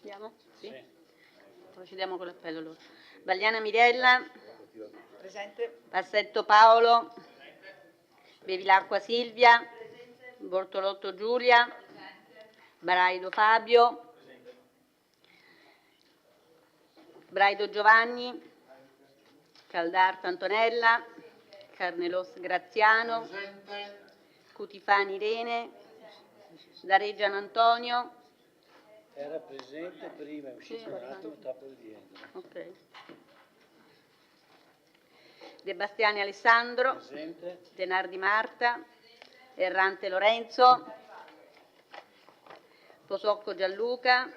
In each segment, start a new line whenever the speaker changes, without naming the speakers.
Procediamo? Sì? Procediamo con l'appello allora. Vagliana Mirella.
Presente.
Passetto Paolo. Bevilacqua Silvia. Bortolotto Giulia. Braido Fabio. Braido Giovanni. Caldarta Antonella. Carnelos Graziano. Cutifani Irene. Dareggian Antonio.
Era presente prima, è uscito un attimo, sta per rientrare.
Ok. De Bastiani Alessandro.
Presente.
Denardi Marta. Errante Lorenzo. Posocco Gianluca.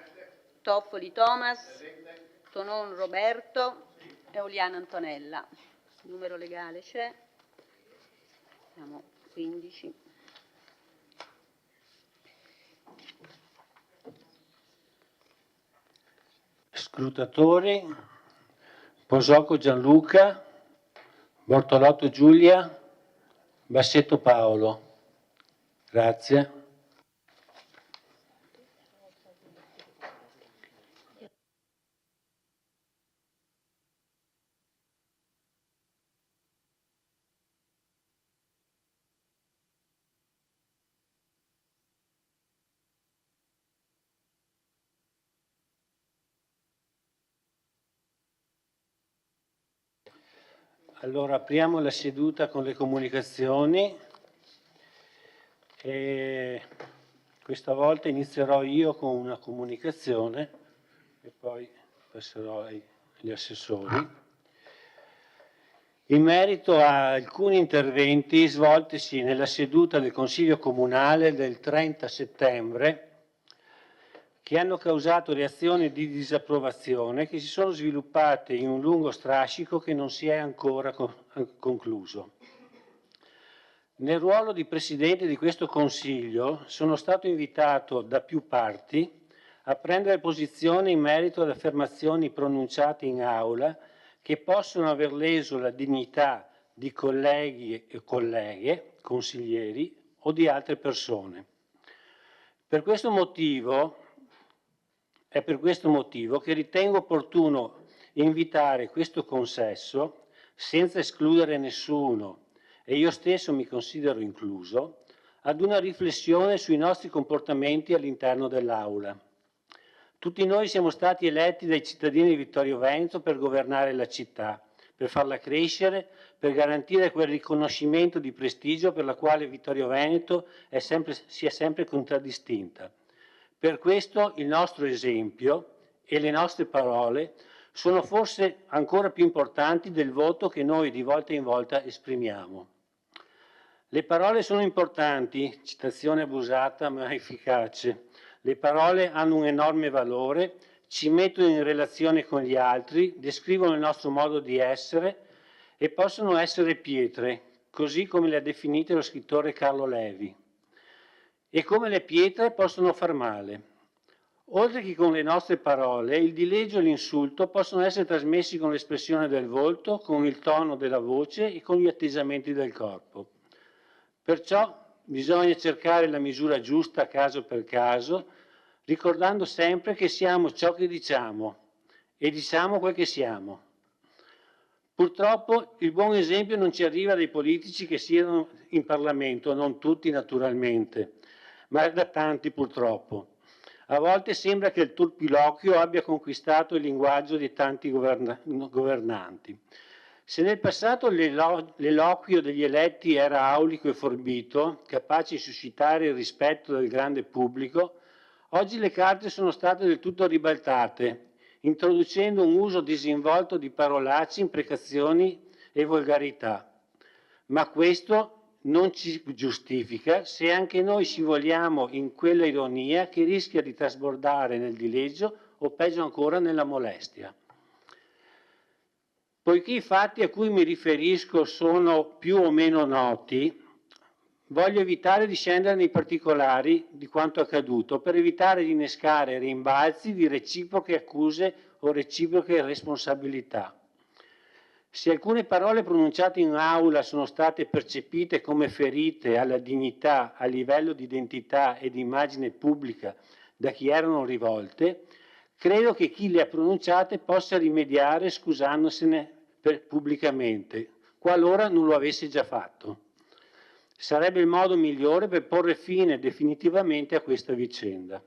Toffoli Thomas. Tonon Roberto. Euliana Antonella. Il numero legale c'è. Siamo 15.
Scrutatori: Posocco Gianluca, Bortolotto Giulia, Bassetto Paolo. Grazie. Allora apriamo la seduta con le comunicazioni e questa volta inizierò io con una comunicazione e poi passerò agli assessori. In merito a alcuni interventi svoltisi nella seduta del Consiglio Comunale del 30 settembre che hanno causato reazioni di disapprovazione che si sono sviluppate in un lungo strascico che non si è ancora concluso. Nel ruolo di Presidente di questo Consiglio sono stato invitato da più parti a prendere posizione in merito ad affermazioni pronunciate in aula che possono aver leso la dignità di colleghi e colleghe, consiglieri o di altre persone. È per questo motivo che ritengo opportuno invitare questo consesso, senza escludere nessuno, e io stesso mi considero incluso, ad una riflessione sui nostri comportamenti all'interno dell'Aula. Tutti noi siamo stati eletti dai cittadini di Vittorio Veneto per governare la città, per farla crescere, per garantire quel riconoscimento di prestigio per la quale Vittorio Veneto si è sempre contraddistinta. Per questo il nostro esempio e le nostre parole sono forse ancora più importanti del voto che noi di volta in volta esprimiamo. Le parole sono importanti, citazione abusata ma efficace. Le parole hanno un enorme valore, ci mettono in relazione con gli altri, descrivono il nostro modo di essere e possono essere pietre, così come le ha definite lo scrittore Carlo Levi. E come le pietre possono far male. Oltre che con le nostre parole, il dileggio e l'insulto possono essere trasmessi con l'espressione del volto, con il tono della voce e con gli atteggiamenti del corpo. Perciò bisogna cercare la misura giusta caso per caso, ricordando sempre che siamo ciò che diciamo e diciamo quel che siamo. Purtroppo il buon esempio non ci arriva dai politici che siedono in Parlamento, non tutti naturalmente, ma da tanti purtroppo. A volte sembra che il turpiloquio abbia conquistato il linguaggio di tanti governanti. Se nel passato l'eloquio degli eletti era aulico e forbito, capace di suscitare il rispetto del grande pubblico, oggi le carte sono state del tutto ribaltate, introducendo un uso disinvolto di parolacce, imprecazioni e volgarità. Ma questo non ci giustifica se anche noi scivoliamo in quella ironia che rischia di trasbordare nel dileggio o peggio ancora nella molestia. Poiché i fatti a cui mi riferisco sono più o meno noti, voglio evitare di scendere nei particolari di quanto accaduto per evitare di innescare rimbalzi di reciproche accuse o reciproche responsabilità. Se alcune parole pronunciate in aula sono state percepite come ferite alla dignità, a livello di identità e di immagine pubblica da chi erano rivolte, Credo che chi le ha pronunciate possa rimediare scusandosene pubblicamente, qualora non lo avesse già fatto. Sarebbe il modo migliore per porre fine definitivamente a questa vicenda.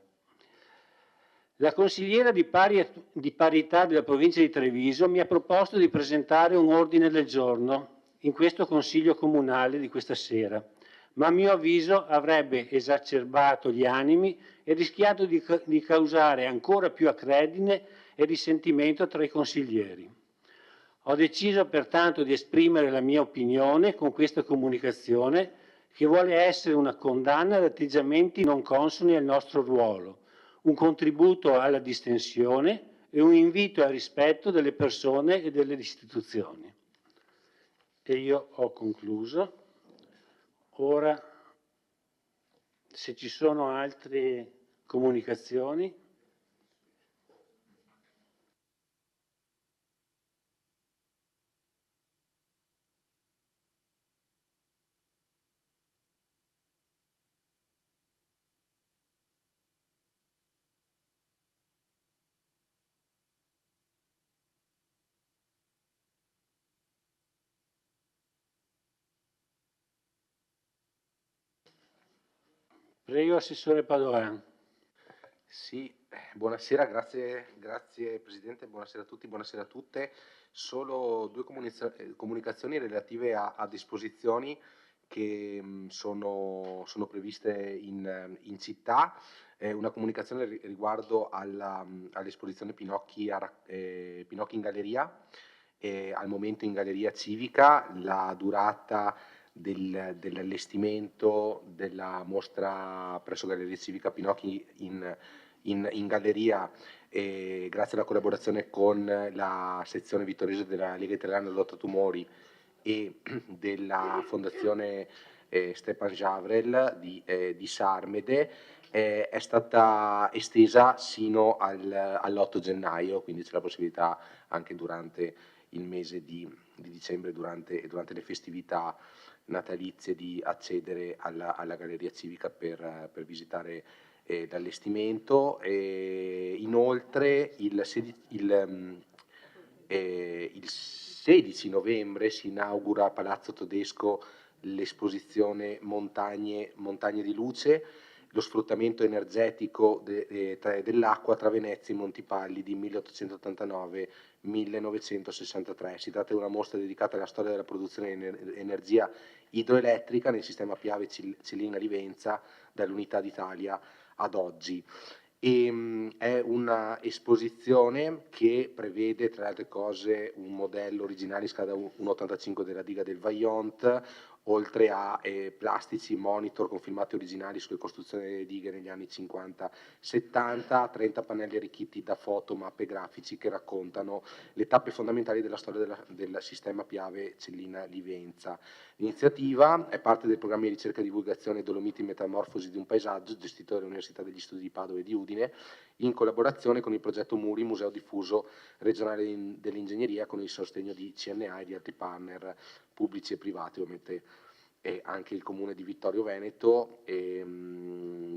La consigliera di parità della provincia di Treviso mi ha proposto di presentare un ordine del giorno in questo consiglio comunale di questa sera, ma a mio avviso avrebbe esacerbato gli animi e rischiato di causare ancora più acredine e risentimento tra i consiglieri. Ho deciso pertanto di esprimere la mia opinione con questa comunicazione, che vuole essere una condanna ad atteggiamenti non consoni al nostro ruolo, un contributo alla distensione e un invito al rispetto delle persone e delle istituzioni. E io ho concluso. Ora, se ci sono altre comunicazioni. Prego, Assessore Padoan.
Sì, buonasera, grazie Presidente, buonasera a tutti, buonasera a tutte. Solo due comunicazioni relative a disposizioni che sono previste in città. Una comunicazione riguardo all'esposizione Pinocchi in galleria, al momento in galleria civica. La durata dell'allestimento della mostra presso Galleria Civica Pinocchi in galleria, grazie alla collaborazione con la sezione vittorese della Lega Italiana Lotta Tumori e della Fondazione Stepan Javrel di Sarmede, è stata estesa sino all'8 gennaio, quindi c'è la possibilità anche durante il mese di dicembre, durante le festività natalizie, di accedere alla Galleria Civica per visitare l'allestimento. Inoltre il 16 novembre si inaugura a Palazzo Todesco l'esposizione Montagne di Luce, lo sfruttamento energetico dell'acqua tra Venezia e Montipalli di 1889-1963. Si tratta di una mostra dedicata alla storia della produzione di energia idroelettrica nel sistema Piave Cellina Livenza dall'Unità d'Italia ad oggi. È una esposizione che prevede, tra le altre cose, un modello originale in scala 1,85 della diga del Vaillant, oltre a plastici, monitor con filmati originali sulle costruzioni delle dighe negli anni 50-70, 30 pannelli arricchiti da foto, mappe grafici che raccontano le tappe fondamentali della storia del sistema Piave Cellina Livenza. L'iniziativa è parte del programma di ricerca e divulgazione Dolomiti Metamorfosi di un paesaggio, gestito dall'Università degli Studi di Padova e di Udine, in collaborazione con il progetto MURI, Museo Diffuso Regionale dell'Ingegneria, con il sostegno di CNA e di altri partner pubblici e privati, ovviamente anche il Comune di Vittorio Veneto.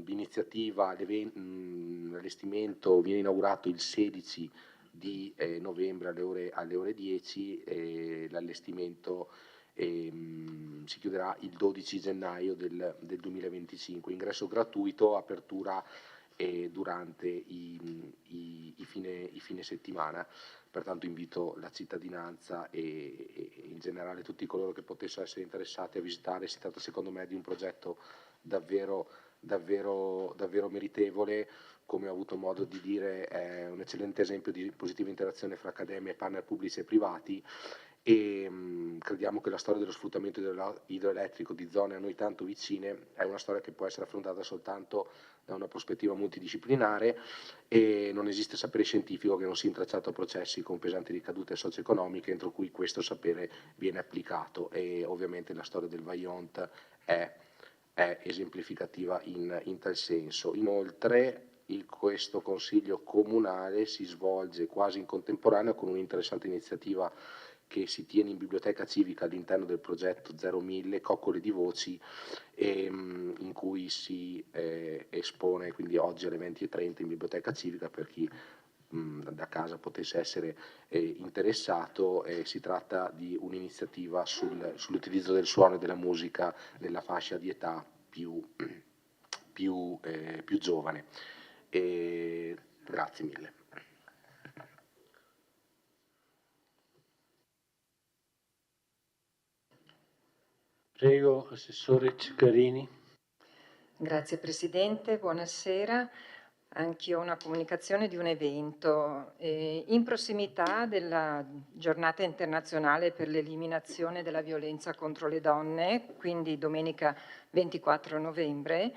L'iniziativa, l'allestimento viene inaugurato il 16 di novembre alle ore 10 e l'allestimento si chiuderà il 12 gennaio del 2025. Ingresso gratuito, apertura durante i fine settimana. Pertanto invito la cittadinanza e in generale tutti coloro che potessero essere interessati a visitare. Si tratta secondo me di un progetto davvero meritevole. Come ho avuto modo di dire, è un eccellente esempio di positiva interazione fra accademia e partner pubblici e privati, e crediamo che la storia dello sfruttamento idroelettrico di zone a noi tanto vicine è una storia che può essere affrontata soltanto da una prospettiva multidisciplinare, e non esiste sapere scientifico che non sia intracciato a processi con pesanti ricadute socio-economiche entro cui questo sapere viene applicato, e ovviamente la storia del Vaillant è esemplificativa in tal senso. Inoltre questo Consiglio Comunale si svolge quasi in contemporanea con un'interessante iniziativa che si tiene in biblioteca civica all'interno del progetto 01000 Coccole di Voci, in cui si espone, quindi oggi alle 20:30 in biblioteca civica, per chi da casa potesse essere interessato. Si tratta di un'iniziativa sull'utilizzo del suono e della musica nella fascia di età più giovane. Grazie mille.
Prego, Assessore Ceccarini.
Grazie Presidente, buonasera. Anch'io ho una comunicazione di un evento in prossimità della Giornata internazionale per l'eliminazione della violenza contro le donne, quindi domenica 24 novembre,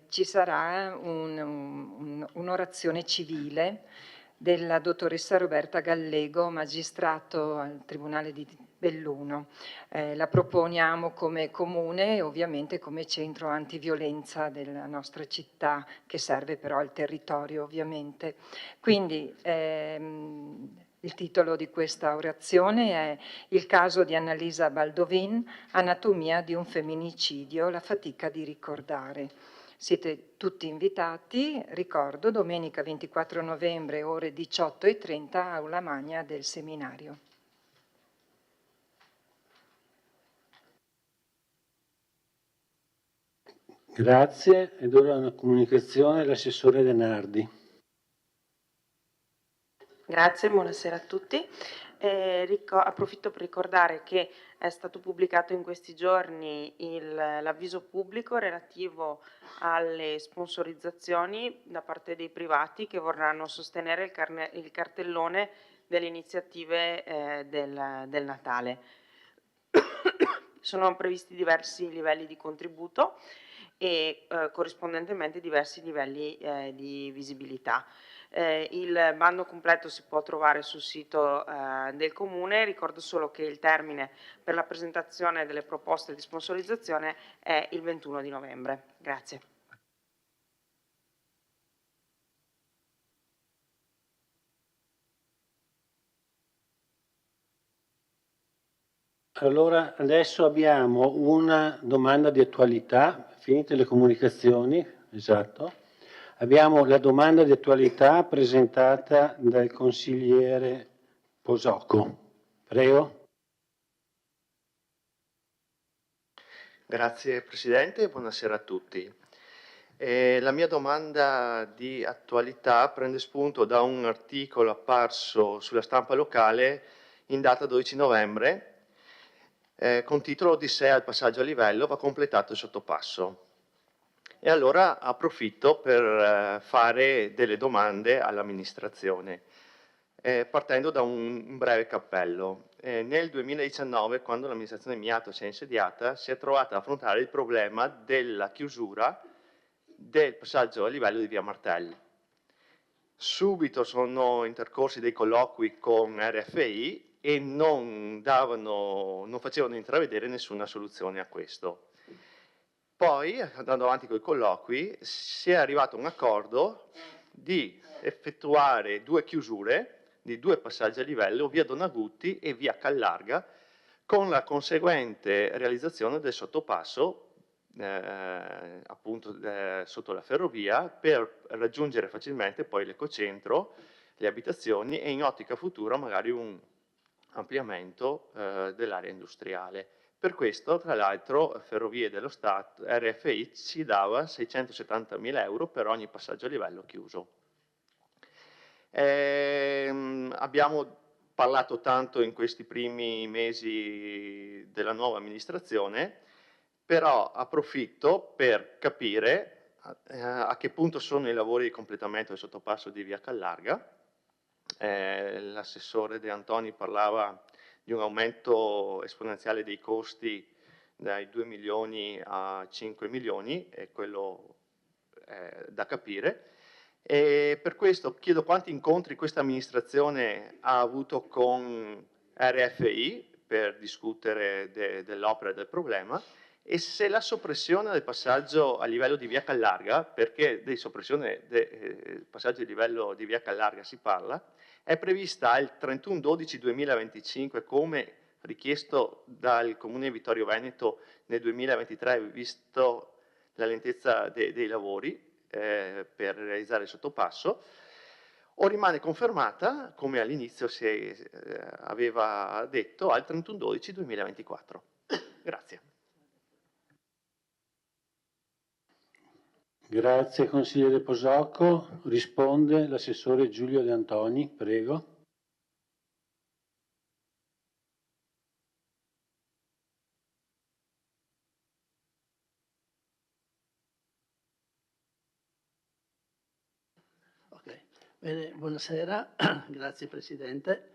ci sarà un'orazione civile della dottoressa Roberta Gallego, magistrato al Tribunale di Belluno. La proponiamo come comune e ovviamente come centro antiviolenza della nostra città, che serve però al territorio ovviamente. Quindi il titolo di questa orazione è Il caso di Annalisa Baldovin, anatomia di un femminicidio, la fatica di ricordare. Siete tutti invitati, ricordo, domenica 24 novembre, ore 18:30, Aula Magna del seminario.
Grazie, ed ora una comunicazione dell'assessore De Nardi.
Grazie, buonasera a tutti. Approfitto per ricordare che è stato pubblicato in questi giorni l'avviso pubblico relativo alle sponsorizzazioni da parte dei privati che vorranno sostenere il cartellone delle iniziative del Natale. Sono previsti diversi livelli di contributo e corrispondentemente diversi livelli di visibilità. Il bando completo si può trovare sul sito del Comune. Ricordo solo che il termine per la presentazione delle proposte di sponsorizzazione è il 21 di novembre. Grazie.
Allora, adesso abbiamo una domanda di attualità, finite le comunicazioni, esatto. Abbiamo la domanda di attualità presentata dal consigliere Posocco. Prego.
Grazie Presidente, buonasera a tutti. La mia domanda di attualità prende spunto da un articolo apparso sulla stampa locale in data 12 novembre con titolo Odissea al passaggio a livello, va completato il sottopasso. E allora approfitto per fare delle domande all'amministrazione, partendo da un breve cappello. Nel 2019, quando l'amministrazione Miato si è insediata, si è trovata ad affrontare il problema della chiusura del passaggio a livello di via Martelli. Subito sono intercorsi dei colloqui con RFI e non facevano intravedere nessuna soluzione a questo. Poi, andando avanti con i colloqui, si è arrivato a un accordo di effettuare 2 chiusure di 2 passaggi a livello, via Donagutti e via Callarga, con la conseguente realizzazione del sottopasso appunto sotto la ferrovia, per raggiungere facilmente poi l'ecocentro, le abitazioni e in ottica futura magari un ampliamento dell'area industriale. Per questo, tra l'altro, Ferrovie dello Stato, RFI, ci dava 670.000 euro per ogni passaggio a livello chiuso. Abbiamo parlato tanto in questi primi mesi della nuova amministrazione, però approfitto per capire a che punto sono i lavori di completamento del sottopasso di via Callarga. L'assessore De Antoni parlava di un aumento esponenziale dei costi dai 2 milioni a 5 milioni, e quello è da capire. E per questo chiedo quanti incontri questa amministrazione ha avuto con RFI per discutere dell'opera e del problema, e se la soppressione del passaggio a livello di via Callarga, perché di soppressione del passaggio a livello di via Callarga si parla, è prevista al 31/12/2025 come richiesto dal Comune di Vittorio Veneto nel 2023, visto la lentezza dei lavori per realizzare il sottopasso, o rimane confermata, come all'inizio si aveva detto, al 31/12/2024. Grazie.
Grazie consigliere Posocco. Risponde l'assessore Giulio De Antoni, prego.
Ok, bene, buonasera, grazie Presidente.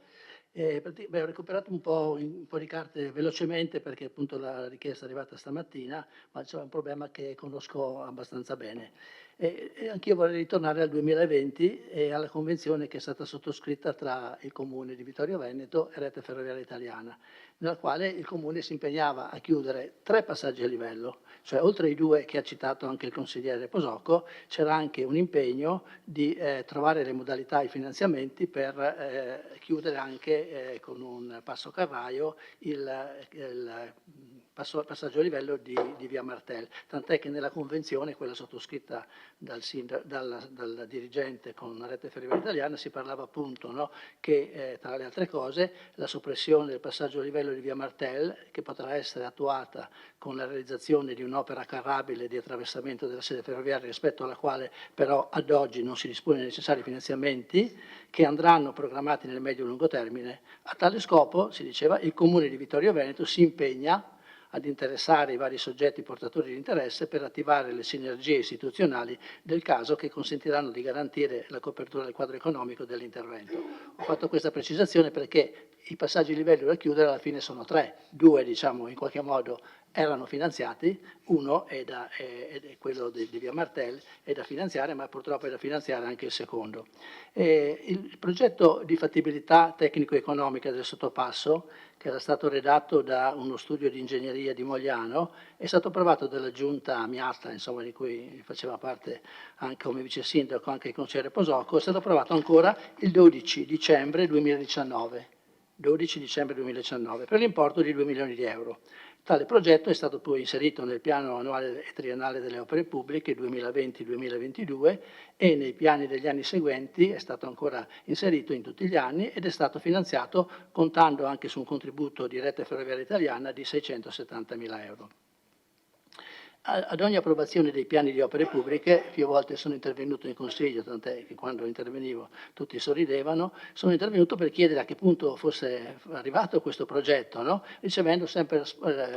Ho recuperato un po' di carte velocemente perché appunto la richiesta è arrivata stamattina, ma c'è un problema che conosco abbastanza bene. E anch'io vorrei ritornare al 2020 e alla convenzione che è stata sottoscritta tra il Comune di Vittorio Veneto e Rete Ferroviaria Italiana, nella quale il Comune si impegnava a chiudere 3 passaggi a livello, cioè oltre ai 2 che ha citato anche il consigliere Posocco, c'era anche un impegno di trovare le modalità e i finanziamenti per chiudere anche con un passo carraio il passaggio a livello di via Martel, tant'è che nella convenzione, quella sottoscritta dal dirigente con la Rete Ferroviaria Italiana, si parlava appunto, no, che tra le altre cose la soppressione del passaggio a livello di via Martel, che potrà essere attuata con la realizzazione di un'opera carrabile di attraversamento della sede ferroviaria, rispetto alla quale però ad oggi non si dispone dei necessari finanziamenti, che andranno programmati nel medio-lungo termine. A tale scopo, si diceva, il Comune di Vittorio Veneto si impegna ad interessare i vari soggetti portatori di interesse per attivare le sinergie istituzionali del caso, che consentiranno di garantire la copertura del quadro economico dell'intervento. Ho fatto questa precisazione perché i passaggi di livello da chiudere alla fine sono 3, 2 diciamo in qualche modo erano finanziati, uno è quello di via Martel, è da finanziare, ma purtroppo è da finanziare anche il secondo. Il progetto di fattibilità tecnico-economica del sottopasso, che era stato redatto da uno studio di ingegneria di Mogliano, è stato approvato dalla giunta Miatta, insomma, di cui faceva parte anche come vice sindaco anche il consigliere Posocco, è stato approvato ancora il 12 dicembre 2019. 12 dicembre 2019, per l'importo di 2 milioni di euro. Tale progetto è stato poi inserito nel piano annuale e triennale delle opere pubbliche 2020-2022 e nei piani degli anni seguenti è stato ancora inserito in tutti gli anni ed è stato finanziato contando anche su un contributo di Rete Ferroviaria Italiana di 670.000 euro. Ad ogni approvazione dei piani di opere pubbliche, più volte sono intervenuto in consiglio, tant'è che quando intervenivo tutti sorridevano, sono intervenuto per chiedere a che punto fosse arrivato questo progetto, no? Ricevendo sempre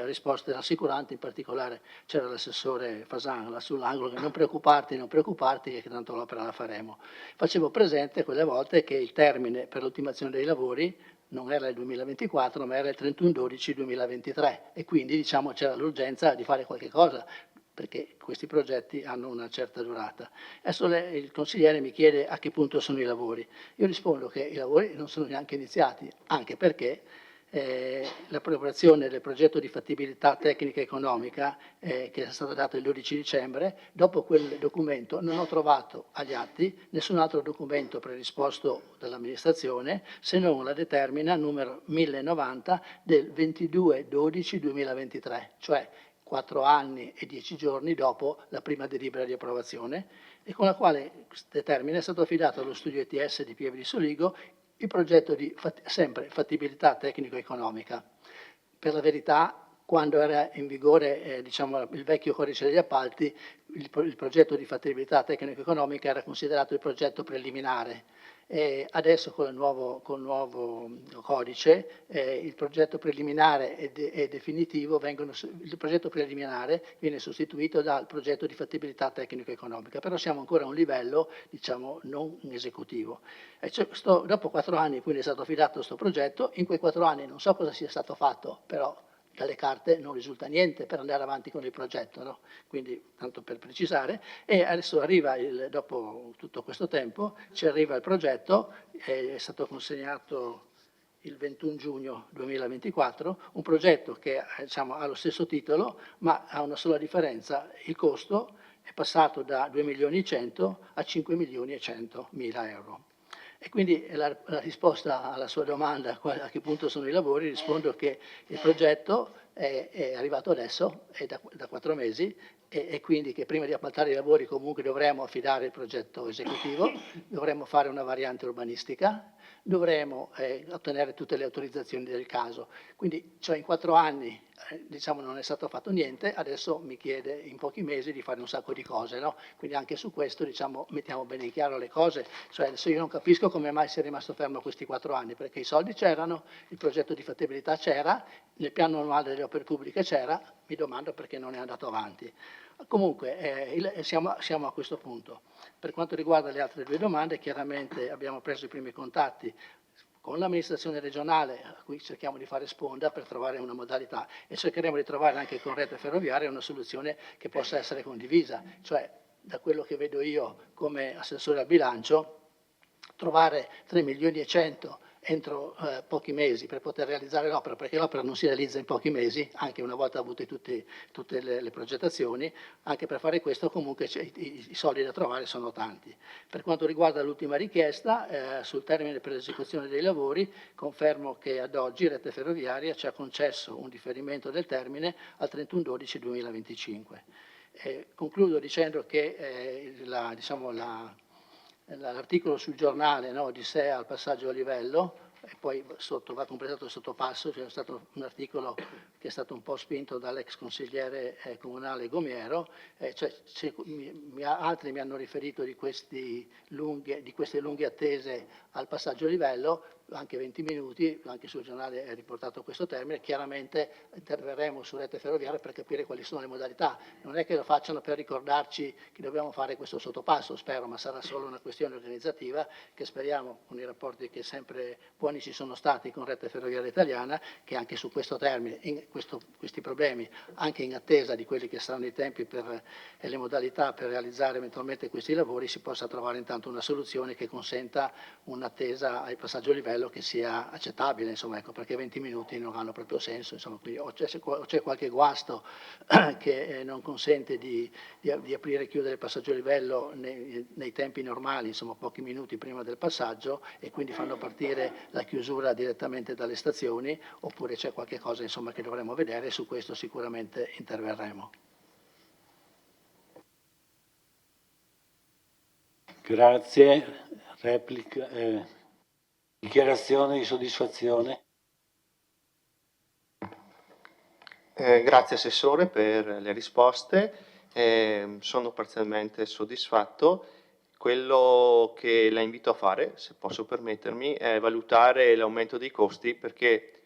risposte rassicuranti, in particolare c'era l'assessore Fasan là sull'angolo, che non preoccuparti che tanto l'opera la faremo. Facevo presente quelle volte che il termine per l'ultimazione dei lavori non era il 2024, ma era il 31/12/2023 e quindi diciamo c'era l'urgenza di fare qualche cosa perché questi progetti hanno una certa durata. Adesso il consigliere mi chiede a che punto sono i lavori. Io rispondo che i lavori non sono neanche iniziati, anche perché l'approvazione del progetto di fattibilità tecnica e economica che è stato dato il 12 dicembre, dopo quel documento non ho trovato agli atti nessun altro documento predisposto dall'amministrazione se non la determina numero 1090 del 22/12/2023, cioè 4 anni e 10 giorni dopo la prima delibera di approvazione, e con la quale determina è stato affidato allo studio ETS di Pieve di Soligo il progetto di sempre fattibilità tecnico-economica. Per la verità, quando era in vigore diciamo, il vecchio codice degli appalti, il progetto di fattibilità tecnico-economica era considerato il progetto preliminare. Adesso con il nuovo codice il progetto preliminare e definitivo il progetto preliminare viene sostituito dal progetto di fattibilità tecnico-economica, però siamo ancora a un livello diciamo non esecutivo. Dopo 4 anni quindi è stato affidato questo progetto, in quei 4 anni non so cosa sia stato fatto, però dalle carte non risulta niente per andare avanti con il progetto, no? Quindi tanto per precisare, e adesso arriva, dopo tutto questo tempo, ci arriva il progetto, è stato consegnato il 21 giugno 2024, un progetto che diciamo, ha lo stesso titolo ma ha una sola differenza, il costo è passato da 2 milioni e 100 a 5 milioni e 100 mila euro. E quindi la risposta alla sua domanda, a che punto sono i lavori, rispondo che il progetto è arrivato adesso, è da 4 mesi, e quindi che prima di appaltare i lavori comunque dovremo affidare il progetto esecutivo, dovremo fare una variante urbanistica, dovremo ottenere tutte le autorizzazioni del caso. Quindi cioè in 4 anni diciamo non è stato fatto niente, adesso mi chiede in pochi mesi di fare un sacco di cose, no? Quindi anche su questo diciamo mettiamo bene in chiaro le cose, cioè adesso io non capisco come mai sia rimasto fermo questi 4 anni, perché i soldi c'erano, il progetto di fattibilità c'era, nel piano annuale delle opere pubbliche c'era, mi domando perché non è andato avanti. Comunque siamo a questo punto. Per quanto riguarda le altre 2 domande, chiaramente abbiamo preso i primi contatti con l'amministrazione regionale, a cui cerchiamo di fare sponda per trovare una modalità, e cercheremo di trovare anche con Rete Ferroviaria una soluzione che possa essere condivisa, cioè da quello che vedo io come assessore al bilancio, trovare 3 milioni e 100 entro pochi mesi per poter realizzare l'opera, perché l'opera non si realizza in pochi mesi, anche una volta avute tutte le progettazioni, anche per fare questo comunque i soldi da trovare sono tanti. Per quanto riguarda l'ultima richiesta, sul termine per l'esecuzione dei lavori, confermo che ad oggi Rete Ferroviaria ci ha concesso un differimento del termine al 31/12/2025. Concludo dicendo che l'articolo sul giornale, no, Odissea al passaggio a livello, e poi sotto va completato il sottopasso, c'è stato un articolo che è stato un po' spinto dall'ex consigliere comunale Gomiero, altri mi hanno riferito di queste lunghe attese al passaggio a livello, anche 20 minuti, anche sul giornale è riportato questo termine, chiaramente interverremo su Rete Ferroviaria per capire quali sono le modalità, non è che lo facciano per ricordarci che dobbiamo fare questo sottopasso, spero, ma sarà solo una questione organizzativa che speriamo, con i rapporti che sempre buoni ci sono stati con Rete Ferroviaria Italiana, che anche su questo termine, questi problemi, anche in attesa di quelli che saranno i tempi e le modalità per realizzare eventualmente questi lavori, si possa trovare intanto una soluzione che consenta un'attesa al passaggio a livello che sia accettabile, insomma, ecco, perché 20 minuti non hanno proprio senso, insomma, quindi o c'è qualche guasto che non consente di aprire e chiudere il passaggio a livello nei tempi normali, insomma pochi minuti prima del passaggio, e quindi fanno partire la chiusura direttamente dalle stazioni, oppure c'è qualche cosa insomma che dovremo vedere, e su questo sicuramente interverremo.
Grazie. Replica. Dichiarazione di soddisfazione.
Grazie Assessore per le risposte, sono parzialmente soddisfatto. Quello che la invito a fare, se posso permettermi, è valutare l'aumento dei costi, perché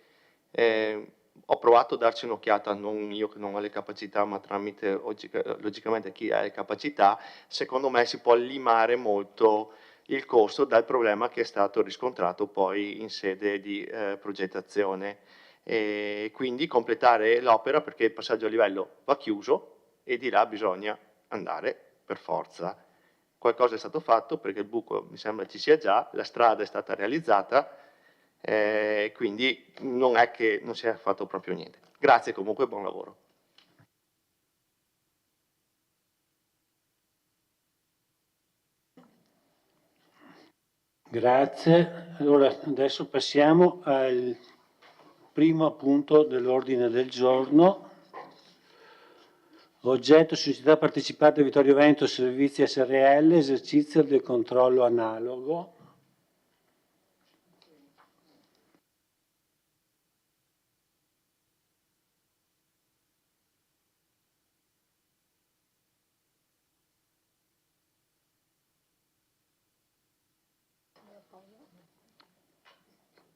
ho provato a darci un'occhiata, non io che non ho le capacità, ma tramite logicamente chi ha le capacità. Secondo me si può limare molto il costo dal problema che è stato riscontrato poi in sede di progettazione, e quindi completare l'opera, perché il passaggio a livello va chiuso e di là bisogna andare per forza. Qualcosa è stato fatto, perché il buco mi sembra ci sia già, la strada è stata realizzata, quindi non è che non si è fatto proprio niente. Grazie comunque, buon lavoro.
Grazie. Allora, adesso passiamo al primo punto dell'ordine del giorno. Oggetto Società Partecipata Vittorio Veneto Servizi SRL, esercizio del controllo analogo.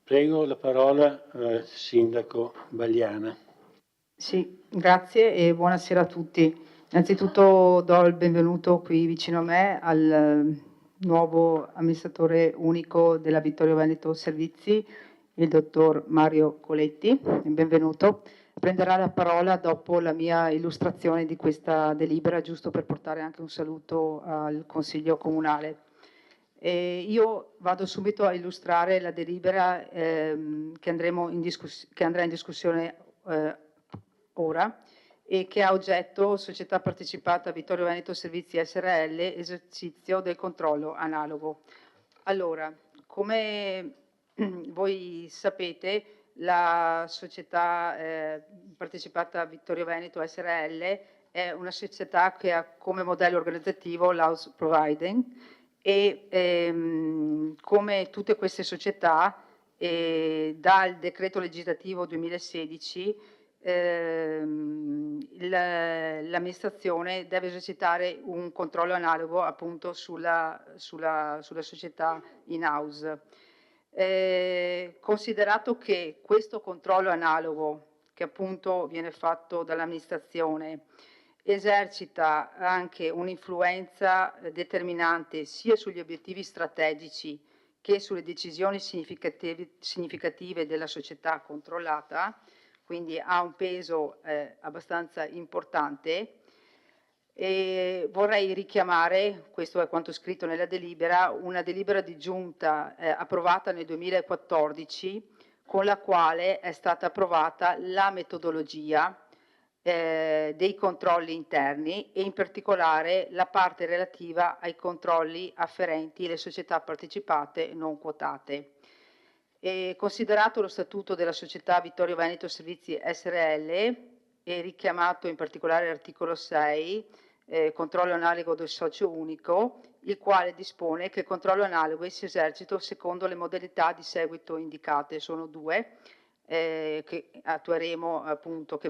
Prego la parola al Sindaco Bagliana.
Sì, grazie e buonasera a tutti. Innanzitutto do il benvenuto qui vicino a me al nuovo amministratore unico della Vittorio Veneto Servizi, il dottor Mario Coletti. Benvenuto. Prenderà la parola dopo la mia illustrazione di questa delibera, giusto per portare anche un saluto al Consiglio Comunale. Io vado subito a illustrare la delibera che andrà in discussione ora, e che ha oggetto Società Partecipata Vittorio Veneto Servizi SRL, esercizio del controllo analogo. Allora, come voi sapete, la Società Partecipata Vittorio Veneto SRL è una società che ha come modello organizzativo l'house providing e come tutte queste società dal decreto legislativo 2016 l'amministrazione deve esercitare un controllo analogo appunto sulla società in house. Considerato che questo controllo analogo che appunto viene fatto dall'amministrazione esercita anche un'influenza determinante sia sugli obiettivi strategici che sulle decisioni significative della società controllata, quindi ha un peso abbastanza importante. E vorrei richiamare, questo è quanto scritto nella delibera, una delibera di giunta approvata nel 2014 con la quale è stata approvata la metodologia dei controlli interni e in particolare la parte relativa ai controlli afferenti alle società partecipate non quotate. E considerato lo statuto della società Vittorio Veneto Servizi SRL e richiamato in particolare l'articolo 6, controllo analogo del socio unico, il quale dispone che il controllo analogo si esercita secondo le modalità di seguito indicate, sono due, che attueremo appunto, che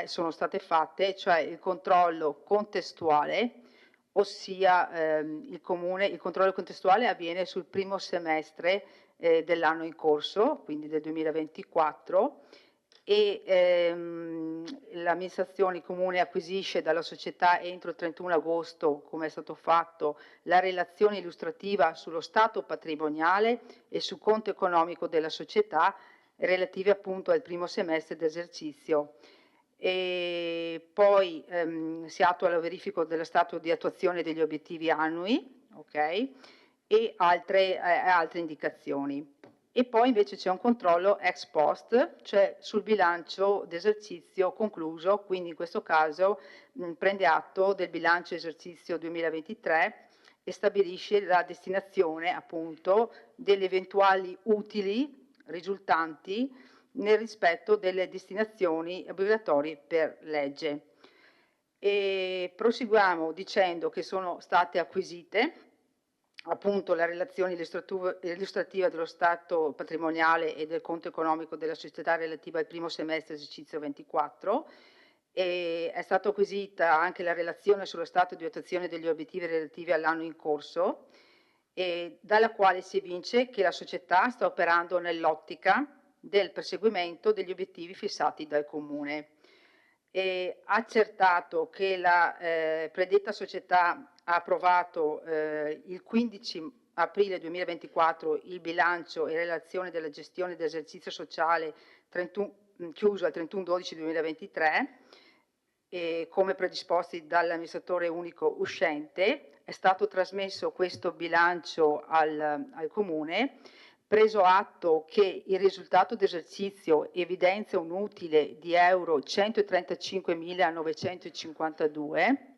sono state fatte, cioè il controllo contestuale, ossia il controllo contestuale avviene sul primo semestre dell'anno in corso, quindi del 2024, e l'amministrazione comune acquisisce dalla società entro il 31 agosto, come è stato fatto, la relazione illustrativa sullo stato patrimoniale e sul conto economico della società relative appunto al primo semestre d'esercizio. E poi si attua la verifica dello stato di attuazione degli obiettivi annui, ok? E altre indicazioni. E poi invece c'è un controllo ex post, cioè sul bilancio d'esercizio concluso, quindi in questo caso prende atto del bilancio esercizio 2023 e stabilisce la destinazione appunto degli eventuali utili risultanti nel rispetto delle destinazioni obbligatorie per legge. E proseguiamo dicendo che sono state acquisite appunto la relazione illustrativa dello stato patrimoniale e del conto economico della società relativa al primo semestre esercizio 24 e è stata acquisita anche la relazione sullo stato di attuazione degli obiettivi relativi all'anno in corso e dalla quale si evince che la società sta operando nell'ottica del perseguimento degli obiettivi fissati dal Comune. E accertato che la predetta società ha approvato il 15 aprile 2024 il bilancio in relazione della gestione dell'esercizio sociale chiuso al 31/12/2023 e come predisposti dall'amministratore unico uscente, è stato trasmesso questo bilancio al Comune, preso atto che il risultato d'esercizio evidenzia un utile di euro 135.952,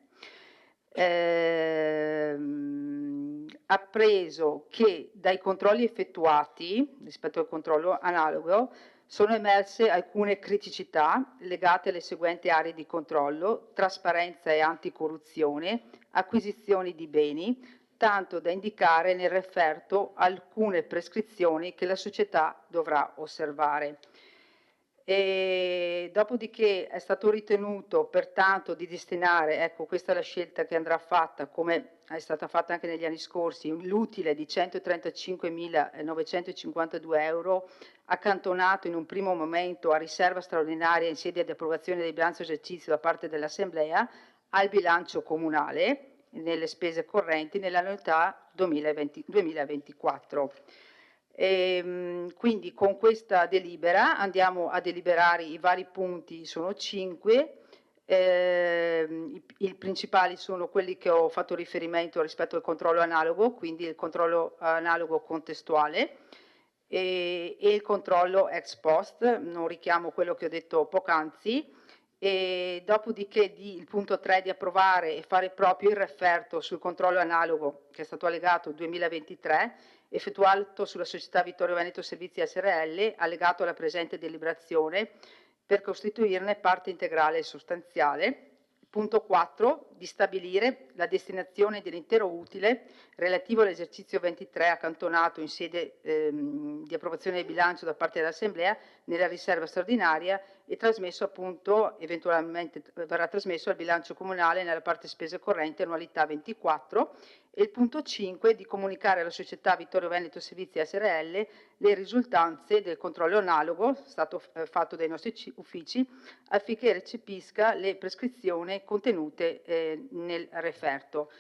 appreso che dai controlli effettuati rispetto al controllo analogo sono emerse alcune criticità legate alle seguenti aree di controllo: trasparenza e anticorruzione, acquisizioni di beni, tanto da indicare nel referto alcune prescrizioni che la società dovrà osservare. E dopodiché è stato ritenuto pertanto di destinare, ecco questa è la scelta che andrà fatta come è stata fatta anche negli anni scorsi, l'utile di 135.952 euro accantonato in un primo momento a riserva straordinaria in sede di approvazione del bilancio esercizio da parte dell'Assemblea al bilancio comunale nelle spese correnti nell'annualità 2024. Quindi con questa delibera andiamo a deliberare i vari punti, sono 5, i principali sono quelli che ho fatto riferimento rispetto al controllo analogo, quindi il controllo analogo contestuale e il controllo ex post, non richiamo quello che ho detto poc'anzi, e dopodiché il punto 3 di approvare e fare proprio il referto sul controllo analogo che è stato allegato 2023 effettuato sulla società Vittorio Veneto Servizi SRL allegato alla presente deliberazione per costituirne parte integrale e sostanziale. Punto 4, di stabilire la destinazione dell'intero utile relativo all'esercizio 23 accantonato in sede di approvazione del bilancio da parte dell'Assemblea nella riserva straordinaria e trasmesso appunto, eventualmente verrà trasmesso al bilancio comunale nella parte spese correnti annualità 24. E il punto 5, di comunicare alla società Vittorio Veneto Servizi SRL le risultanze del controllo analogo stato fatto dai nostri uffici affinché recepisca le prescrizioni contenute nel referto.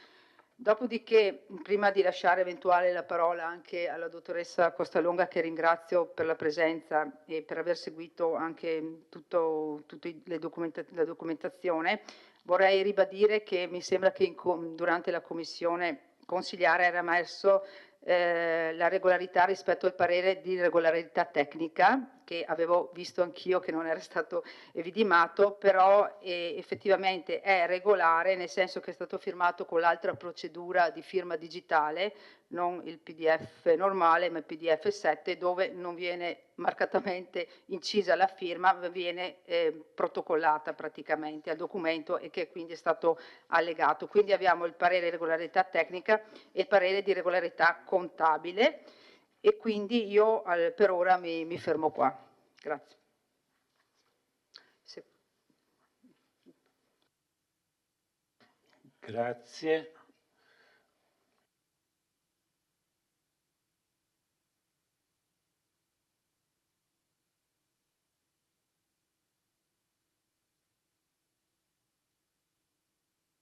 Dopodiché, prima di lasciare eventuale la parola anche alla dottoressa Costalonga, che ringrazio per la presenza e per aver seguito anche tutta la documentazione, vorrei ribadire che mi sembra che durante la commissione consigliare era emerso la regolarità rispetto al parere di regolarità tecnica, che avevo visto anch'io che non era stato vidimato, però effettivamente è regolare, nel senso che è stato firmato con l'altra procedura di firma digitale, non il PDF normale, ma il PDF 7, dove non viene marcatamente incisa la firma, ma viene protocollata praticamente al documento e che quindi è stato allegato. Quindi abbiamo il parere di regolarità tecnica e il parere di regolarità contabile e quindi io per ora mi fermo qua. Grazie.
Grazie.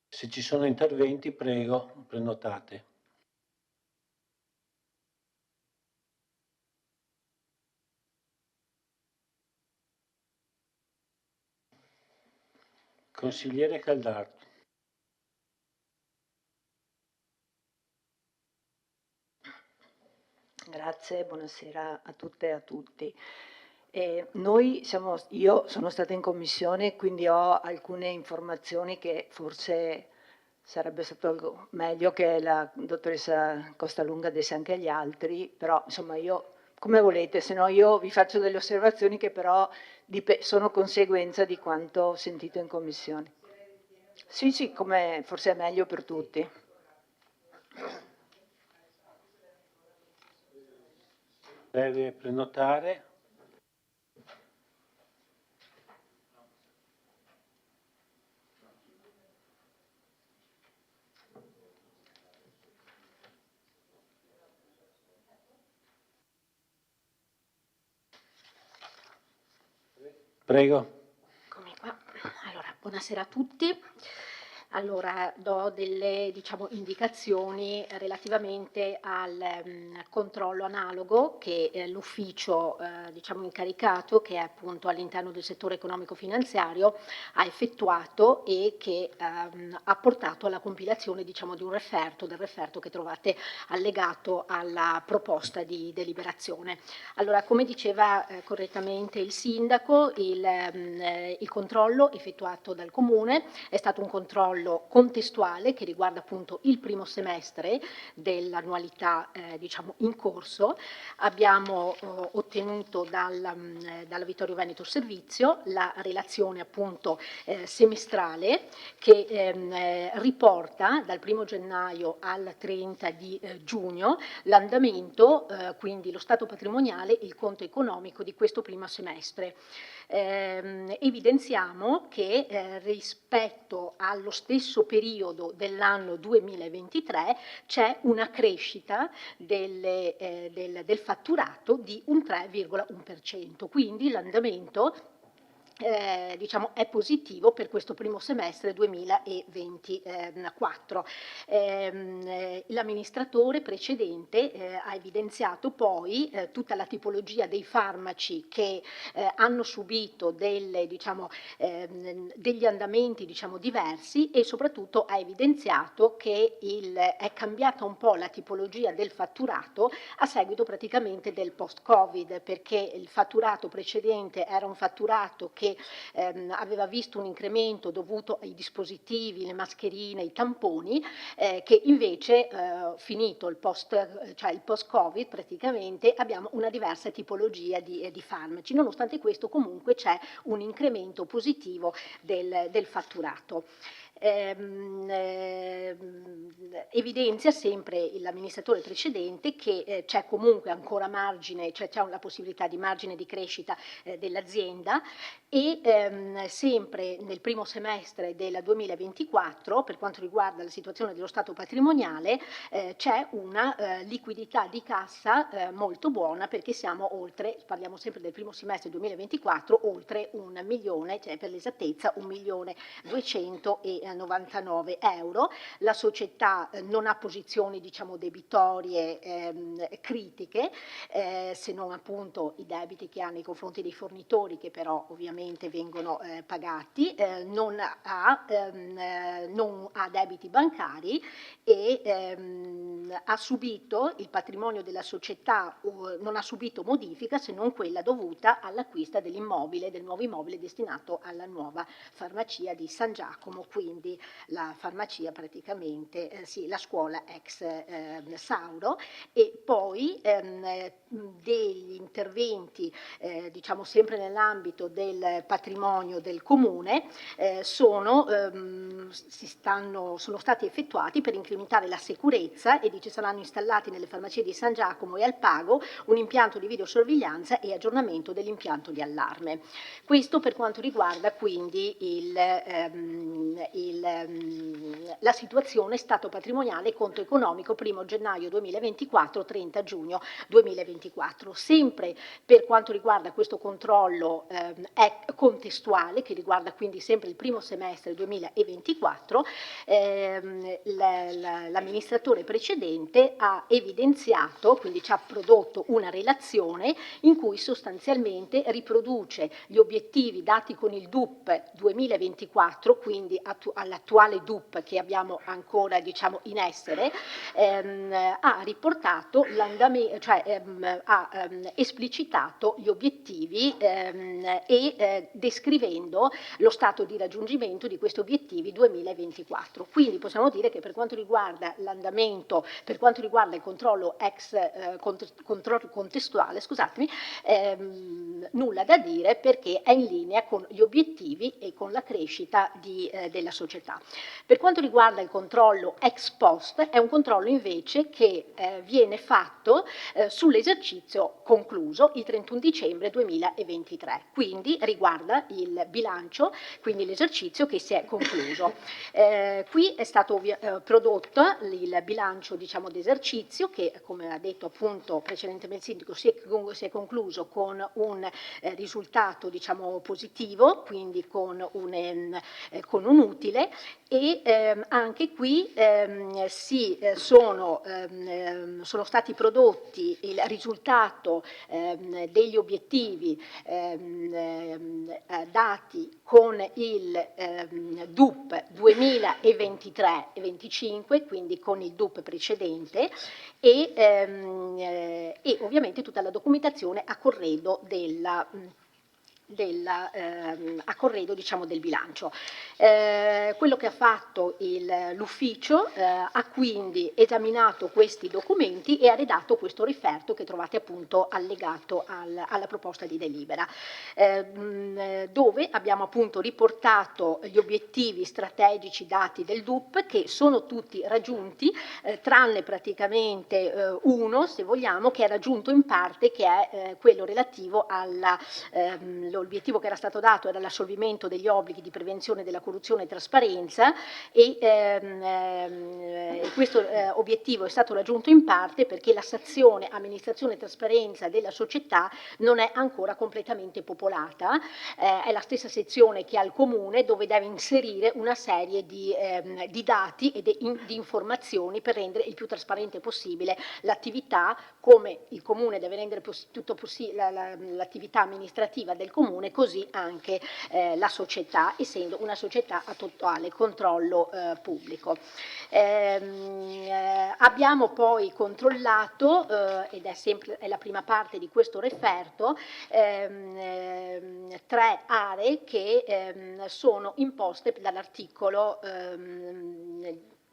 Se ci sono interventi, prego, prenotate. Consigliere Caldardo.
Grazie, buonasera a tutte e a tutti. Io sono stata in commissione, quindi ho alcune informazioni che forse sarebbe stato meglio che la dottoressa Costalunga desse anche agli altri, però insomma io, come volete, se no io vi faccio delle osservazioni che però sono conseguenza di quanto ho sentito in commissione. Sì, come forse è meglio per tutti.
Deve prenotare. Prego.
Eccomi qua. Allora, buonasera a tutti. Allora, do delle indicazioni relativamente al controllo analogo che l'ufficio incaricato, che è appunto all'interno del settore economico-finanziario, ha effettuato e che ha portato alla compilazione di un referto, del referto che trovate allegato alla proposta di deliberazione. Allora, come diceva correttamente il sindaco, il controllo effettuato dal Comune è stato un controllo contestuale che riguarda appunto il primo semestre dell'annualità in corso. Abbiamo ottenuto dalla Vittorio Veneto Servizio la relazione appunto semestrale che riporta dal 1° gennaio al 30 di giugno l'andamento, quindi lo stato patrimoniale e il conto economico di questo primo semestre. Evidenziamo che rispetto allo stesso periodo dell'anno 2023 c'è una crescita del fatturato di un 3,1%, quindi l'andamento è positivo per questo primo semestre 2024. L'amministratore precedente ha evidenziato poi tutta la tipologia dei farmaci che hanno subito degli andamenti diversi e soprattutto ha evidenziato che è cambiata un po' la tipologia del fatturato a seguito praticamente del post-Covid, perché il fatturato precedente era un fatturato che aveva visto un incremento dovuto ai dispositivi, le mascherine, i tamponi, che invece finito il post-Covid praticamente abbiamo una diversa tipologia di farmaci. Nonostante questo comunque c'è un incremento positivo del fatturato. evidenzia sempre l'amministratore precedente che c'è comunque ancora margine, cioè c'è una possibilità di margine di crescita dell'azienda e sempre nel primo semestre del 2024, per quanto riguarda la situazione dello stato patrimoniale, c'è una liquidità di cassa molto buona, perché siamo oltre, parliamo sempre del primo semestre 2024, oltre 1 milione, cioè per l'esattezza 1.299.000 euro. La società non ha posizioni, diciamo, debitorie critiche, se non appunto i debiti che ha nei confronti dei fornitori, che però ovviamente vengono pagati, non ha debiti bancari e ha subito, il patrimonio della società non ha subito modifica se non quella dovuta all'acquisto dell'immobile, del nuovo immobile destinato alla nuova farmacia di San Giacomo, quindi la farmacia praticamente, sì, la scuola ex Sauro, e poi degli interventi, diciamo sempre nell'ambito del patrimonio del comune, sono stati effettuati per incrementare la sicurezza e ci saranno installati nelle farmacie di San Giacomo e Alpago un impianto di videosorveglianza e aggiornamento dell'impianto di allarme. Questo per quanto riguarda quindi la situazione stato patrimoniale e conto economico 1 gennaio 2024, 30 giugno 2024. Sempre per quanto riguarda questo controllo è contestuale, che riguarda quindi sempre il primo semestre 2024, l'amministratore precedente ha evidenziato, quindi ci ha prodotto una relazione in cui sostanzialmente riproduce gli obiettivi dati con il DUP 2024, quindi all'attuale DUP che abbiamo ancora, diciamo, in essere, ha riportato l'andamento, cioè ha esplicitato gli obiettivi e descrivendo lo stato di raggiungimento di questi obiettivi 2024. Quindi possiamo dire che per quanto riguarda l'andamento, per quanto riguarda il controllo controllo contestuale, scusatemi, nulla da dire, perché è in linea con gli obiettivi e con la crescita della società. Per quanto riguarda il controllo ex post, è un controllo invece che viene fatto sull'esercizio concluso il 31 dicembre 2023, quindi riguarda il bilancio, quindi l'esercizio che si è concluso. Qui è stato prodotto il bilancio, diciamo, d'esercizio che, come ha detto appunto precedentemente il sindaco, si è concluso con un risultato, diciamo, positivo, quindi con un utile, e anche qui sono stati prodotti il risultato degli obiettivi dati con il DUP 2023-25, quindi con il DUP precedente, e ovviamente tutta la documentazione a corredo diciamo, del bilancio. Quello che ha fatto l'ufficio ha quindi esaminato questi documenti e ha redatto questo referto che trovate appunto allegato alla proposta di delibera, dove abbiamo appunto riportato gli obiettivi strategici dati del DUP, che sono tutti raggiunti, tranne praticamente uno, se vogliamo, che è raggiunto in parte, che è quello relativo l'obiettivo che era stato dato era l'assolvimento degli obblighi di prevenzione della corruzione e trasparenza, e questo obiettivo è stato raggiunto in parte perché la sezione amministrazione e trasparenza della società non è ancora completamente popolata, è la stessa sezione che ha il comune, dove deve inserire una serie di dati e di informazioni per rendere il più trasparente possibile l'attività, come il comune deve rendere tutto l'attività amministrativa del comune, così anche la società, essendo una società a totale controllo pubblico. Abbiamo poi controllato, ed è la prima parte di questo referto, 3 aree che sono imposte dall'articolo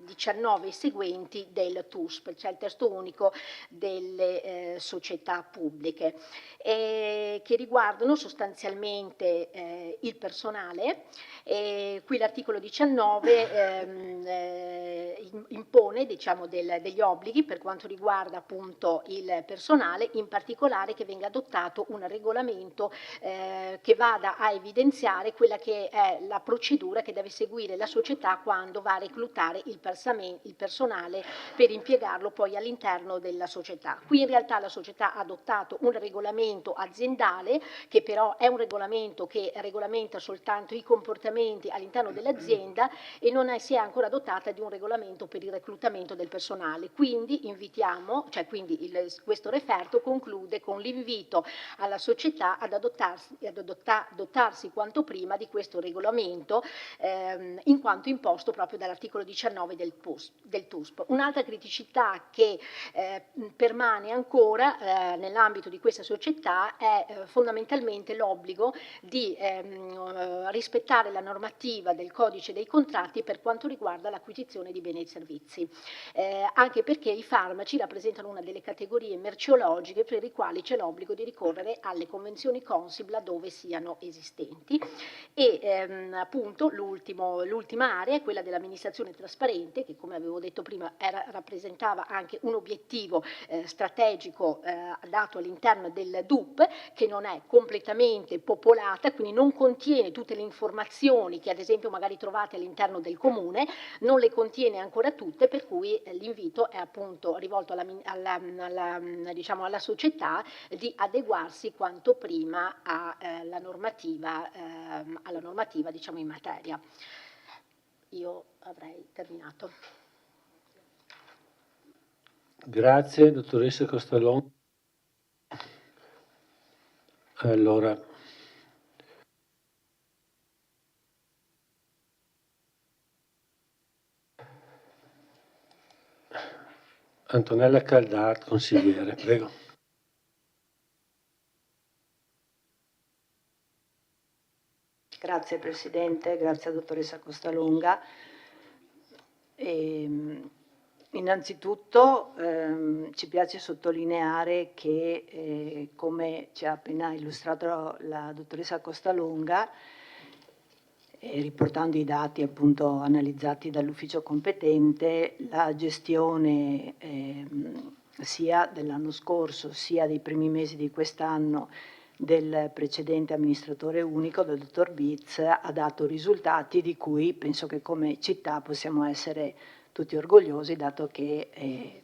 19 e seguenti del TUSP, cioè il testo unico delle società pubbliche, che riguardano sostanzialmente il personale. Qui l'articolo 19 impone, diciamo, degli obblighi per quanto riguarda appunto il personale, in particolare che venga adottato un regolamento che vada a evidenziare quella che è la procedura che deve seguire la società quando va a reclutare il personale per impiegarlo poi all'interno della società. Qui in realtà la società ha adottato un regolamento aziendale che però è un regolamento che regolamenta soltanto i comportamenti all'interno dell'azienda e non si è ancora dotata di un regolamento per il reclutamento del personale. Quindi invitiamo, questo referto conclude con l'invito alla società ad dotarsi quanto prima di questo regolamento, in quanto imposto proprio dall'articolo 19 del TUSP. Un'altra criticità che permane ancora nell'ambito di questa società è fondamentalmente l'obbligo di rispettare la normativa del codice dei contratti per quanto riguarda l'acquisizione di beni e servizi, anche perché i farmaci rappresentano una delle categorie merceologiche per i quali c'è l'obbligo di ricorrere alle convenzioni Consip laddove siano esistenti. E appunto l'ultima area è quella dell'amministrazione trasparente, che come avevo detto prima rappresentava anche un obiettivo strategico dato all'interno del DUP, che non è completamente popolata, quindi non contiene tutte le informazioni che ad esempio magari trovate all'interno del comune, non le contiene ancora tutte, per cui l'invito è appunto rivolto alla società di adeguarsi quanto prima alla normativa diciamo, in materia. Io avrei terminato.
Grazie, dottoressa Costalon. Allora, Antonella Caldart, consigliere, prego.
Grazie Presidente, grazie dottoressa Costalunga. Innanzitutto ci piace sottolineare che, come ci ha appena illustrato la dottoressa Costalunga, riportando i dati appunto analizzati dall'ufficio competente, la gestione sia dell'anno scorso sia dei primi mesi di quest'anno del precedente amministratore unico, del dottor Bitz, ha dato risultati di cui penso che come città possiamo essere tutti orgogliosi, dato che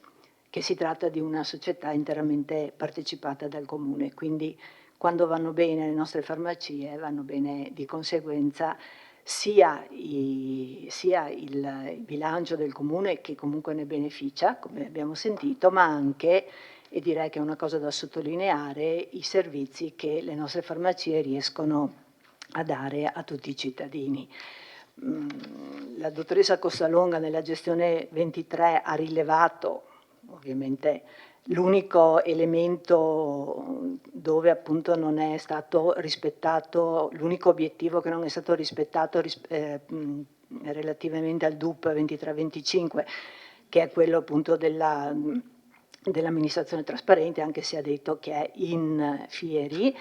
si tratta di una società interamente partecipata dal Comune. Quindi quando vanno bene le nostre farmacie, vanno bene di conseguenza sia il bilancio del Comune, che comunque ne beneficia, come abbiamo sentito, ma anche, e direi che è una cosa da sottolineare, i servizi che le nostre farmacie riescono a dare a tutti i cittadini. La dottoressa Costalunga nella gestione 23 ha rilevato ovviamente l'unico elemento dove appunto non è stato rispettato, l'unico obiettivo che non è stato rispettato relativamente al DUP 23-25, che è quello appunto dell'amministrazione trasparente, anche se ha detto che è in fieri.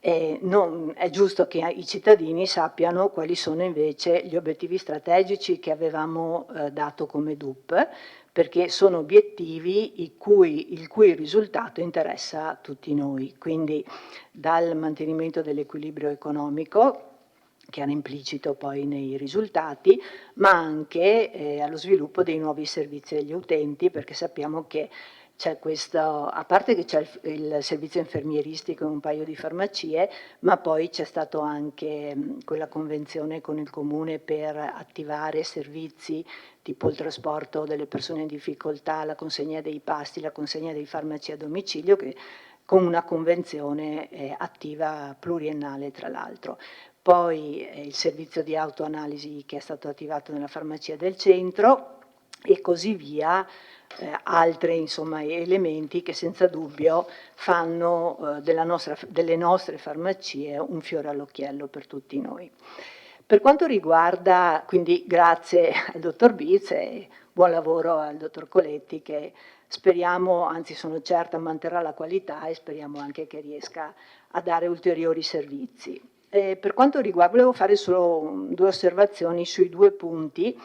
È giusto che i cittadini sappiano quali sono invece gli obiettivi strategici che avevamo dato come DUP, perché sono obiettivi il cui risultato interessa a tutti noi, quindi dal mantenimento dell'equilibrio economico, che era implicito poi nei risultati, ma anche allo sviluppo dei nuovi servizi agli utenti, perché sappiamo che c'è questo, a parte che c'è il servizio infermieristico in un paio di farmacie, ma poi c'è stato anche quella convenzione con il Comune per attivare servizi tipo il trasporto delle persone in difficoltà, la consegna dei pasti, la consegna dei farmaci a domicilio, che con una convenzione attiva pluriennale tra l'altro. Poi il servizio di autoanalisi che è stato attivato nella farmacia del centro e così via, altri insomma, elementi che senza dubbio fanno delle nostre farmacie un fiore all'occhiello per tutti noi. Per quanto riguarda, quindi grazie al dottor Bitz, buon lavoro al dottor Coletti che speriamo, anzi sono certa, manterrà la qualità e speriamo anche che riesca a dare ulteriori servizi. Per quanto riguarda, volevo fare solo 2 osservazioni sui 2 punti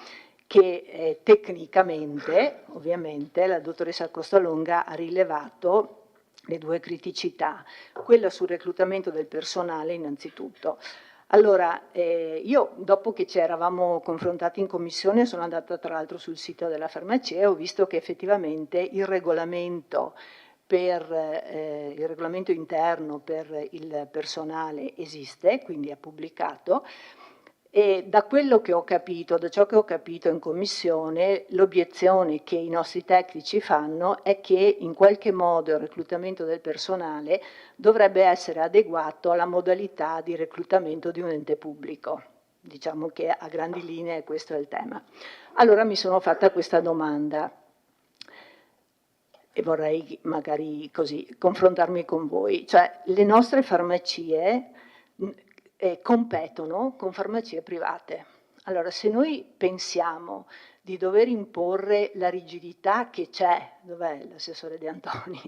che tecnicamente, ovviamente, la dottoressa Costalunga ha rilevato le 2 criticità, quella sul reclutamento del personale innanzitutto. Allora, io dopo che ci eravamo confrontati in commissione sono andata tra l'altro sul sito della farmacia e ho visto che effettivamente il regolamento interno per il personale esiste, quindi è pubblicato. E da quello che ho capito, da ciò che ho capito in commissione, l'obiezione che i nostri tecnici fanno è che in qualche modo il reclutamento del personale dovrebbe essere adeguato alla modalità di reclutamento di un ente pubblico. Diciamo che a grandi linee questo è il tema. Allora mi sono fatta questa domanda e vorrei magari così confrontarmi con voi. Cioè, le nostre farmacie competono con farmacie private. Allora, se noi pensiamo di dover imporre la rigidità che c'è, dov'è l'assessore De Antoni,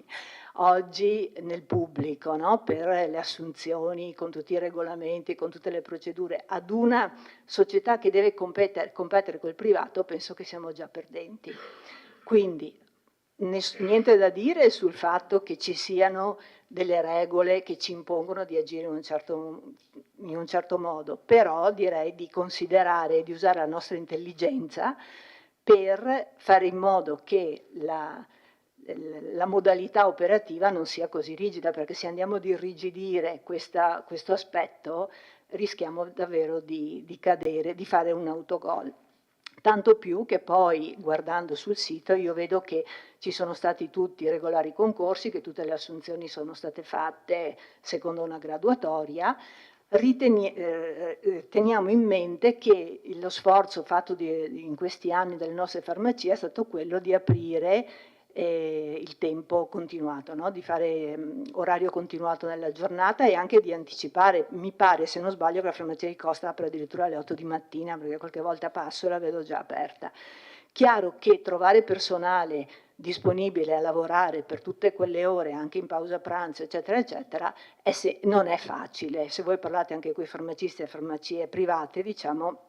oggi nel pubblico, no? Per le assunzioni, con tutti i regolamenti, con tutte le procedure, ad una società che deve competere col privato, penso che siamo già perdenti. Quindi, niente da dire sul fatto che ci siano delle regole che ci impongono di agire in un certo modo, però direi di considerare e di usare la nostra intelligenza per fare in modo che la modalità operativa non sia così rigida, perché se andiamo ad irrigidire questo aspetto rischiamo davvero di cadere, di fare un autogol. Tanto più che poi, guardando sul sito, io vedo che ci sono stati tutti i regolari concorsi, che tutte le assunzioni sono state fatte secondo una graduatoria. Teniamo in mente che lo sforzo fatto in questi anni dalle nostre farmacie è stato quello di aprire il tempo continuato, no? Di fare orario continuato nella giornata e anche di anticipare. Mi pare, se non sbaglio, che la farmacia di Costa apre addirittura alle 8 di mattina, perché qualche volta passo e la vedo già aperta. Chiaro che trovare personale disponibile a lavorare per tutte quelle ore, anche in pausa pranzo, eccetera, eccetera, non è facile. Se voi parlate anche con i farmacisti e farmacie private, diciamo,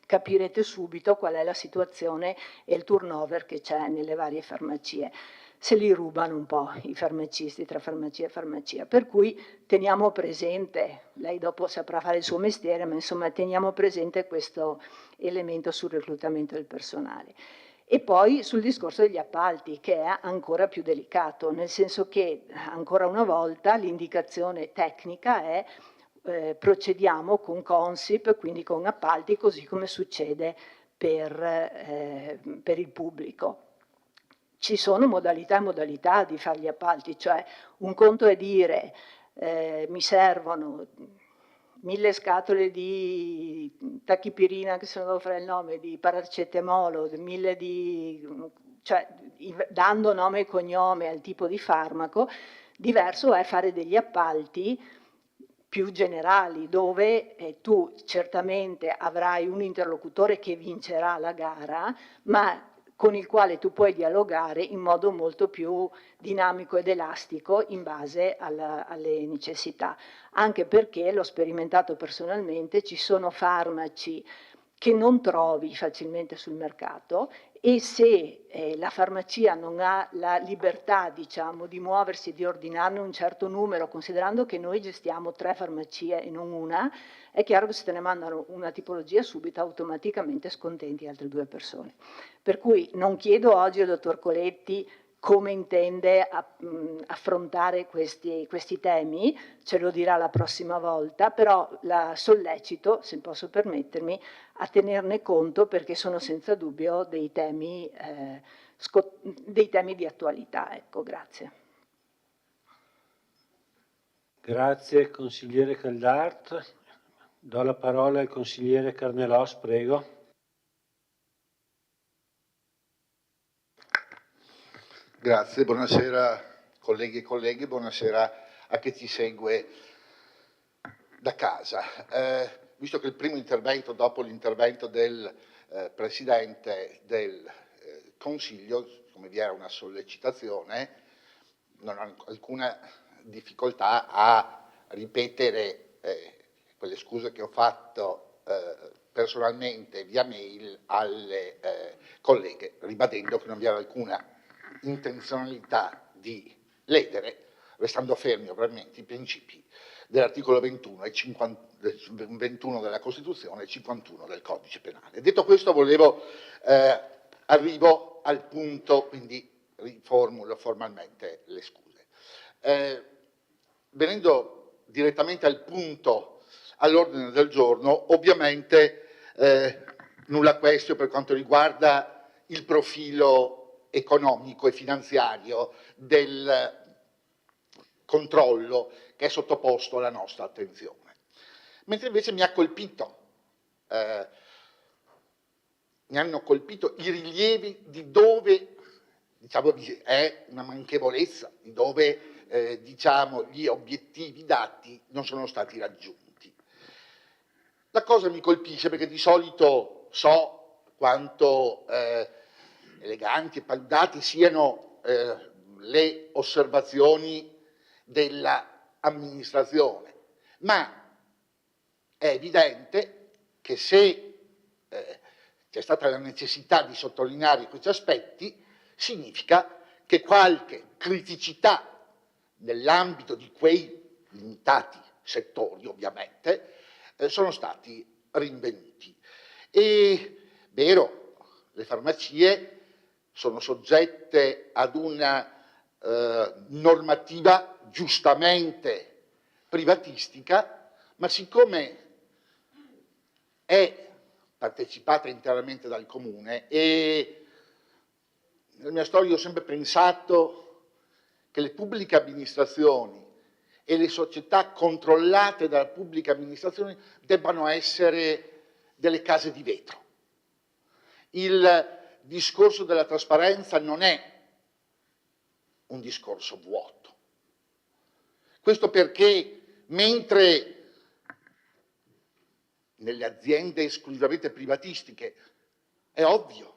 capirete subito qual è la situazione e il turnover che c'è nelle varie farmacie. Se li rubano un po' i farmacisti tra farmacia e farmacia, per cui teniamo presente, lei dopo saprà fare il suo mestiere, ma insomma teniamo presente questo elemento sul reclutamento del personale. E poi sul discorso degli appalti, che è ancora più delicato, nel senso che ancora una volta l'indicazione tecnica è procediamo con Consip, quindi con appalti, così come succede per il pubblico. Ci sono modalità e modalità di fare gli appalti, cioè un conto è dire mi servono 1000 scatole di tachipirina, che se non devo fare il nome, di paracetamolo, 1000 cioè dando nome e cognome al tipo di farmaco. Diverso è fare degli appalti più generali, dove tu certamente avrai un interlocutore che vincerà la gara, ma con il quale tu puoi dialogare in modo molto più dinamico ed elastico in base alle necessità. Anche perché, l'ho sperimentato personalmente, ci sono farmaci che non trovi facilmente sul mercato e se la farmacia non ha la libertà, diciamo, di muoversi e di ordinarne un certo numero, considerando che noi gestiamo 3 farmacie e non una, è chiaro che se te ne mandano una tipologia subito automaticamente scontenti altre 2 persone. Per cui non chiedo oggi al dottor Coletti come intende affrontare questi temi, ce lo dirà la prossima volta, però la sollecito, se posso permettermi, a tenerne conto perché sono senza dubbio dei temi di attualità. Ecco, grazie.
Grazie consigliere Caldart. Do la parola al consigliere Carnellos, prego.
Grazie, buonasera colleghi e colleghi, buonasera a chi ci segue da casa. Visto che il primo intervento, dopo l'intervento del Presidente del Consiglio, come vi era una sollecitazione, non ho alcuna difficoltà a ripetere quelle scuse che ho fatto personalmente via mail alle colleghe, ribadendo che non vi era alcuna intenzionalità di ledere, restando fermi ovviamente i principi dell'articolo 21 della Costituzione e 51 del Codice Penale. Detto questo, arrivo al punto, quindi riformulo formalmente le scuse. Venendo direttamente al punto all'ordine del giorno, ovviamente nulla questio per quanto riguarda il profilo economico e finanziario del controllo che è sottoposto alla nostra attenzione. Mentre invece mi hanno colpito i rilievi di dove, diciamo, è una manchevolezza, di dove, diciamo, gli obiettivi dati non sono stati raggiunti. La cosa mi colpisce perché di solito so quanto eleganti e paludati siano le osservazioni dell'amministrazione, ma è evidente che se c'è stata la necessità di sottolineare questi aspetti, significa che qualche criticità nell'ambito di quei limitati settori, ovviamente, sono stati rinvenuti. È vero, le farmacie sono soggette ad una normativa giustamente privatistica, ma siccome è partecipata interamente dal Comune e nella mia storia ho sempre pensato che le pubbliche amministrazioni e le società controllate dalla pubblica amministrazione debbano essere delle case di vetro. Il discorso della trasparenza non è un discorso vuoto. Questo perché mentre nelle aziende esclusivamente privatistiche è ovvio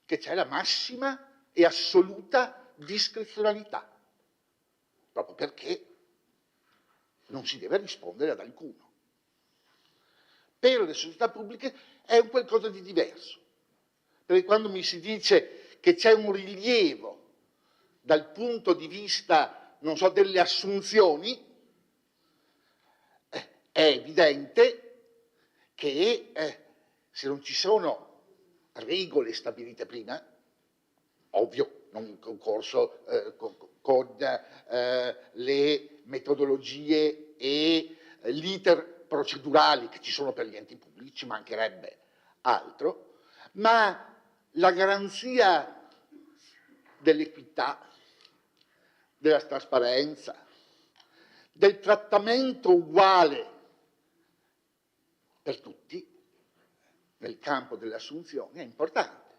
che c'è la massima e assoluta discrezionalità, proprio perché non si deve rispondere ad alcuno. Per le società pubbliche è un qualcosa di diverso, perché quando mi si dice che c'è un rilievo dal punto di vista, non so, delle assunzioni, è evidente che se non ci sono regole stabilite prima, ovvio, non concorso con le metodologie e l'iter procedurali che ci sono per gli enti pubblici, ci mancherebbe altro, ma la garanzia dell'equità, della trasparenza, del trattamento uguale per tutti nel campo delle assunzioni è importante,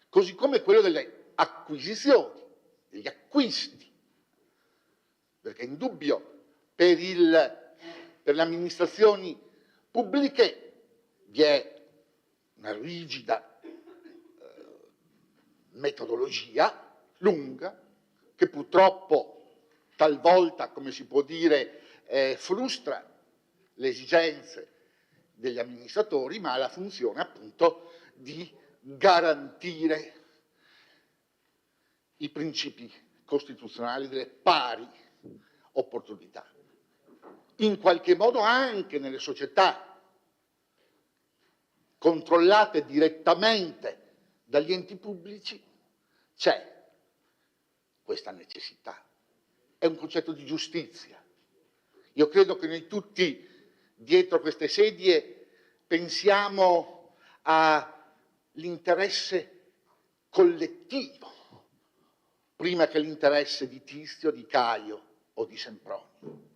così come quello delle acquisizioni, degli acquisti, perché è indubbio per le amministrazioni pubbliche vi è una rigida metodologia lunga che purtroppo talvolta, come si può dire, frustra le esigenze degli amministratori, ma ha la funzione appunto di garantire i principi costituzionali delle pari opportunità. In qualche modo anche nelle società controllate direttamente dagli enti pubblici c'è questa necessità. È un concetto di giustizia. Io credo che noi tutti dietro queste sedie pensiamo all'interesse collettivo prima che l'interesse di Tizio, di Caio o di Sempronio.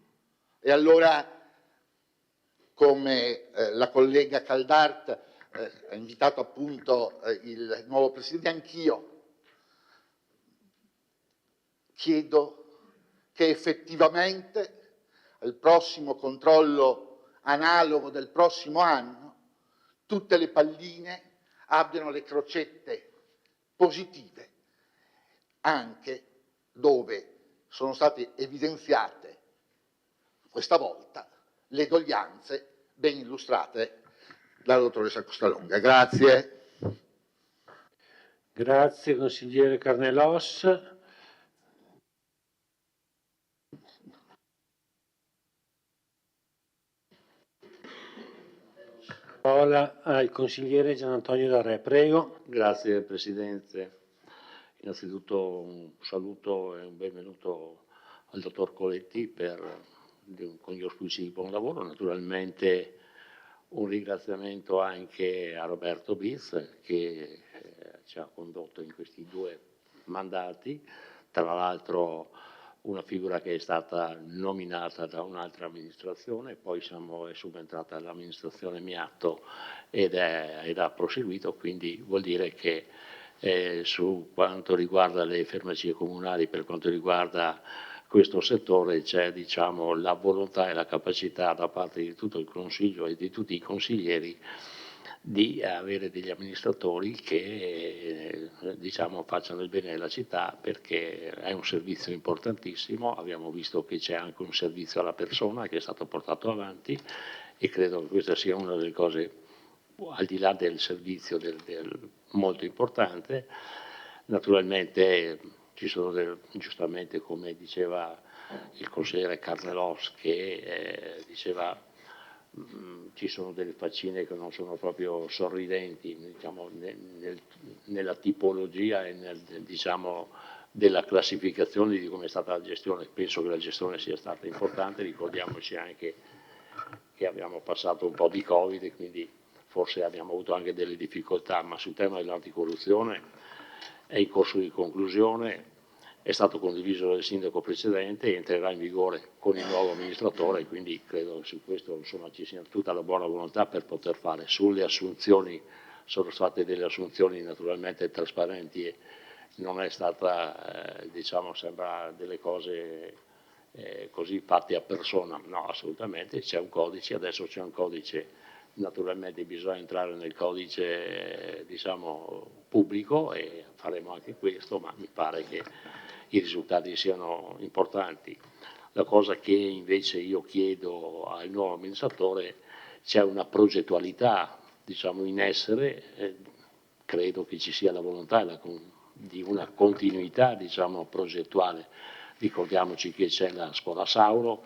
E allora, come la collega Caldart ha invitato appunto il nuovo Presidente, anch'io chiedo che effettivamente al prossimo controllo analogo del prossimo anno tutte le palline abbiano le crocette positive, anche dove sono state evidenziate questa volta le doglianze ben illustrate dalla dottoressa Costalunga. Grazie.
Grazie consigliere Carnelos. Parola al consigliere Gian Antonio Darè, prego.
Grazie Presidente. Innanzitutto un saluto e un benvenuto al dottor Coletti con gli auspici di buon lavoro. Naturalmente un ringraziamento anche a Roberto Biz che ci ha condotto in questi 2 mandati, tra l'altro una figura che è stata nominata da un'altra amministrazione, poi è subentrata l'amministrazione Miatto ed ha proseguito, quindi vuol dire che su quanto riguarda le farmacie comunali, per quanto riguarda questo settore, c'è la volontà e la capacità da parte di tutto il Consiglio e di tutti i consiglieri di avere degli amministratori che facciano il bene della città, perché è un servizio importantissimo. Abbiamo visto che c'è anche un servizio alla persona che è stato portato avanti e credo che questa sia una delle cose, al di là del servizio molto importante. Naturalmente ci sono giustamente, come diceva il consigliere Carnelos, che diceva ci sono delle faccine che non sono proprio sorridenti, nella tipologia e della classificazione di come è stata la gestione. Penso che la gestione sia stata importante, ricordiamoci anche che abbiamo passato un po' di Covid e quindi forse abbiamo avuto anche delle difficoltà, ma sul tema dell'anticorruzione è in corso di conclusione, è stato condiviso dal sindaco precedente e entrerà in vigore con il nuovo amministratore, quindi credo che su questo ci sia tutta la buona volontà per poter fare. Sulle assunzioni sono state delle assunzioni naturalmente trasparenti e non è stata, sembra delle cose così fatte a persona, no, assolutamente, c'è un codice, adesso c'è un codice. Naturalmente bisogna entrare nel codice pubblico e faremo anche questo, ma mi pare che i risultati siano importanti. La cosa che invece io chiedo al nuovo amministratore, c'è una progettualità in essere, credo che ci sia la volontà di una continuità progettuale. Ricordiamoci che c'è la scuola Sauro,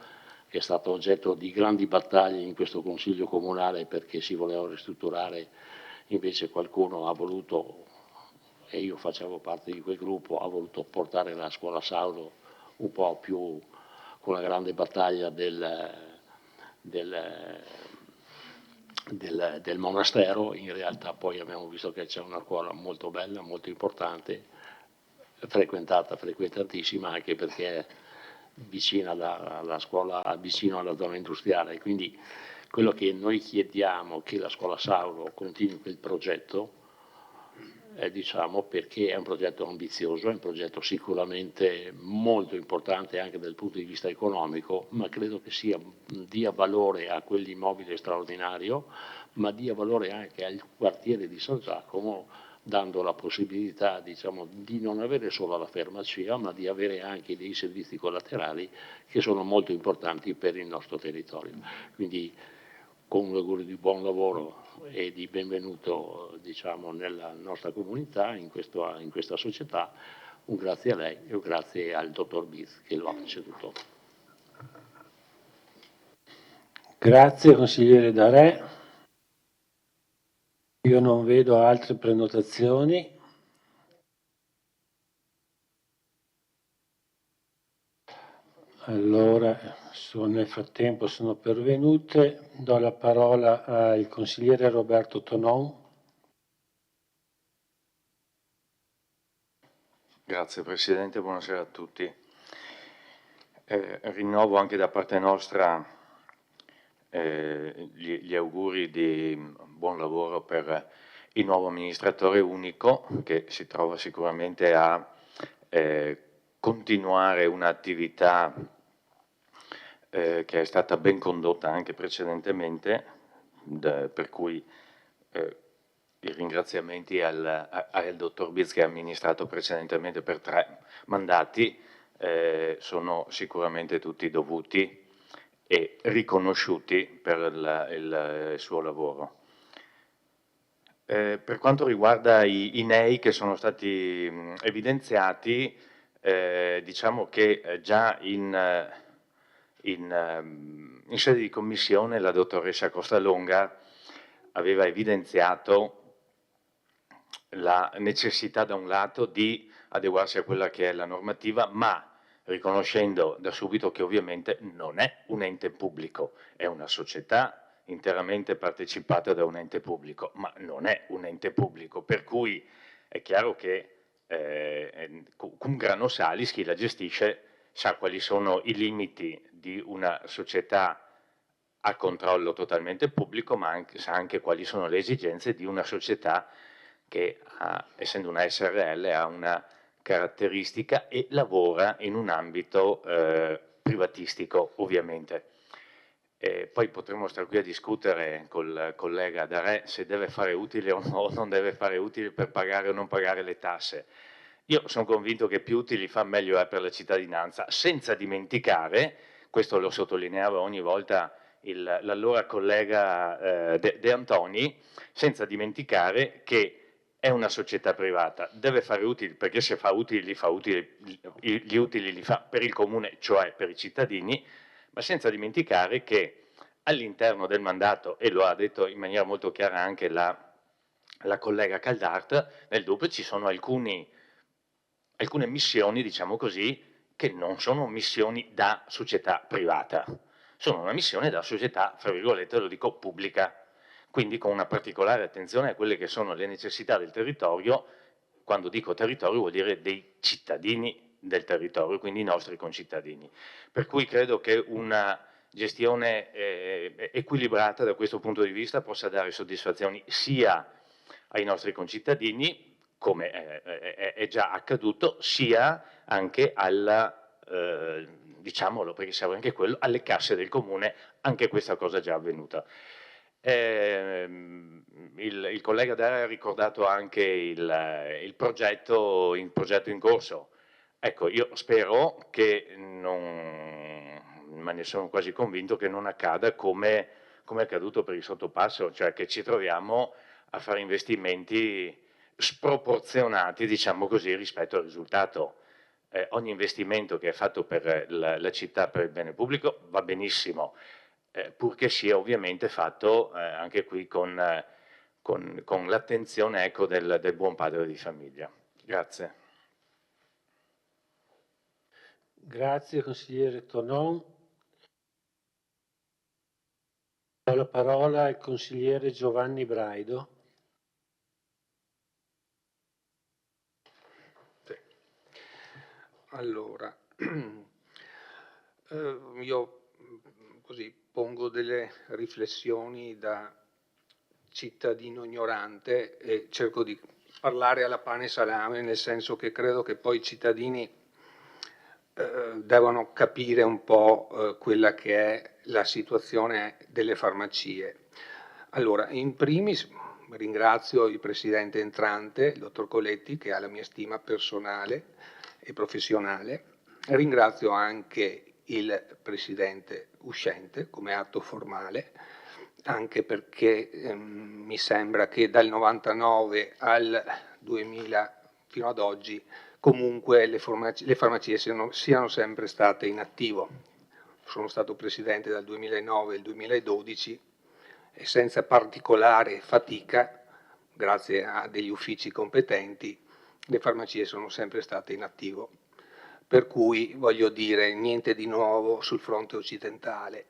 che è stato oggetto di grandi battaglie in questo Consiglio Comunale perché si voleva ristrutturare, invece qualcuno ha voluto, e io facevo parte di quel gruppo, ha voluto portare la scuola Sauro un po' più con la grande battaglia del monastero. In realtà poi abbiamo visto che c'è una scuola molto bella, molto importante, frequentatissima anche perché è vicino alla scuola, vicino alla zona industriale. Quindi quello che noi chiediamo, che la scuola Sauro continui quel progetto, perché è un progetto ambizioso, è un progetto sicuramente molto importante anche dal punto di vista economico, ma credo che dia valore a quell'immobile straordinario, ma dia valore anche al quartiere di San Giacomo, dando la possibilità di non avere solo la farmacia, ma di avere anche dei servizi collaterali che sono molto importanti per il nostro territorio. Quindi con un augurio di buon lavoro e di benvenuto nella nostra comunità, in questa società, un grazie a lei e un grazie al dottor Biz che lo ha preceduto.
Grazie consigliere Darè. Io non vedo altre prenotazioni. Allora, nel frattempo sono pervenute. Do la parola al consigliere Roberto Tonon.
Grazie Presidente, buonasera a tutti. Rinnovo anche da parte nostra gli auguri di buon lavoro per il nuovo amministratore unico che si trova sicuramente a continuare un'attività che è stata ben condotta anche precedentemente, per cui i ringraziamenti al dottor Biz che ha amministrato precedentemente per 3 mandati sono sicuramente tutti dovuti e riconosciuti per il suo lavoro. Per quanto riguarda i nei che sono stati evidenziati, diciamo che già in sede di commissione la dottoressa Costalonga aveva evidenziato la necessità da un lato di adeguarsi a quella che è la normativa, ma riconoscendo da subito che ovviamente non è un ente pubblico, è una società interamente partecipata da un ente pubblico, ma non è un ente pubblico, per cui è chiaro che cum grano salis chi la gestisce sa quali sono i limiti di una società a controllo totalmente pubblico, ma sa anche quali sono le esigenze di una società che, essendo una SRL, ha una caratteristica e lavora in un ambito privatistico, ovviamente. Poi potremmo stare qui a discutere col collega Darè se deve fare utile o no, non deve fare utile per pagare o non pagare le tasse. Io sono convinto che più utili fa meglio è per la cittadinanza, senza dimenticare, questo lo sottolineava ogni volta l'allora collega De Antoni, senza dimenticare che è una società privata, deve fare utili, perché se fa utili li fa utili, gli utili li fa per il comune, cioè per i cittadini, ma senza dimenticare che all'interno del mandato, e lo ha detto in maniera molto chiara anche la collega Caldart, nel DUP ci sono alcune missioni, diciamo così, che non sono missioni da società privata, sono una missione da società, fra virgolette, lo dico, pubblica, quindi con una particolare attenzione a quelle che sono le necessità del territorio. Quando dico territorio vuol dire dei cittadini del territorio, quindi i nostri concittadini. Per cui credo che una gestione equilibrata da questo punto di vista possa dare soddisfazioni sia ai nostri concittadini, come è già accaduto, sia anche diciamolo, perché serve anche quello, alle casse del comune, anche questa cosa è già avvenuta. Il collega Dara ha ricordato anche il progetto in corso. Ecco, io spero che ma ne sono quasi convinto che non accada come è accaduto per il sottopasso, cioè che ci troviamo a fare investimenti sproporzionati, diciamo così, rispetto al risultato. Ogni investimento che è fatto per la città, per il bene pubblico, va benissimo, purché sia ovviamente fatto anche qui con l'attenzione, ecco, del buon padre di famiglia. Grazie.
Grazie consigliere Tonon. Do la parola al consigliere Giovanni Braido.
Allora, io così pongo delle riflessioni da cittadino ignorante e cerco di parlare alla pane e salame, nel senso che credo che poi i cittadini devono capire un po' quella che è la situazione delle farmacie. Allora, in primis ringrazio il presidente entrante, il dottor Coletti, che ha la mia stima personale e professionale. Ringrazio anche il presidente uscente come atto formale, anche perché mi sembra che dal 99 al 2000 fino ad oggi comunque le farmacie siano sempre state in attivo. Sono stato presidente dal 2009 al 2012 e senza particolare fatica, grazie a degli uffici competenti, le farmacie sono sempre state in attivo. Per cui, voglio dire, niente di nuovo sul fronte occidentale.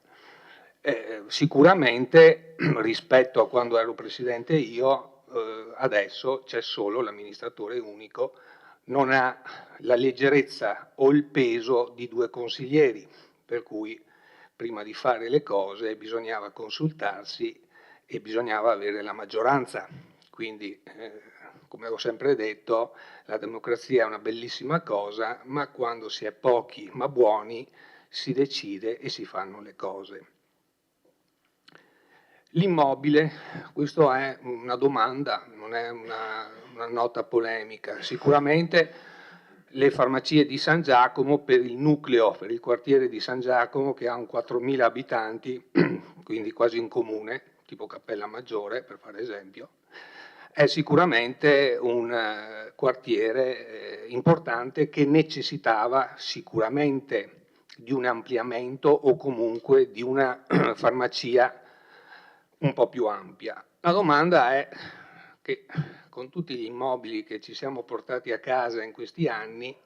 Sicuramente rispetto a quando ero presidente io, adesso c'è solo l'amministratore unico, non ha la leggerezza o il peso di 2 consiglieri, per cui prima di fare le cose bisognava consultarsi e bisognava avere la maggioranza. Quindi, come ho sempre detto, la democrazia è una bellissima cosa, ma quando si è pochi ma buoni si decide e si fanno le cose. L'immobile, questa è una domanda, non è una nota polemica. Sicuramente le farmacie di San Giacomo per il nucleo, per il quartiere di San Giacomo che ha un 4.000 abitanti, quindi quasi un comune, tipo Cappella Maggiore per fare esempio, è sicuramente un quartiere importante che necessitava sicuramente di un ampliamento o comunque di una farmacia un po' più ampia. La domanda è che con tutti gli immobili che ci siamo portati a casa in questi anni,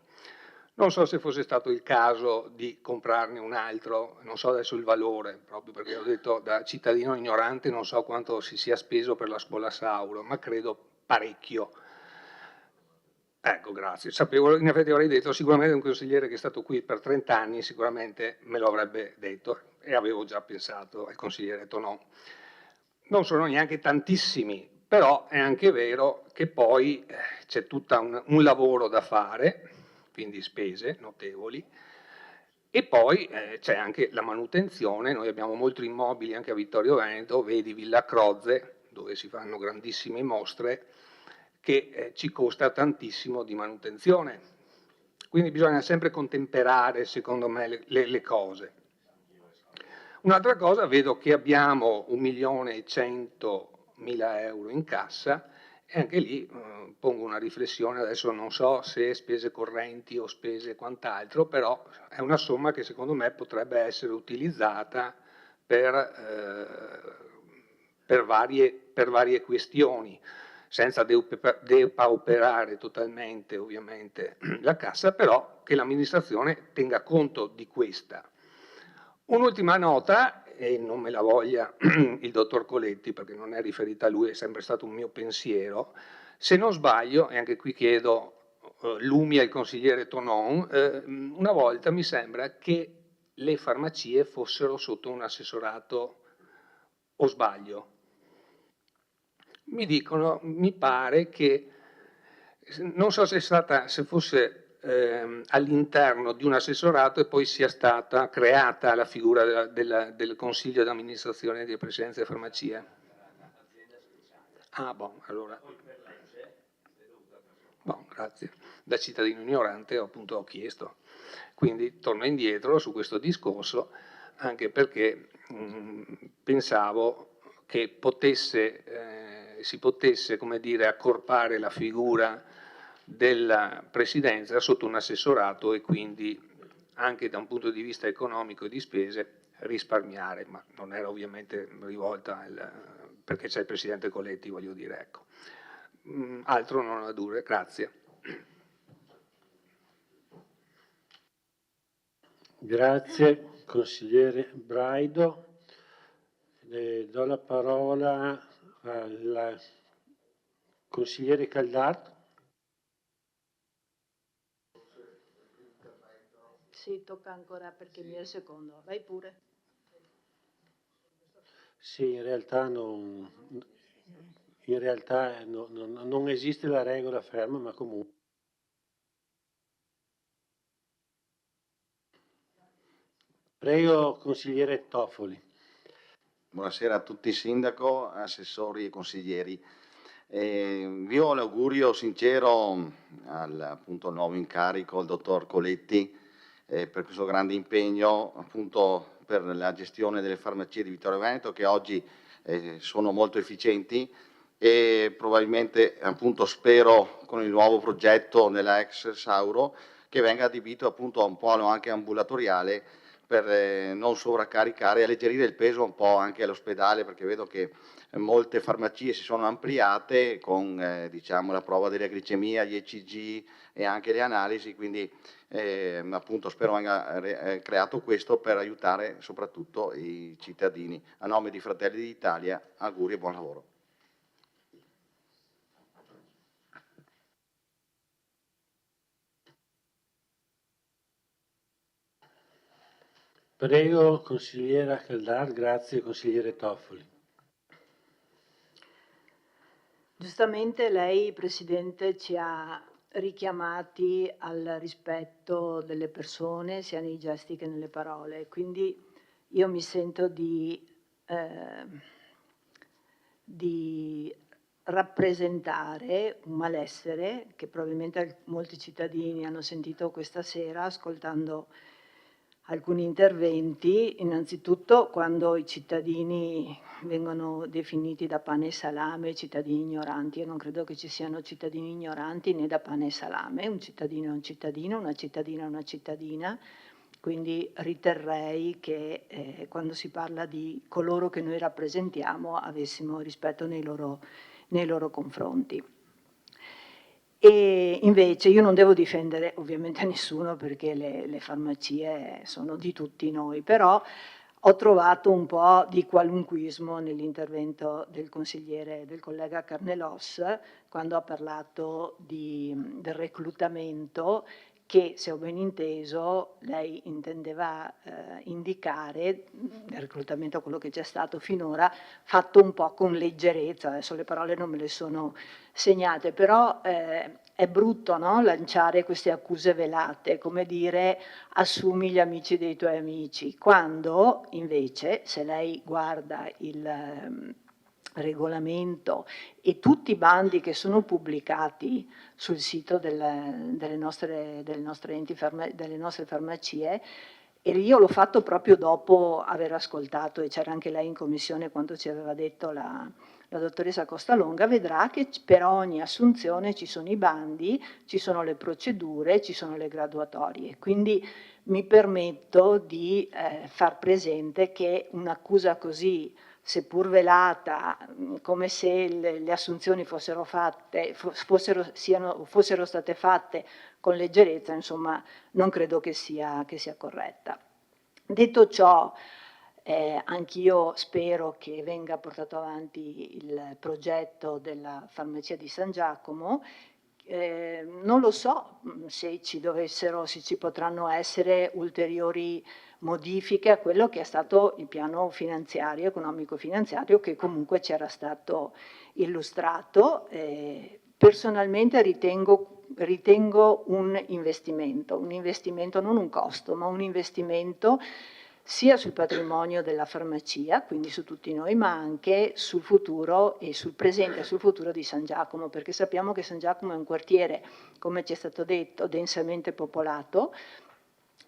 non so se fosse stato il caso di comprarne un altro, non so adesso il valore, proprio perché ho detto da cittadino ignorante non so quanto si sia speso per la scuola Sauro, ma credo parecchio. Ecco, grazie. Sapevo, in effetti avrei detto sicuramente un consigliere che è stato qui per 30 anni, sicuramente me lo avrebbe detto e avevo già pensato al consigliere Tonò. Non sono neanche tantissimi, però è anche vero che poi c'è tutto un lavoro da fare, quindi spese notevoli, e poi c'è anche la manutenzione. Noi abbiamo molti immobili anche a Vittorio Veneto, vedi Villa Croze, dove si fanno grandissime mostre, che ci costa tantissimo di manutenzione. Quindi bisogna sempre contemperare, secondo me, le cose. Un'altra cosa, vedo che abbiamo 1.100.000 euro in cassa e anche lì pongo una riflessione, adesso non so se spese correnti o spese quant'altro, però è una somma che secondo me potrebbe essere utilizzata per varie questioni, senza depauperare totalmente ovviamente la cassa, però che l'amministrazione tenga conto di questa. Un'ultima nota, e non me la voglia il dottor Coletti perché non è riferita a lui, è sempre stato un mio pensiero, se non sbaglio, e anche qui chiedo lumi al consigliere Tonon, una volta mi sembra che le farmacie fossero sotto un assessorato, o sbaglio? Mi dicono, mi pare che, non so se fosse all'interno di un assessorato e poi sia stata creata la figura del consiglio d'amministrazione di presidenza delle farmacie. Ah, boh, allora. Boh, grazie. Da cittadino ignorante appunto ho chiesto. Quindi torno indietro su questo discorso, anche perché pensavo che si potesse, come dire, accorpare la figura della presidenza sotto un assessorato e quindi anche da un punto di vista economico e di spese risparmiare, ma non era ovviamente rivolta perché c'è il presidente Coletti, voglio dire, ecco. Altro non ho da dire, grazie.
Grazie consigliere Braido. Do la parola al consigliere Caldart.
Sì, tocca ancora perché mi è il secondo. Vai pure.
Sì, in realtà non esiste la regola ferma, ma comunque. Prego, consigliere Toffoli.
Buonasera a tutti, sindaco, assessori e consiglieri. Vi ho l'augurio sincero al appunto, nuovo incarico, il dottor Coletti, per questo grande impegno appunto per la gestione delle farmacie di Vittorio Veneto, che oggi sono molto efficienti e probabilmente appunto spero con il nuovo progetto della ex Sauro che venga adibito appunto a un polo anche ambulatoriale per non sovraccaricare e alleggerire il peso un po' anche all'ospedale, perché vedo che molte farmacie si sono ampliate con diciamo, la prova della glicemia, gli ECG e anche le analisi, quindi appunto spero venga creato questo per aiutare soprattutto i cittadini. A nome di Fratelli d'Italia, auguri e buon lavoro.
Prego, consigliera Caldart, grazie, consigliere Toffoli.
Giustamente lei, Presidente, ci ha richiamati al rispetto delle persone, sia nei gesti che nelle parole. Quindi io mi sento di di rappresentare un malessere che probabilmente molti cittadini hanno sentito questa sera ascoltando alcuni interventi. Innanzitutto, quando i cittadini vengono definiti da pane e salame cittadini ignoranti, io non credo che ci siano cittadini ignoranti né da pane e salame. Un cittadino è un cittadino, una cittadina è una cittadina, quindi riterrei che quando si parla di coloro che noi rappresentiamo avessimo rispetto nei loro confronti. E invece io non devo difendere ovviamente nessuno, perché le farmacie sono di tutti noi, però ho trovato un po' di qualunquismo nell'intervento del collega Carnelos, quando ha parlato del reclutamento, che, se ho ben inteso, lei intendeva indicare il reclutamento, quello che c'è stato finora, fatto un po' con leggerezza. Adesso le parole non me le sono segnate, però è brutto, no? Lanciare queste accuse velate, come dire assumi gli amici dei tuoi amici, quando invece, se lei guarda il regolamento e tutti i bandi che sono pubblicati sul sito delle nostre farmacie, e io l'ho fatto proprio dopo aver ascoltato, e c'era anche lei in commissione quando ci aveva detto la dottoressa Costalonga, vedrà che per ogni assunzione ci sono i bandi, ci sono le procedure, ci sono le graduatorie. Quindi mi permetto di far presente che un'accusa così, seppur velata, come se le assunzioni fossero state fatte con leggerezza, insomma, non credo che sia corretta. Detto ciò, anch'io spero che venga portato avanti il progetto della farmacia di San Giacomo. Non lo so se ci potranno essere ulteriori modifiche a quello che è stato il piano finanziario, economico-finanziario, che comunque c'era stato illustrato. Personalmente ritengo un investimento, non un costo, ma un investimento sia sul patrimonio della farmacia, quindi su tutti noi, ma anche sul futuro e sul presente e sul futuro di San Giacomo, perché sappiamo che San Giacomo è un quartiere, come ci è stato detto, densamente popolato,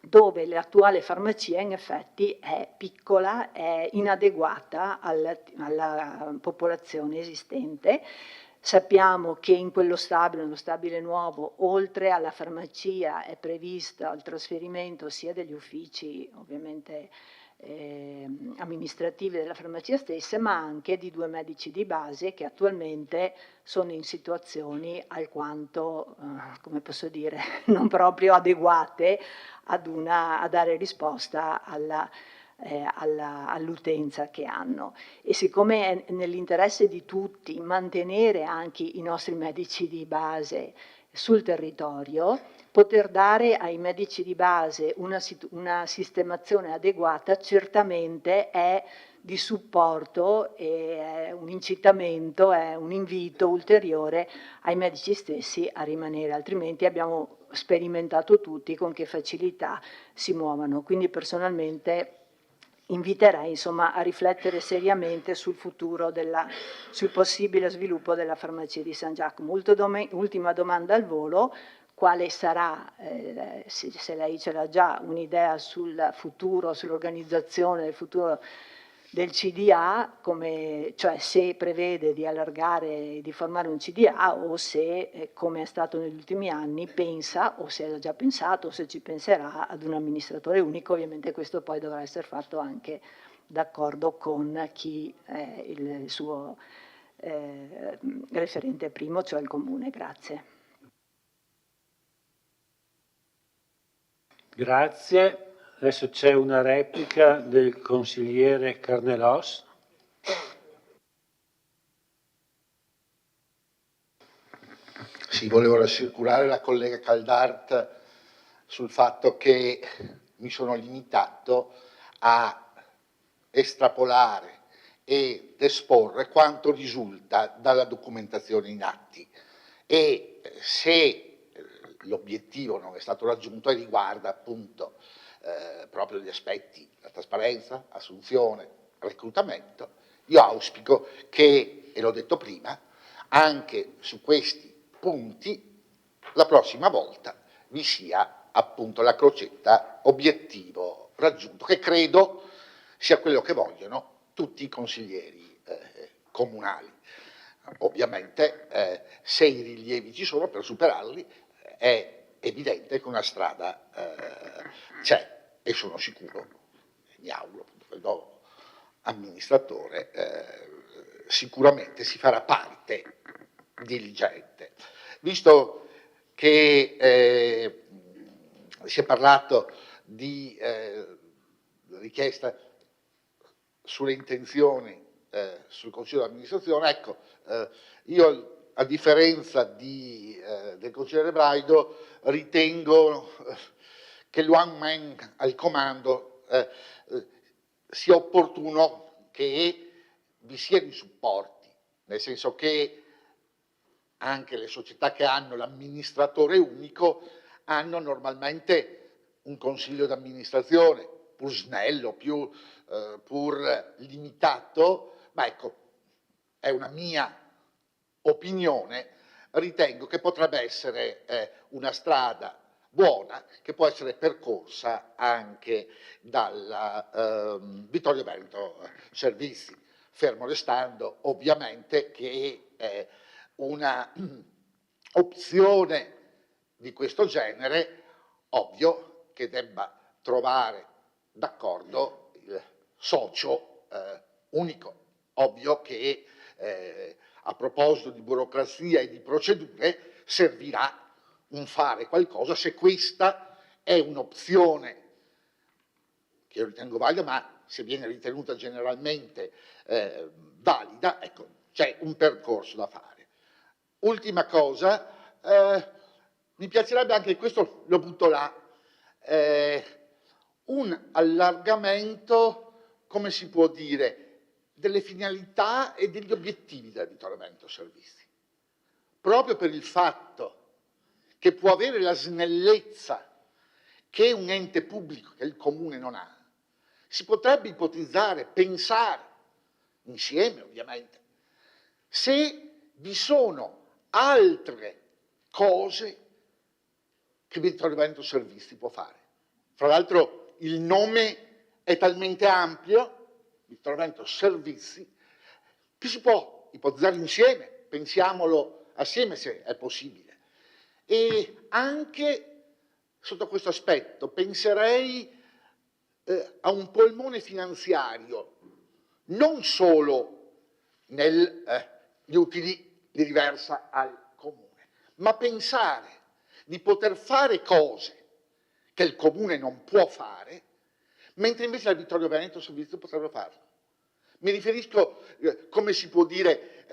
dove l'attuale farmacia in effetti è piccola, è inadeguata alla popolazione esistente. Sappiamo che in quello stabile, nello stabile nuovo, oltre alla farmacia è previsto il trasferimento sia degli uffici ovviamente amministrativi della farmacia stessa, ma anche di 2 medici di base che attualmente sono in situazioni alquanto, come posso dire, non proprio adeguate a dare risposta all'utenza che hanno. E siccome è nell'interesse di tutti mantenere anche i nostri medici di base sul territorio, poter dare ai medici di base una sistemazione adeguata certamente è di supporto, è un incitamento, è un invito ulteriore ai medici stessi a rimanere, altrimenti abbiamo sperimentato tutti con che facilità si muovono. Quindi personalmente inviterei insomma a riflettere seriamente sul futuro, sul possibile sviluppo della farmacia di San Giacomo. Ultima domanda al volo: quale sarà, se lei ce l'ha già, un'idea sul futuro, sull'organizzazione del futuro del CDA, cioè se prevede di allargare, di formare un CDA, o se, come è stato negli ultimi anni, pensa, o se ha già pensato, o se ci penserà, ad un amministratore unico. Ovviamente questo poi dovrà essere fatto anche d'accordo con chi è il suo referente primo, cioè il Comune. Grazie.
Grazie. Adesso c'è una replica del consigliere Carnelos.
Sì, volevo rassicurare la collega Caldart sul fatto che mi sono limitato a estrapolare ed esporre quanto risulta dalla documentazione in atti, e se l'obiettivo non è stato raggiunto e riguarda appunto proprio gli aspetti, la trasparenza, assunzione, reclutamento, Io auspico che, e l'ho detto prima, anche su questi punti la prossima volta vi sia appunto la crocetta obiettivo raggiunto, che credo sia quello che vogliono tutti i consiglieri comunali. Ovviamente se i rilievi ci sono, per superarli è evidente che una strada c'è, e sono sicuro, mi auguro, il nuovo amministratore sicuramente si farà parte diligente. Visto che si è parlato di richiesta sulle intenzioni sul Consiglio di amministrazione, ecco, io a differenza del consigliere Braido ritengo che l'one man al comando sia opportuno che vi siano i supporti, nel senso che anche le società che hanno l'amministratore unico hanno normalmente un consiglio di amministrazione pur snello, pur limitato, ma ecco, è una mia opinione, ritengo che potrebbe essere una strada buona che può essere percorsa anche dalla Vittorio Veneto Servizi, fermo restando ovviamente che una opzione di questo genere, ovvio che debba trovare d'accordo il socio unico. Ovvio che a proposito di burocrazia e di procedure servirà un fare qualcosa se questa è un'opzione che io ritengo valida, ma se viene ritenuta generalmente valida, ecco, c'è un percorso da fare. Ultima cosa, mi piacerebbe anche, questo lo butto là, un allargamento, come si può dire, delle finalità e degli obiettivi del Vittorio Veneto Servizi, proprio per il fatto che può avere la snellezza che un ente pubblico, che il Comune non ha. Si potrebbe ipotizzare, pensare, insieme ovviamente, se vi sono altre cose che Vittorio Veneto Servizi può fare. Fra l'altro il nome è talmente ampio, Vittorio Veneto Servizi, che si può ipotizzare insieme, pensiamolo assieme se è possibile. E anche sotto questo aspetto penserei a un polmone finanziario, non solo negli utili di riversa al Comune, ma pensare di poter fare cose che il Comune non può fare, mentre invece la Vittorio Veneto Servizi potrebbe farlo. Mi riferisco, come si può dire,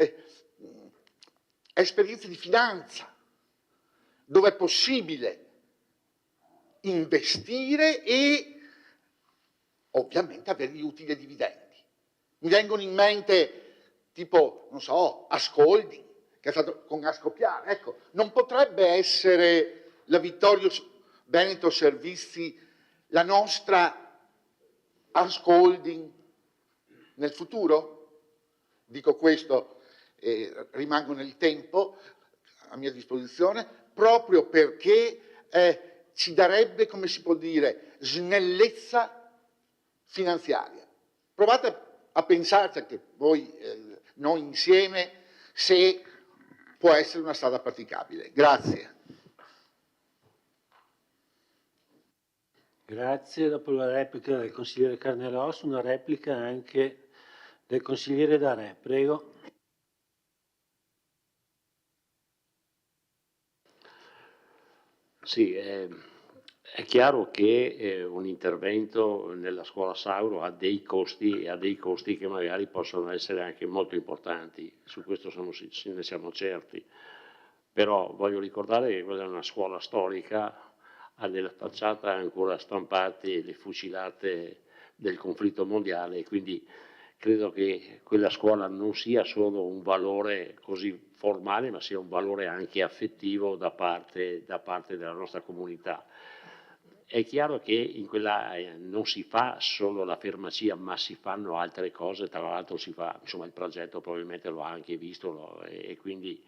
a esperienze di finanza, dove è possibile investire e ovviamente avere gli utili e dividendi. Mi vengono in mente tipo, non so, Ascolding, che è stato con Ascopiano. Ecco, non potrebbe essere la Vittorio Veneto Servizi la nostra Ascolding nel futuro? Dico questo, rimango nel tempo a mia disposizione, proprio perché ci darebbe, come si può dire, snellezza finanziaria. Provate a pensarci anche voi, noi insieme, se può essere una strada praticabile. Grazie.
Grazie. Dopo la replica del consigliere Carneros, una replica anche del consigliere Darè. Prego.
Sì, è chiaro che un intervento nella scuola Sauro ha dei costi e ha dei costi che magari possono essere anche molto importanti, su questo ne siamo certi, però voglio ricordare che quella è una scuola storica, ha nella facciata ancora stampate le fucilate del conflitto mondiale, quindi credo che quella scuola non sia solo un valore così formale, ma sia un valore anche affettivo da parte della nostra comunità. È chiaro che in quella non si fa solo la farmacia, ma si fanno altre cose, tra l'altro si fa, insomma il progetto probabilmente lo ha anche visto e quindi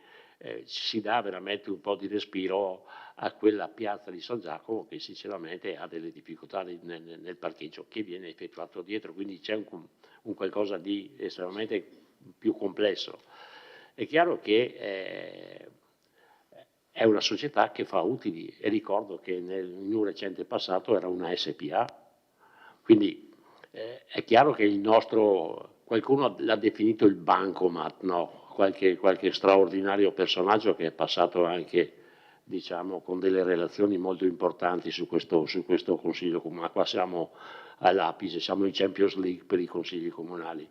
si dà veramente un po' di respiro a quella piazza di San Giacomo che sinceramente ha delle difficoltà nel parcheggio che viene effettuato dietro, quindi c'è un qualcosa di estremamente più complesso. È chiaro che è una società che fa utili e ricordo che in un recente passato era una SPA, quindi è chiaro che il nostro, qualcuno l'ha definito il bancomat, no? Qualche straordinario personaggio che è passato anche diciamo, con delle relazioni molto importanti su questo Consiglio Comunale. Qua siamo all'apice, siamo in Champions League per i Consigli Comunali.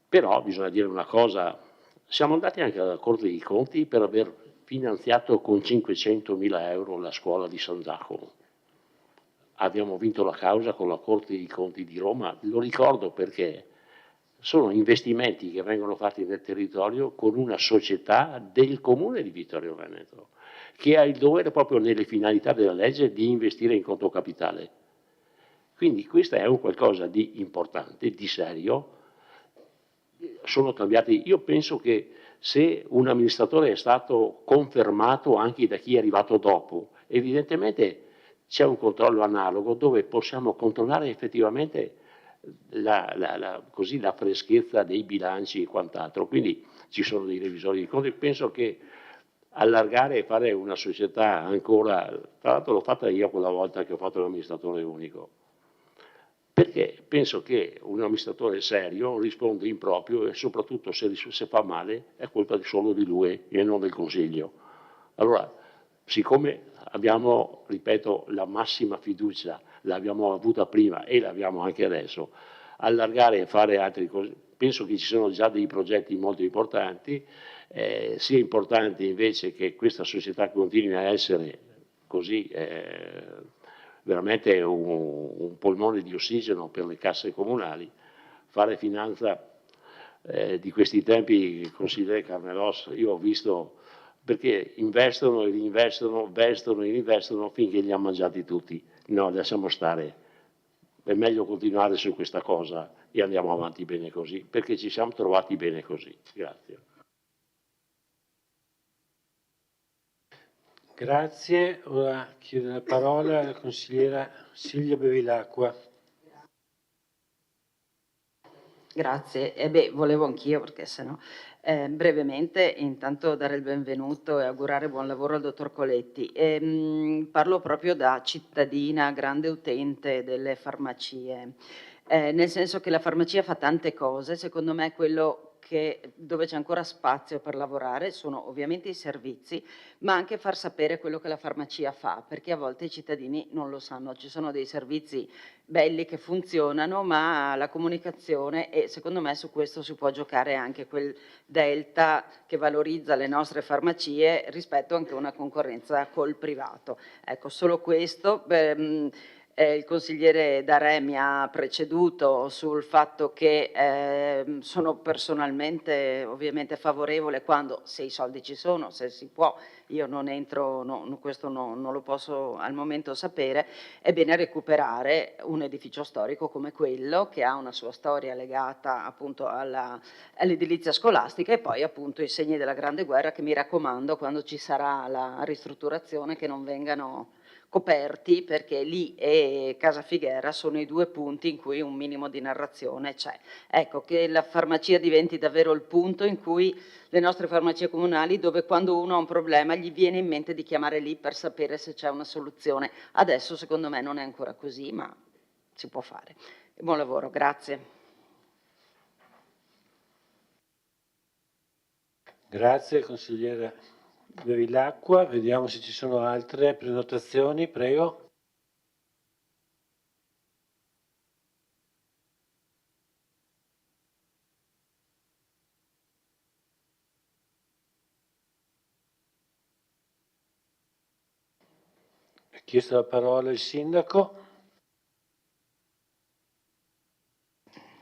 Però bisogna dire una cosa, siamo andati anche alla Corte dei Conti per aver finanziato con 500.000 euro la scuola di San Giacomo. Abbiamo vinto la causa con la Corte dei Conti di Roma, lo ricordo perché sono investimenti che vengono fatti nel territorio con una società del Comune di Vittorio Veneto, che ha il dovere proprio nelle finalità della legge di investire in conto capitale. Quindi questo è un qualcosa di importante, di serio. Sono cambiati, io penso che se un amministratore è stato confermato anche da chi è arrivato dopo, evidentemente c'è un controllo analogo dove possiamo controllare effettivamente la freschezza dei bilanci e quant'altro. Quindi ci sono dei revisori di conti. Penso che allargare e fare una società ancora, tra l'altro l'ho fatta io quella volta che ho fatto l'amministratore unico, perché penso che un amministratore serio risponde in proprio e soprattutto se fa male è colpa solo di lui e non del Consiglio. Allora, siccome abbiamo, ripeto, la massima fiducia, l'abbiamo avuta prima e l'abbiamo anche adesso, allargare e fare altre cose, penso che ci sono già dei progetti molto importanti, sia importante invece che questa società continui a essere così veramente un polmone di ossigeno per le casse comunali, fare finanza di questi tempi, consigliere Carneros, io ho visto perché investono e reinvestono, vestono e reinvestono finché li hanno mangiati tutti. No, lasciamo stare, è meglio continuare su questa cosa e andiamo avanti bene così, perché ci siamo trovati bene così. Grazie.
Grazie, ora chiedo la parola alla consigliera Silvia Bevilacqua.
Grazie, volevo anch'io perché sennò brevemente intanto dare il benvenuto e augurare buon lavoro al dottor Coletti. Parlo proprio da cittadina, grande utente delle farmacie, nel senso che la farmacia fa tante cose, secondo me quello dove c'è ancora spazio per lavorare sono ovviamente i servizi, ma anche far sapere quello che la farmacia fa, perché a volte i cittadini non lo sanno. Ci sono dei servizi belli che funzionano, ma la comunicazione, e secondo me su questo si può giocare anche quel delta che valorizza le nostre farmacie rispetto anche a una concorrenza col privato. Ecco, solo questo. Il consigliere Darè mi ha preceduto sul fatto che sono personalmente ovviamente favorevole quando, se i soldi ci sono, se si può, io non entro, questo non lo posso al momento sapere, è bene recuperare un edificio storico come quello che ha una sua storia legata appunto all'edilizia scolastica e poi appunto i segni della Grande Guerra che mi raccomando quando ci sarà la ristrutturazione che non vengano coperti, perché lì e Casa Figuera sono i due punti in cui un minimo di narrazione c'è. Ecco, che la farmacia diventi davvero il punto in cui le nostre farmacie comunali, dove quando uno ha un problema gli viene in mente di chiamare lì per sapere se c'è una soluzione. Adesso secondo me non è ancora così, ma si può fare. Buon lavoro, grazie.
Grazie consigliere Bevilacqua, vediamo se ci sono altre prenotazioni, prego. Ha chiesto la parola il sindaco.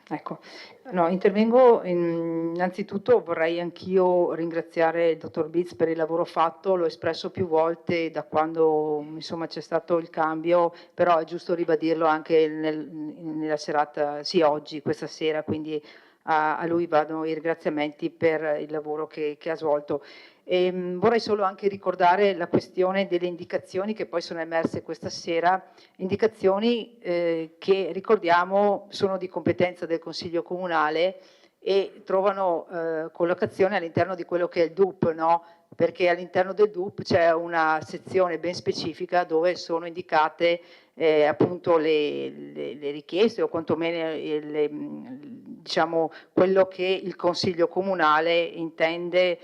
Ecco, no, intervengo innanzitutto vorrei anch'io ringraziare il dottor Bitz per il lavoro fatto, l'ho espresso più volte da quando insomma c'è stato il cambio, però è giusto ribadirlo anche nella serata, sì oggi, questa sera, quindi a lui vanno i ringraziamenti per il lavoro che ha svolto. Vorrei solo anche ricordare la questione delle indicazioni che poi sono emerse questa sera, indicazioni che ricordiamo sono di competenza del Consiglio Comunale e trovano collocazione all'interno di quello che è il DUP, no? Perché all'interno del DUP c'è una sezione ben specifica dove sono indicate appunto le richieste o quantomeno diciamo, quello che il Consiglio Comunale intende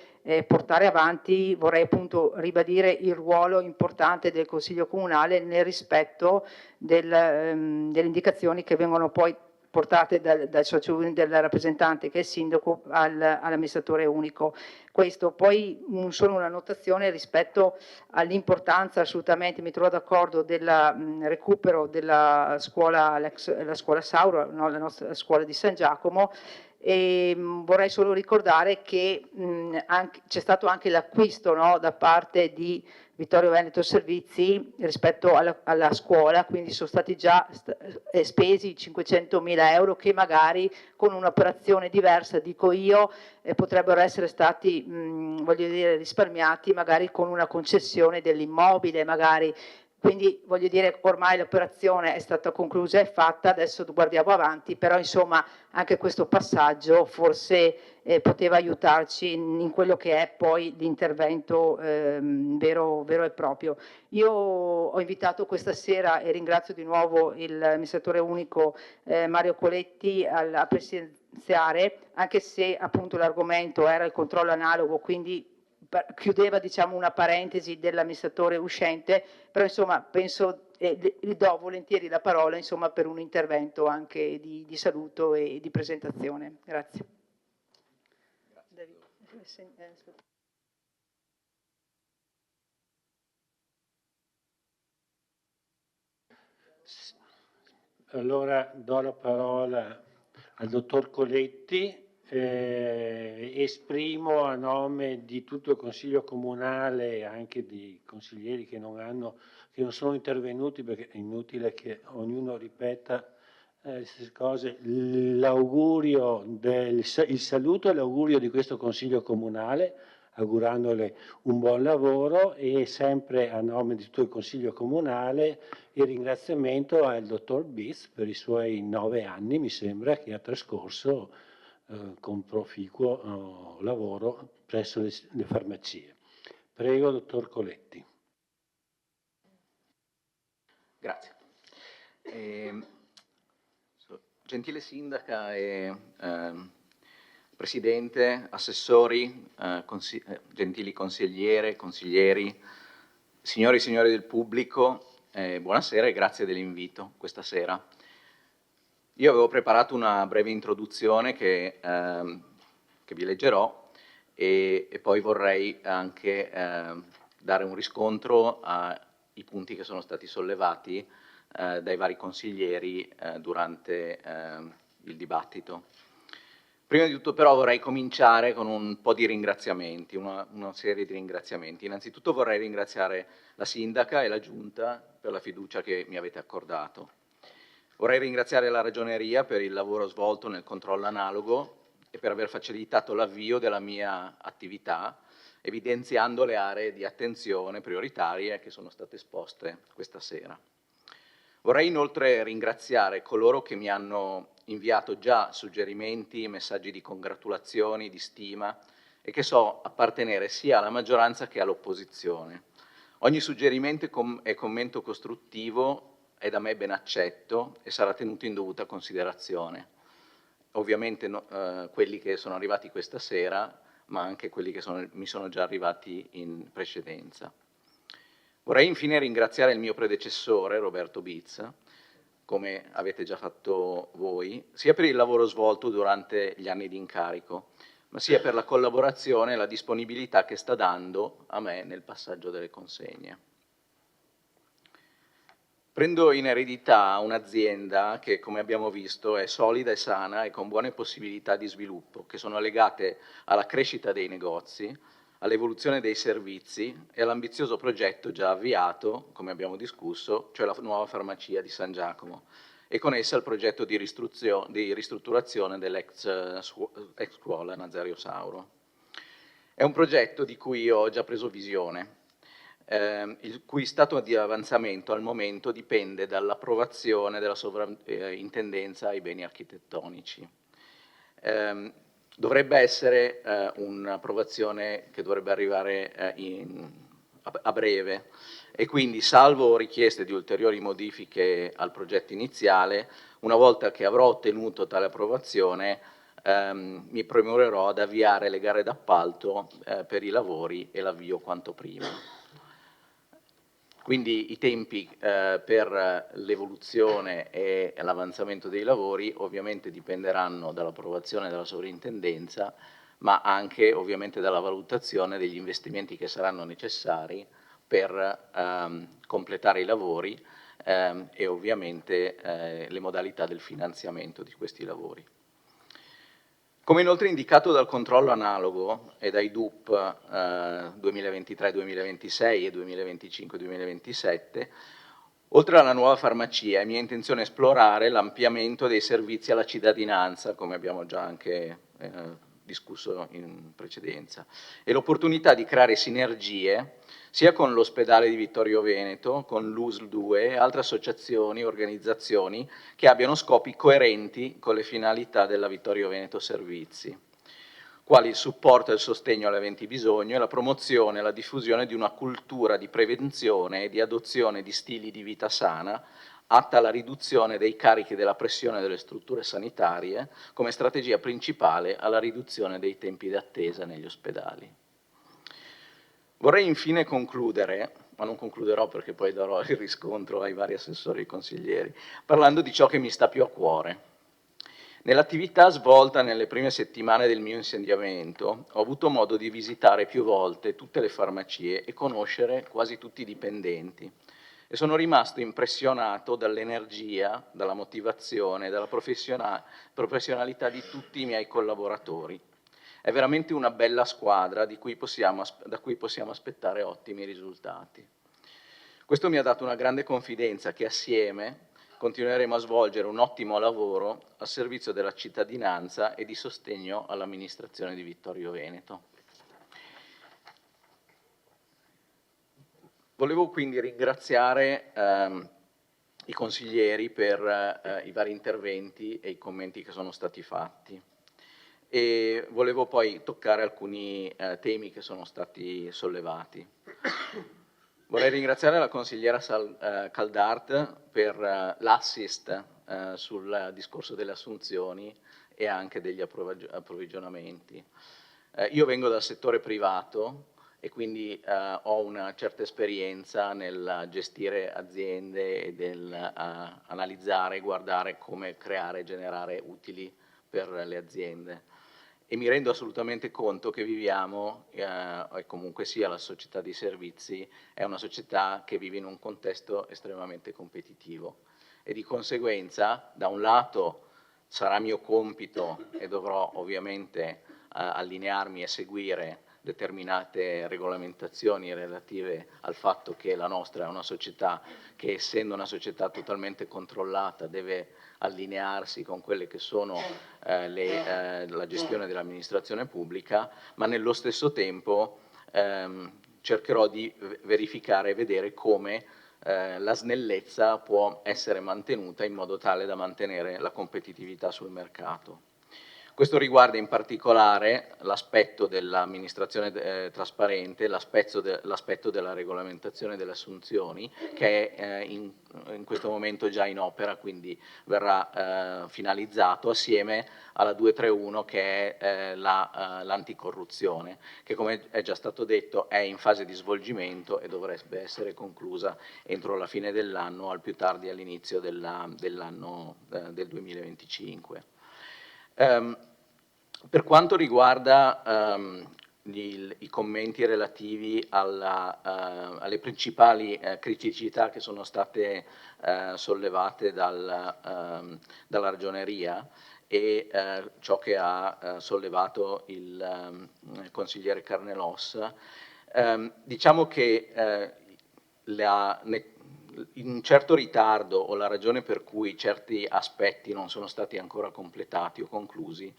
portare avanti. Vorrei appunto ribadire il ruolo importante del Consiglio Comunale nel rispetto delle indicazioni che vengono poi portate del rappresentante che è il sindaco all'amministratore unico. Questo poi solo una notazione rispetto all'importanza, assolutamente mi trovo d'accordo, del recupero della scuola, la scuola Sauro, no, la nostra scuola di San Giacomo. E vorrei solo ricordare che c'è stato anche l'acquisto, no, da parte di Vittorio Veneto Servizi rispetto alla scuola, quindi sono stati già spesi 500.000 euro che magari con un'operazione diversa, dico io, potrebbero essere stati voglio dire, risparmiati magari con una concessione dell'immobile magari. Quindi voglio dire, ormai l'operazione è stata conclusa e fatta, adesso guardiamo avanti, però insomma anche questo passaggio forse poteva aiutarci in quello che è poi l'intervento vero e proprio. Io ho invitato questa sera e ringrazio di nuovo l'amministratore unico Mario Coletti a presidenziare, anche se appunto l'argomento era il controllo analogo, quindi chiudeva diciamo una parentesi dell'amministratore uscente, però insomma penso gli do volentieri la parola insomma per un intervento anche di saluto e di presentazione. Grazie.
Allora do la parola al dottor Coletti. Esprimo a nome di tutto il Consiglio Comunale e anche di consiglieri che non sono intervenuti, perché è inutile che ognuno ripeta le stesse cose, l'augurio il saluto e l'augurio di questo Consiglio Comunale, augurandole un buon lavoro, e sempre a nome di tutto il Consiglio Comunale il ringraziamento al dottor Bitz per i suoi 9 anni, mi sembra, che ha trascorso con proficuo lavoro presso le farmacie. Prego, dottor Coletti.
Grazie. Gentile sindaca e presidente, assessori, gentili consigliere, consiglieri, signori e signori del pubblico, buonasera e grazie dell'invito questa sera. Io avevo preparato una breve introduzione che vi leggerò e poi vorrei anche dare un riscontro ai punti che sono stati sollevati dai vari consiglieri durante il dibattito. Prima di tutto però vorrei cominciare con un po' di ringraziamenti, una serie di ringraziamenti. Innanzitutto vorrei ringraziare la sindaca e la giunta per la fiducia che mi avete accordato. Vorrei ringraziare la Ragioneria per il lavoro svolto nel controllo analogo e per aver facilitato l'avvio della mia attività, evidenziando le aree di attenzione prioritarie che sono state esposte questa sera. Vorrei inoltre ringraziare coloro che mi hanno inviato già suggerimenti, messaggi di congratulazioni, di stima e che so appartenere sia alla maggioranza che all'opposizione. Ogni suggerimento e commento costruttivo è da me ben accetto e sarà tenuto in dovuta considerazione. Ovviamente quelli che sono arrivati questa sera, ma anche quelli che mi sono già arrivati in precedenza. Vorrei infine ringraziare il mio predecessore, Roberto Bitz, come avete già fatto voi, sia per il lavoro svolto durante gli anni di incarico, ma sia per la collaborazione e la disponibilità che sta dando a me nel passaggio delle consegne. Prendo in eredità un'azienda che, come abbiamo visto, è solida e sana e con buone possibilità di sviluppo, che sono legate alla crescita dei negozi, all'evoluzione dei servizi e all'ambizioso progetto già avviato, come abbiamo discusso, cioè la nuova farmacia di San Giacomo, e con essa il progetto di ristrutturazione dell'ex scuola Nazario Sauro. È un progetto di cui ho già preso visione, il cui stato di avanzamento al momento dipende dall'approvazione della sovrintendenza ai beni architettonici. Dovrebbe essere un'approvazione che dovrebbe arrivare a breve e quindi, salvo richieste di ulteriori modifiche al progetto iniziale, una volta che avrò ottenuto tale approvazione, mi premurerò ad avviare le gare d'appalto per i lavori e l'avvio quanto prima. Quindi i tempi per l'evoluzione e l'avanzamento dei lavori ovviamente dipenderanno dall'approvazione della sovrintendenza, ma anche ovviamente dalla valutazione degli investimenti che saranno necessari per completare i lavori e ovviamente le modalità del finanziamento di questi lavori. Come inoltre indicato dal controllo analogo e dai DUP 2023-2026 e 2025-2027, oltre alla nuova farmacia è mia intenzione esplorare l'ampliamento dei servizi alla cittadinanza, come abbiamo già anche discusso in precedenza, e l'opportunità di creare sinergie sia con l'ospedale di Vittorio Veneto, con l'USL 2 e altre associazioni e organizzazioni che abbiano scopi coerenti con le finalità della Vittorio Veneto Servizi, quali il supporto e il sostegno agli aventi bisogno e la promozione e la diffusione di una cultura di prevenzione e di adozione di stili di vita sana atta alla riduzione dei carichi della pressione delle strutture sanitarie come strategia principale alla riduzione dei tempi d'attesa negli ospedali. Vorrei infine concludere, ma non concluderò perché poi darò il riscontro ai vari assessori e consiglieri, parlando di ciò che mi sta più a cuore. Nell'attività svolta nelle prime settimane del mio insediamento ho avuto modo di visitare più volte tutte le farmacie e conoscere quasi tutti i dipendenti e sono rimasto impressionato dall'energia, dalla motivazione, dalla professionalità di tutti i miei collaboratori. È veramente una bella squadra da cui possiamo aspettare ottimi risultati. Questo mi ha dato una grande confidenza che assieme continueremo a svolgere un ottimo lavoro al servizio della cittadinanza e di sostegno all'amministrazione di Vittorio Veneto. Volevo quindi ringraziare i consiglieri per i vari interventi e i commenti che sono stati fatti. E volevo poi toccare alcuni temi che sono stati sollevati. Vorrei ringraziare la consigliera Caldart per l'assist sul discorso delle assunzioni e anche degli approvvigionamenti. Io vengo dal settore privato e quindi ho una certa esperienza nel gestire aziende e nel analizzare e guardare come creare e generare utili per le aziende. E mi rendo assolutamente conto che viviamo, e comunque sia la società di servizi, è una società che vive in un contesto estremamente competitivo e di conseguenza, da un lato, sarà mio compito e dovrò ovviamente allinearmi e seguire determinate regolamentazioni relative al fatto che la nostra è una società che, essendo una società totalmente controllata, deve allinearsi con quelle che sono la gestione dell'amministrazione pubblica, ma nello stesso tempo cercherò di verificare e vedere come la snellezza può essere mantenuta in modo tale da mantenere la competitività sul mercato. Questo riguarda in particolare l'aspetto dell'amministrazione trasparente, l'aspetto della regolamentazione delle assunzioni, che è in questo momento già in opera, quindi verrà finalizzato assieme alla 231 che è l'anticorruzione, che come è già stato detto è in fase di svolgimento e dovrebbe essere conclusa entro la fine dell'anno o al più tardi all'inizio dell'anno del 2025. Per quanto riguarda i commenti relativi alle principali criticità che sono state sollevate dalla Ragioneria e ciò che ha sollevato il consigliere Carnelos. Diciamo che un certo ritardo o la ragione per cui certi aspetti non sono stati ancora completati o conclusi,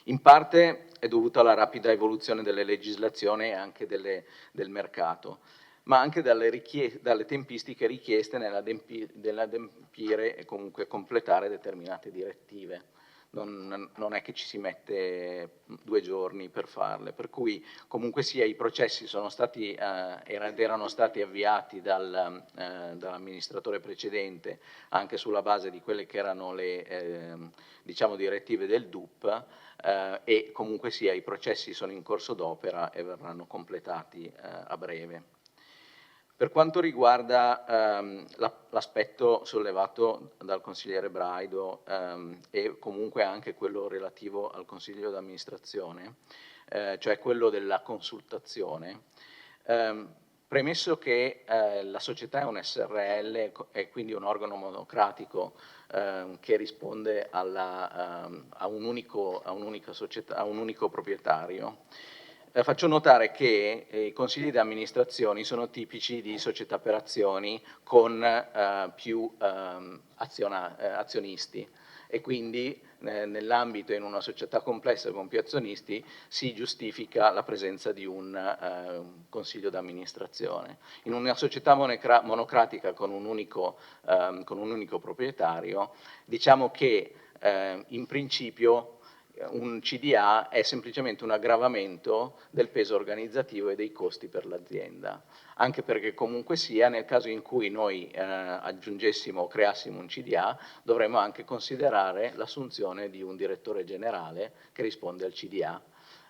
in parte è dovuta alla rapida evoluzione delle legislazioni e anche del mercato, ma anche dalle tempistiche richieste nell'adempiere e comunque completare determinate direttive. Non è che ci si mette 2 giorni per farle, per cui comunque sia i processi sono stati, erano stati avviati dall'amministratore precedente anche sulla base di quelle che erano le diciamo direttive del DUP e comunque sia i processi sono in corso d'opera e verranno completati a breve. Per quanto riguarda l'aspetto sollevato dal consigliere Braido e comunque anche quello relativo al consiglio d'amministrazione, cioè quello della consultazione, premesso che la società è un SRL e quindi un organo monocratico che risponde a un'unica società, a un unico proprietario, faccio notare che i consigli di amministrazione sono tipici di società per azioni con più azionisti e quindi nell'ambito in una società complessa con più azionisti si giustifica la presenza di un consiglio di amministrazione. In una società monocratica con un unico proprietario, diciamo che in principio un CDA è semplicemente un aggravamento del peso organizzativo e dei costi per l'azienda, anche perché comunque sia nel caso in cui noi aggiungessimo o creassimo un CDA dovremmo anche considerare l'assunzione di un direttore generale che risponde al CDA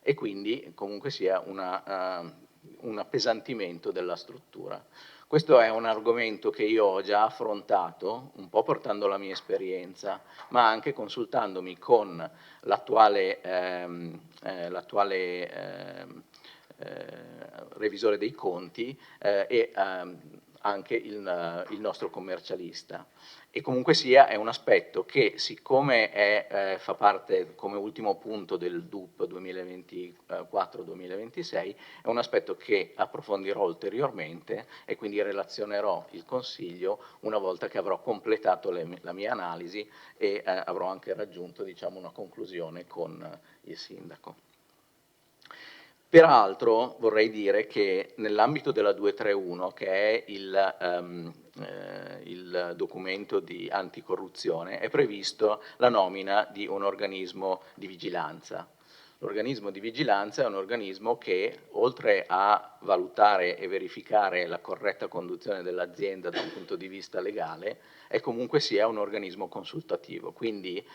e quindi comunque sia un appesantimento della struttura. Questo è un argomento che io ho già affrontato, un po' portando la mia esperienza, ma anche consultandomi con l'attuale revisore dei conti e anche il nostro commercialista. E comunque sia è un aspetto che siccome fa parte come ultimo punto del DUP 2024-2026, è un aspetto che approfondirò ulteriormente e quindi relazionerò il Consiglio una volta che avrò completato la mia analisi e avrò anche raggiunto diciamo, una conclusione con il Sindaco. Peraltro vorrei dire che nell'ambito della 231, che è il documento di anticorruzione, è previsto la nomina di un organismo di vigilanza. L'organismo di vigilanza è un organismo che, oltre a valutare e verificare la corretta conduzione dell'azienda da un punto di vista legale, è comunque sia un organismo consultativo. Quindi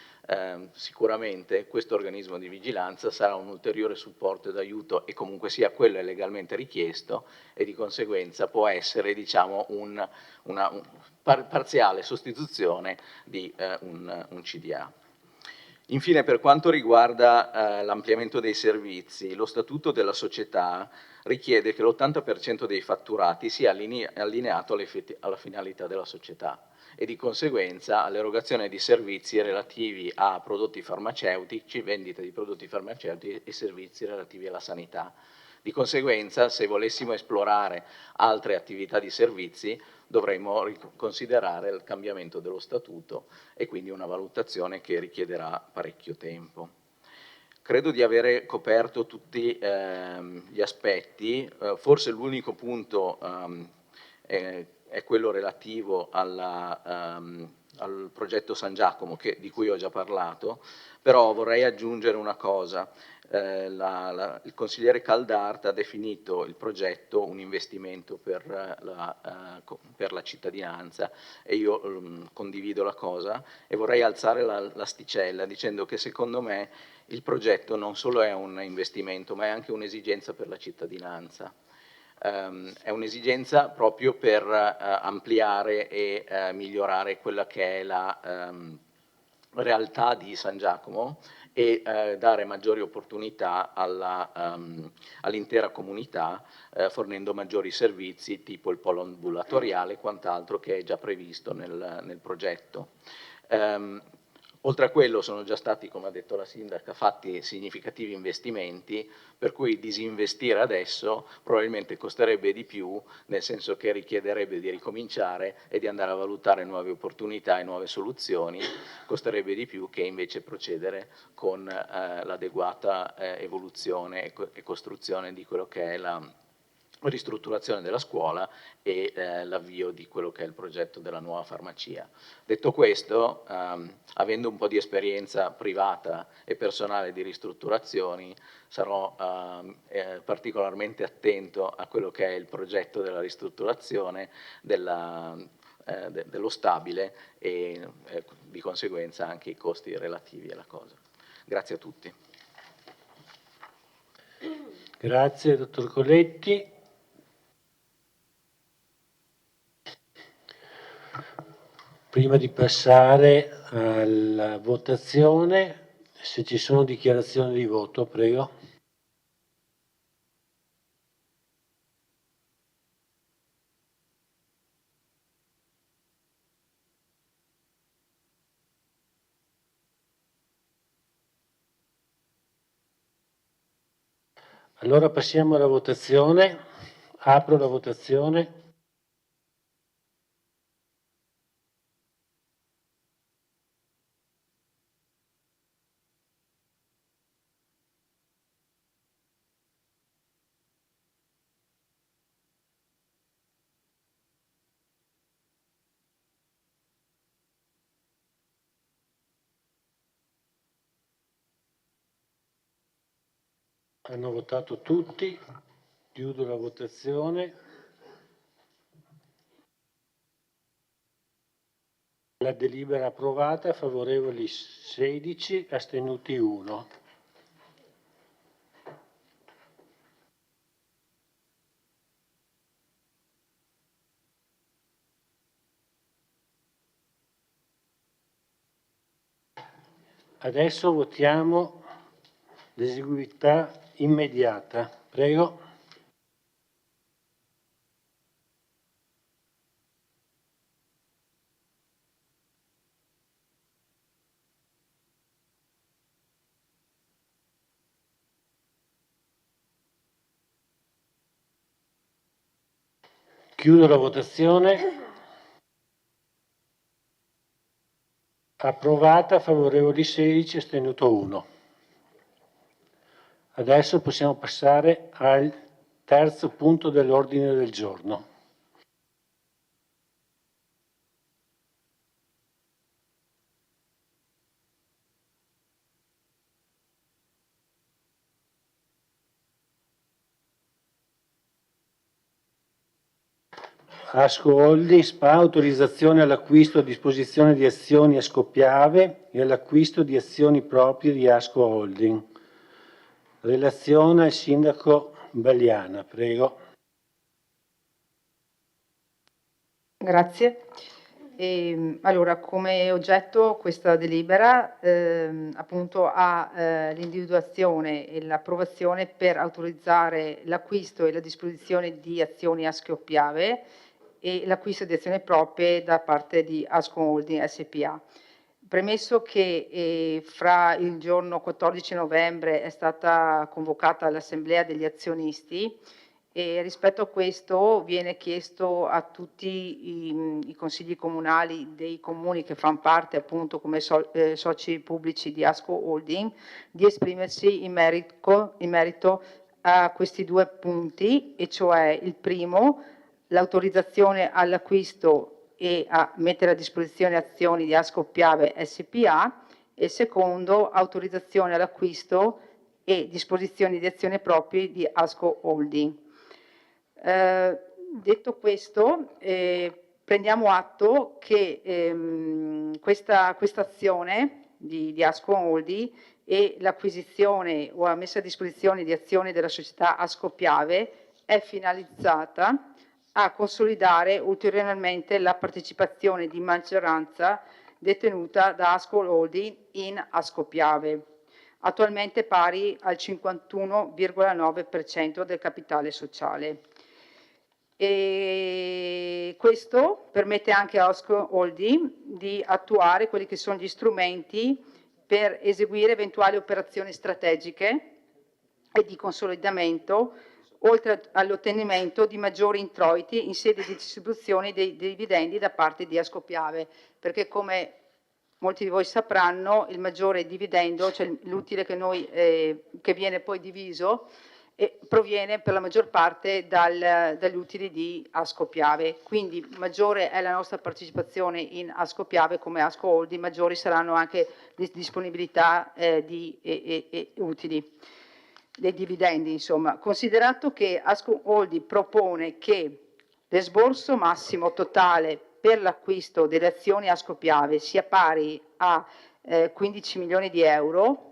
sicuramente questo organismo di vigilanza sarà un ulteriore supporto ed aiuto e comunque sia quello è legalmente richiesto e di conseguenza può essere diciamo, una parziale sostituzione di un CDA. Infine, per quanto riguarda l'ampliamento dei servizi, lo statuto della società richiede che l'80% dei fatturati sia allineato alla finalità della società e di conseguenza all'erogazione di servizi relativi a prodotti farmaceutici, vendita di prodotti farmaceutici e servizi relativi alla sanità. Di conseguenza, se volessimo esplorare altre attività di servizi, dovremmo considerare il cambiamento dello statuto e quindi una valutazione che richiederà parecchio tempo. Credo di avere coperto tutti gli aspetti, forse l'unico punto è quello relativo al progetto San Giacomo, di cui ho già parlato, però vorrei aggiungere una cosa. Il consigliere Caldart ha definito il progetto un investimento per la cittadinanza e io condivido la cosa e vorrei alzare l'asticella dicendo che secondo me il progetto non solo è un investimento ma è anche un'esigenza per la cittadinanza. È un'esigenza proprio per ampliare e migliorare quella che è realtà di San Giacomo e dare maggiori opportunità all'intera comunità, fornendo maggiori servizi tipo il polo ambulatoriale e quant'altro che è già previsto nel progetto. Oltre a quello sono già stati, come ha detto la sindaca, fatti significativi investimenti, per cui disinvestire adesso probabilmente costerebbe di più, nel senso che richiederebbe di ricominciare e di andare a valutare nuove opportunità e nuove soluzioni, costerebbe di più che invece procedere con l'adeguata evoluzione e costruzione di quello che è la ristrutturazione della scuola e l'avvio di quello che è il progetto della nuova farmacia. Detto questo, avendo un po' di esperienza privata e personale di ristrutturazioni, sarò particolarmente attento a quello che è il progetto della ristrutturazione dello stabile e di conseguenza anche i costi relativi alla cosa. Grazie a tutti.
Grazie, dottor Coletti. Prima di passare alla votazione, se ci sono dichiarazioni di voto, prego. Allora passiamo alla votazione. Apro la votazione. Hanno votato tutti, chiudo la votazione. La delibera approvata, favorevoli 16, astenuti 1. Adesso votiamo l'eseguibilità immediata. Prego. Chiudo la votazione. Approvata, favorevoli 16, astenuto 1. Adesso possiamo passare al terzo punto dell'ordine del giorno. Asco Holding SpA, autorizzazione all'acquisto a disposizione di azioni Asco Piave e all'acquisto di azioni proprie di Asco Holding. Relazione al sindaco Bagliana, prego.
Grazie. Allora, come oggetto questa delibera appunto ha l'individuazione e l'approvazione per autorizzare l'acquisto e la disposizione di azioni Asco Piave e l'acquisto di azioni proprie da parte di Asco Holding SPA. Premesso che fra il giorno 14 novembre è stata convocata l'assemblea degli azionisti e rispetto a questo viene chiesto a tutti i consigli comunali dei comuni che fanno parte appunto come soci pubblici di Asco Holding di esprimersi in merito a questi due punti, e cioè il primo, l'autorizzazione all'acquisto e a mettere a disposizione azioni di Asco Piave SPA, e il secondo, autorizzazione all'acquisto e disposizioni di azioni proprie di Asco Holding. Detto questo, prendiamo atto che questa azione di Asco Holding e l'acquisizione o la messa a disposizione di azioni della società Asco Piave è finalizzata a consolidare ulteriormente la partecipazione di maggioranza detenuta da Ascol Holding in Ascopiave, attualmente pari al 51,9% del capitale sociale. E questo permette anche a Ascol Holding di attuare quelli che sono gli strumenti per eseguire eventuali operazioni strategiche e di consolidamento, oltre all'ottenimento di maggiori introiti in sede di distribuzione dei dividendi da parte di Ascopiave, perché come molti di voi sapranno il maggiore dividendo, cioè l'utile che viene poi diviso, proviene per la maggior parte dagli utili di Ascopiave, quindi maggiore è la nostra partecipazione in Ascopiave come Asco Holding, maggiori saranno anche le disponibilità di utili, dei dividendi insomma. Considerato che Asco Holding propone che l'esborso massimo totale per l'acquisto delle azioni Ascopiave sia pari a 15 milioni di euro,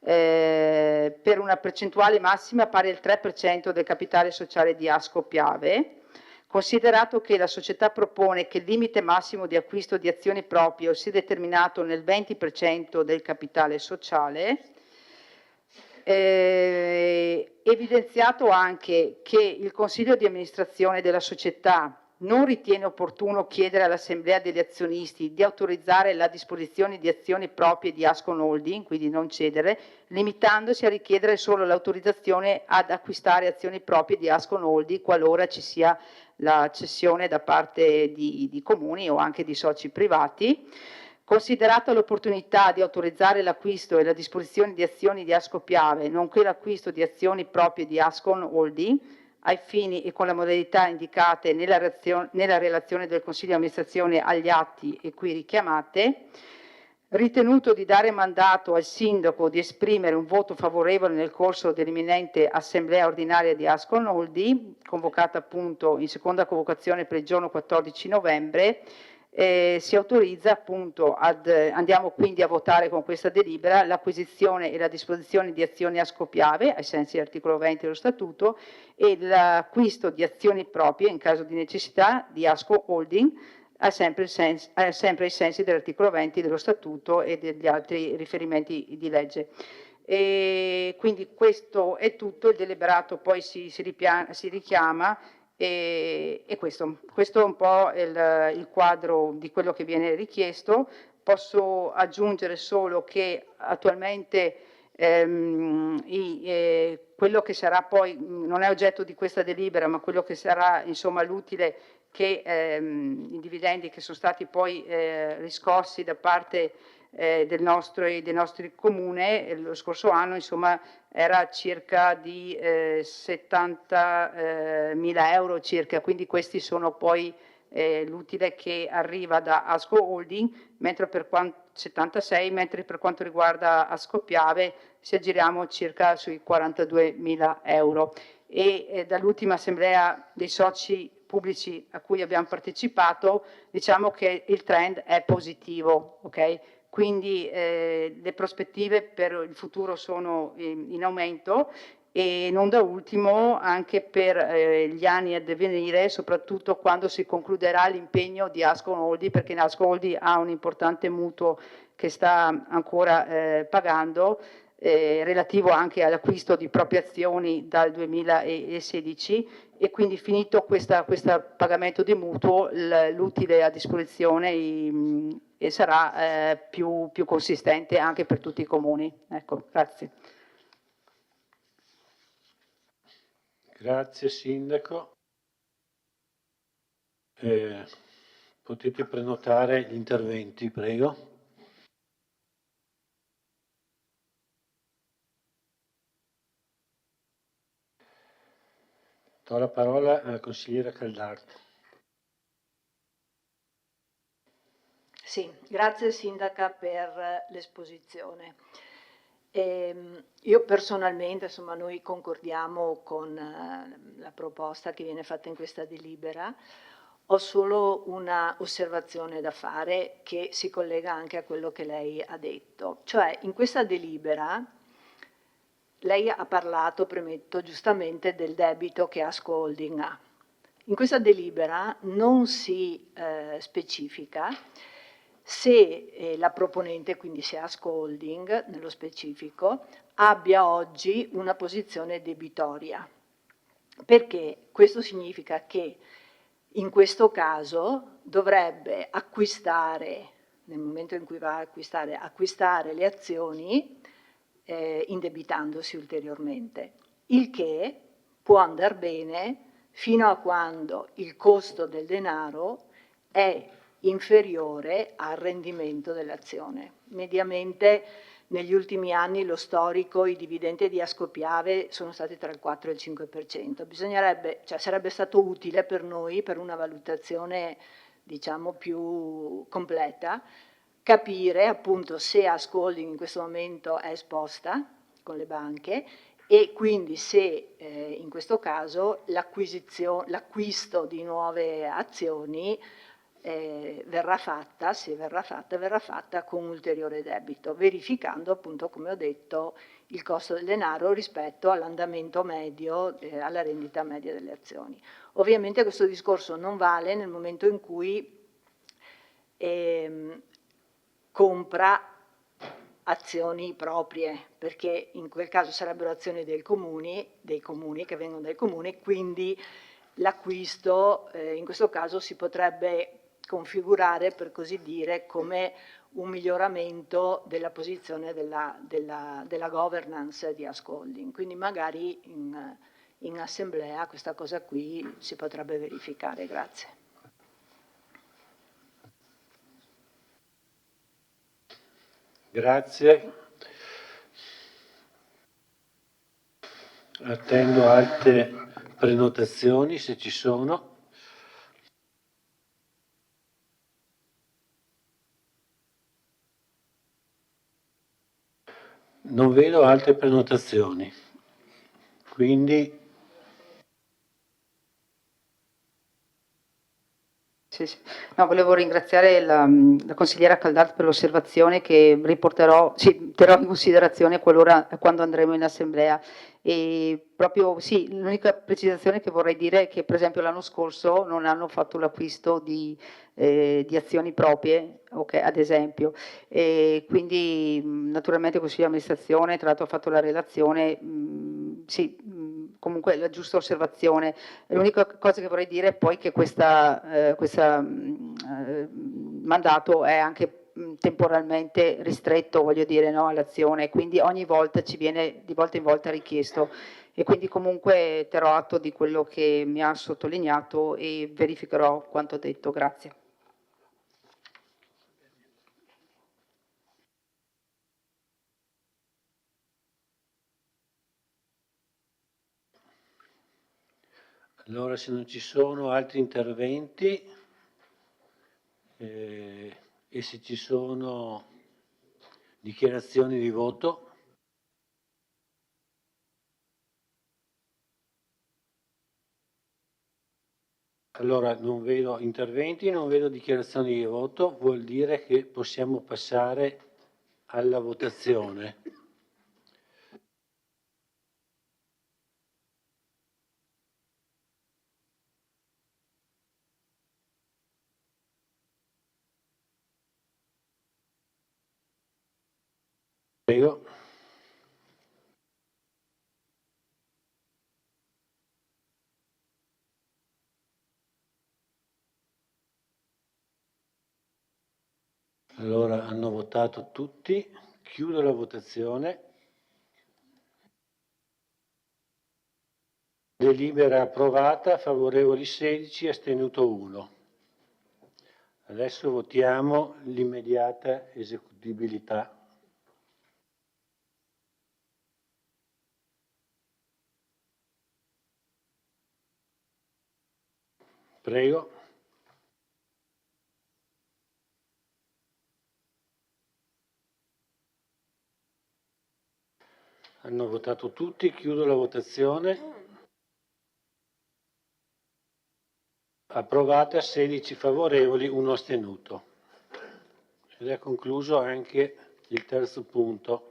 per una percentuale massima pari al 3% del capitale sociale di Ascopiave, considerato che la società propone che il limite massimo di acquisto di azioni proprie sia determinato nel 20% del capitale sociale, evidenziato anche che il consiglio di amministrazione della società non ritiene opportuno chiedere all'assemblea degli azionisti di autorizzare la disposizione di azioni proprie di Ascon Holding, quindi non cedere, limitandosi a richiedere solo l'autorizzazione ad acquistare azioni proprie di Ascon Holding qualora ci sia la cessione da parte di comuni o anche di soci privati. Considerata l'opportunità di autorizzare l'acquisto e la disposizione di azioni di Ascopiave, nonché l'acquisto di azioni proprie di Ascon Holding, ai fini e con la modalità indicate nella relazione del Consiglio di amministrazione agli atti e qui richiamate, ritenuto di dare mandato al sindaco di esprimere un voto favorevole nel corso dell'imminente assemblea ordinaria di Ascon Holding, convocata appunto in seconda convocazione per il giorno 14 novembre, si autorizza appunto andiamo quindi a votare con questa delibera l'acquisizione e la disposizione di azioni Ascopiave ai sensi dell'articolo 20 dello statuto e l'acquisto di azioni proprie in caso di necessità di Asco Holding sempre ai sensi dell'articolo 20 dello statuto e degli altri riferimenti di legge. E quindi questo è tutto, il deliberato poi si richiama. E questo è un po' il quadro di quello che viene richiesto. Posso aggiungere solo che attualmente quello che sarà poi, non è oggetto di questa delibera, ma quello che sarà insomma l'utile che i dividendi che sono stati poi riscossi da parte del nostro comune lo scorso anno insomma era circa di 70.000 euro circa, quindi questi sono poi l'utile che arriva da Asco Holding, mentre per quanto 76, mentre per quanto riguarda Ascopiave si aggiriamo circa sui 42.000 euro e dall'ultima assemblea dei soci pubblici a cui abbiamo partecipato diciamo che il trend è positivo, ok? Quindi le prospettive per il futuro sono in aumento e non da ultimo anche per gli anni a venire, soprattutto quando si concluderà l'impegno di Ascon Holding, perché Ascon Holding ha un importante mutuo che sta ancora pagando, relativo anche all'acquisto di proprie azioni dal 2016 e quindi finito questo pagamento di mutuo l'utile a disposizione sarà più consistente anche per tutti i comuni. Ecco, grazie.
Grazie Sindaco. Potete prenotare gli interventi, prego. Do la parola alla consigliera Caldart.
Sì, grazie Sindaca per l'esposizione. Io personalmente, insomma, noi concordiamo con la proposta che viene fatta in questa delibera. Ho solo una osservazione da fare che si collega anche a quello che lei ha detto. Cioè, in questa delibera lei ha parlato, premetto, giustamente del debito che Asco Holding ha. In questa delibera non si specifica se la proponente, quindi se Asco Holding nello specifico, abbia oggi una posizione debitoria, perché questo significa che in questo caso dovrebbe acquistare, nel momento in cui va a acquistare le azioni indebitandosi ulteriormente, il che può andare bene fino a quando il costo del denaro è inferiore al rendimento dell'azione. Mediamente negli ultimi anni lo storico, i dividendi di Ascopiave sono stati tra il 4 e il 5%. Bisognerebbe, cioè sarebbe stato utile per noi, per una valutazione diciamo più completa, capire appunto se Asco Holding in questo momento è esposta con le banche e quindi se in questo caso l'acquisto di nuove azioni verrà fatta, se verrà fatta con ulteriore debito, verificando appunto, come ho detto, il costo del denaro rispetto all'andamento medio, alla rendita media delle azioni. Ovviamente questo discorso non vale nel momento in cui compra azioni proprie, perché in quel caso sarebbero azioni dei comuni che vengono dai comuni, quindi l'acquisto in questo caso si potrebbe configurare, per così dire, come un miglioramento della posizione della governance di Asco Holding. Quindi magari in assemblea questa cosa qui si potrebbe verificare. Grazie.
Grazie. Attendo altre prenotazioni se ci sono. Non vedo altre prenotazioni, quindi
Sì, sì. No, volevo ringraziare la consigliera Caldart per l'osservazione che riporterò, sì, terrò in considerazione quando andremo in assemblea. E proprio sì, l'unica precisazione che vorrei dire è che per esempio l'anno scorso non hanno fatto l'acquisto di azioni proprie, okay, ad esempio. E quindi naturalmente il Consiglio di amministrazione, tra l'altro ha fatto la relazione, sì, comunque la giusta osservazione. L'unica cosa che vorrei dire è poi che questo mandato è anche temporalmente ristretto, voglio dire, no, all'azione, quindi ogni volta ci viene di volta in volta richiesto e quindi comunque terrò atto di quello che mi ha sottolineato e verificherò quanto detto. Grazie.
allora se non ci sono altri interventi e se ci sono dichiarazioni di voto. Allora non vedo interventi, non vedo dichiarazioni di voto, vuol dire che possiamo passare alla votazione. Prego. Allora hanno votato tutti, chiudo la votazione. Delibera approvata, favorevoli 16, astenuto 1. Adesso votiamo l'immediata esecutibilità. Prego. Hanno votato tutti, chiudo la votazione. Approvata, 16 favorevoli, 1 astenuto. Ed è concluso anche il terzo punto.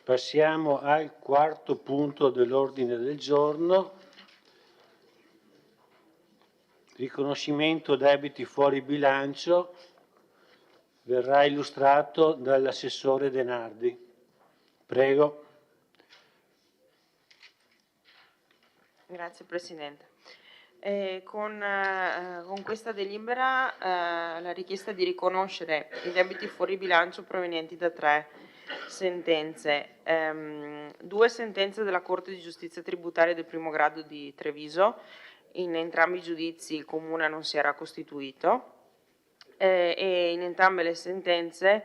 Passiamo al quarto punto dell'ordine del giorno. Riconoscimento debiti fuori bilancio. Verrà illustrato dall'assessore Denardi. Prego.
Grazie Presidente. Con questa delibera la richiesta di riconoscere i debiti fuori bilancio provenienti da 3 sentenze, 2 sentenze della Corte di Giustizia Tributaria del primo grado di Treviso. In entrambi i giudizi il Comune non si era costituito e in entrambe le sentenze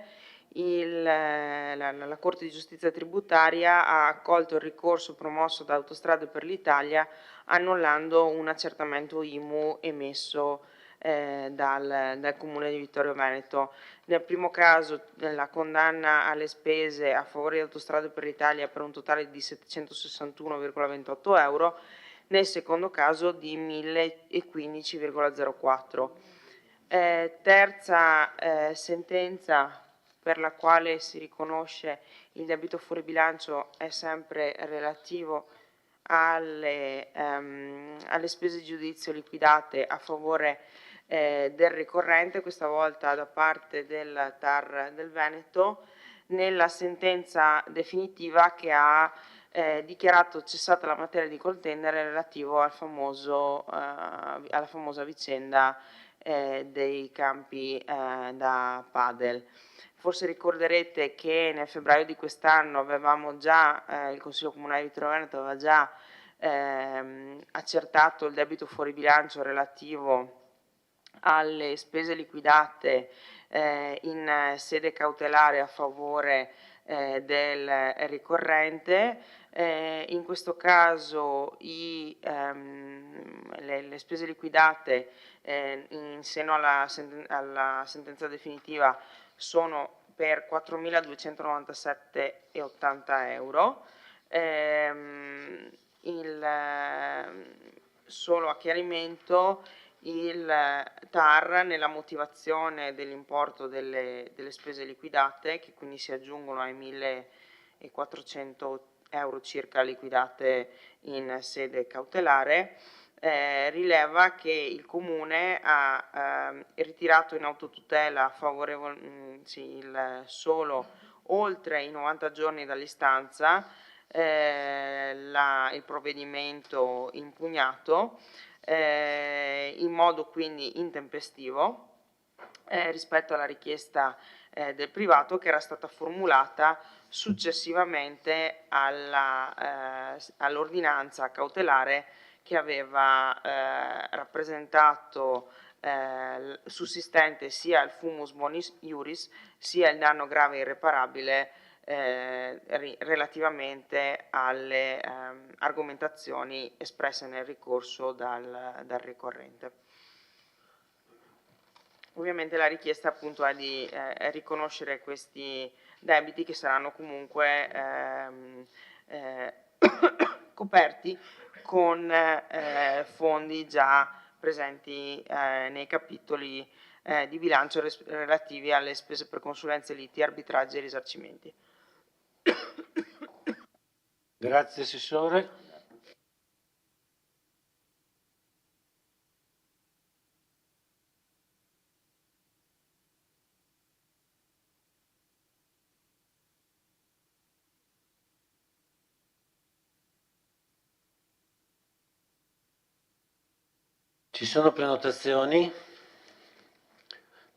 la Corte di Giustizia Tributaria ha accolto il ricorso promosso da Autostrade per l'Italia annullando un accertamento IMU emesso dal Comune di Vittorio Veneto. Nel primo caso la condanna alle spese a favore di Autostrade per l'Italia per un totale di 761,28 euro, nel secondo caso di 1015,04. Terza sentenza per la quale si riconosce il debito fuori bilancio è sempre relativo alle spese di giudizio liquidate a favore del ricorrente, questa volta da parte del TAR del Veneto, nella sentenza definitiva che ha dichiarato cessata la materia di contendere relativo al alla famosa vicenda dei campi da padel. Forse ricorderete che nel febbraio di quest'anno avevamo già, il Consiglio Comunale di Vittorio Veneto aveva già accertato il debito fuori bilancio relativo alle spese liquidate in sede cautelare a favore del ricorrente. In questo caso le spese liquidate in seno alla sentenza definitiva sono per 4.297,80 euro. Solo a chiarimento, il TAR nella motivazione dell'importo delle spese liquidate, che quindi si aggiungono ai 1.400 euro circa liquidate in sede cautelare, rileva che il Comune ha ritirato in autotutela solo oltre i 90 giorni dall'istanza il provvedimento impugnato in modo quindi intempestivo rispetto alla richiesta del privato che era stata formulata successivamente all'ordinanza cautelare che aveva rappresentato sussistente sia il fumus bonis iuris sia il danno grave e irreparabile relativamente alle argomentazioni espresse nel ricorso dal ricorrente. Ovviamente la richiesta appunto è di riconoscere questi debiti che saranno comunque coperti con fondi già presenti nei capitoli di bilancio relativi alle spese per consulenze, liti, arbitraggi e risarcimenti.
Grazie Assessore. Ci sono prenotazioni?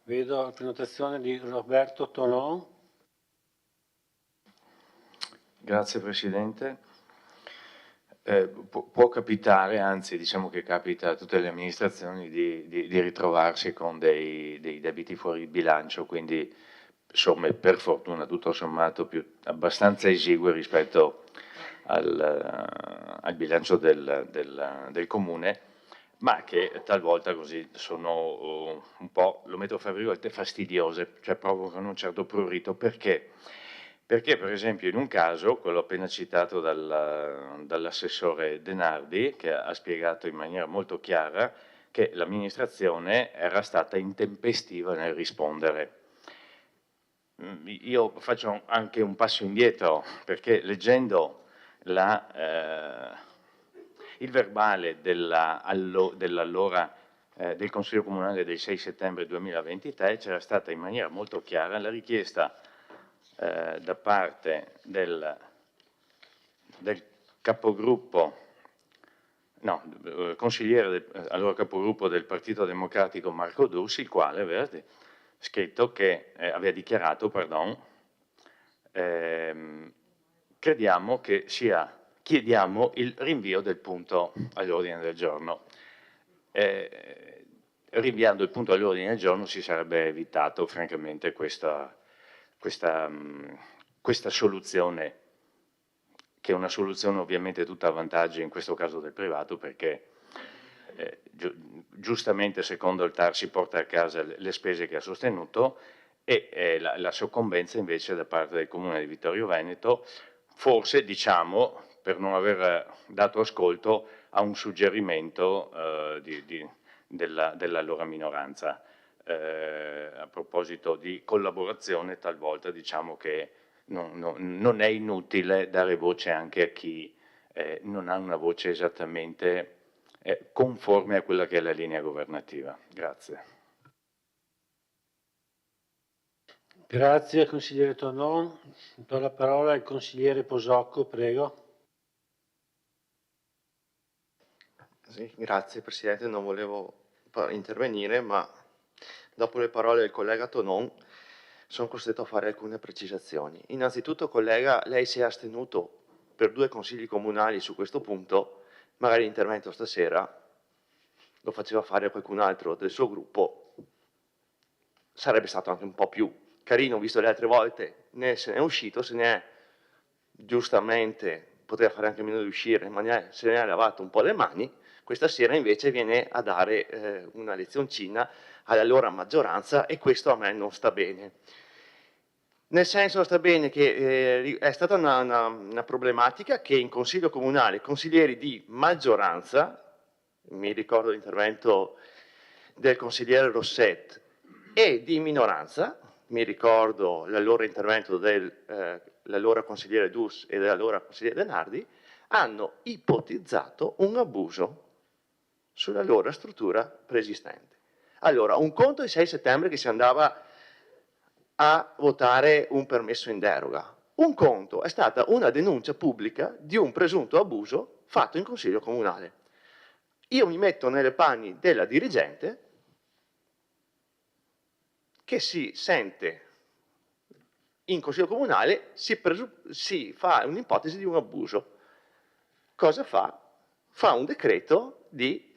Vedo la prenotazione di Roberto Tonon.
Grazie Presidente. Può capitare, anzi diciamo che capita a tutte le amministrazioni di ritrovarsi con dei debiti fuori bilancio, quindi somme per fortuna tutto sommato abbastanza esigue rispetto al bilancio del Comune, ma che talvolta così sono un po', lo metto fra virgolette, fastidiose, cioè provocano un certo prurito. Perché? Perché per esempio in un caso, quello appena citato dall'assessore Denardi, che ha spiegato in maniera molto chiara che l'amministrazione era stata intempestiva nel rispondere. io faccio anche un passo indietro, perché leggendo il verbale dell'allora del Consiglio Comunale del 6 settembre 2023 c'era stata in maniera molto chiara la richiesta da parte del capogruppo, consigliere, allora capogruppo del Partito Democratico Marco Dussi, il quale aveva scritto che, aveva dichiarato, chiediamo il rinvio del punto all'ordine del giorno. Rinviando il punto all'ordine del giorno si sarebbe evitato francamente questa soluzione, che è una soluzione ovviamente tutta a vantaggio in questo caso del privato, perché giustamente secondo il TAR si porta a casa le spese che ha sostenuto e la soccombenza invece da parte del Comune di Vittorio Veneto, forse diciamo per non aver dato ascolto a un suggerimento dell'allora minoranza. A proposito di collaborazione, talvolta diciamo che non è inutile dare voce anche a chi non ha una voce esattamente conforme a quella che è la linea governativa. Grazie.
Grazie consigliere Tonon. Do la parola al consigliere Posocco, prego.
Sì, grazie Presidente, non volevo intervenire, ma dopo le parole del collega Tonon sono costretto a fare alcune precisazioni. Innanzitutto, collega, lei si è astenuto per 2 consigli comunali su questo punto, magari l'intervento stasera lo faceva fare qualcun altro del suo gruppo, sarebbe stato anche un po' più carino, visto le altre volte se ne è uscito, se ne è giustamente, poteva fare anche meno di uscire, ma se ne è lavato un po' le mani. Questa sera invece viene a dare una lezioncina alla loro maggioranza e questo a me non sta bene. Nel senso sta bene che è stata una problematica che in Consiglio Comunale consiglieri di maggioranza, mi ricordo l'intervento del consigliere Rosset, e di minoranza, mi ricordo l'allora intervento dell'allora consigliere Dus e dell'allora consigliere Denardi, hanno ipotizzato un abuso sulla loro struttura preesistente. Allora, un conto il 6 settembre che si andava a votare un permesso in deroga, un conto è stata una denuncia pubblica di un presunto abuso fatto in Consiglio Comunale. Io mi metto nelle panni della dirigente che si sente in Consiglio Comunale, si fa un'ipotesi di un abuso. Cosa fa? Fa un decreto di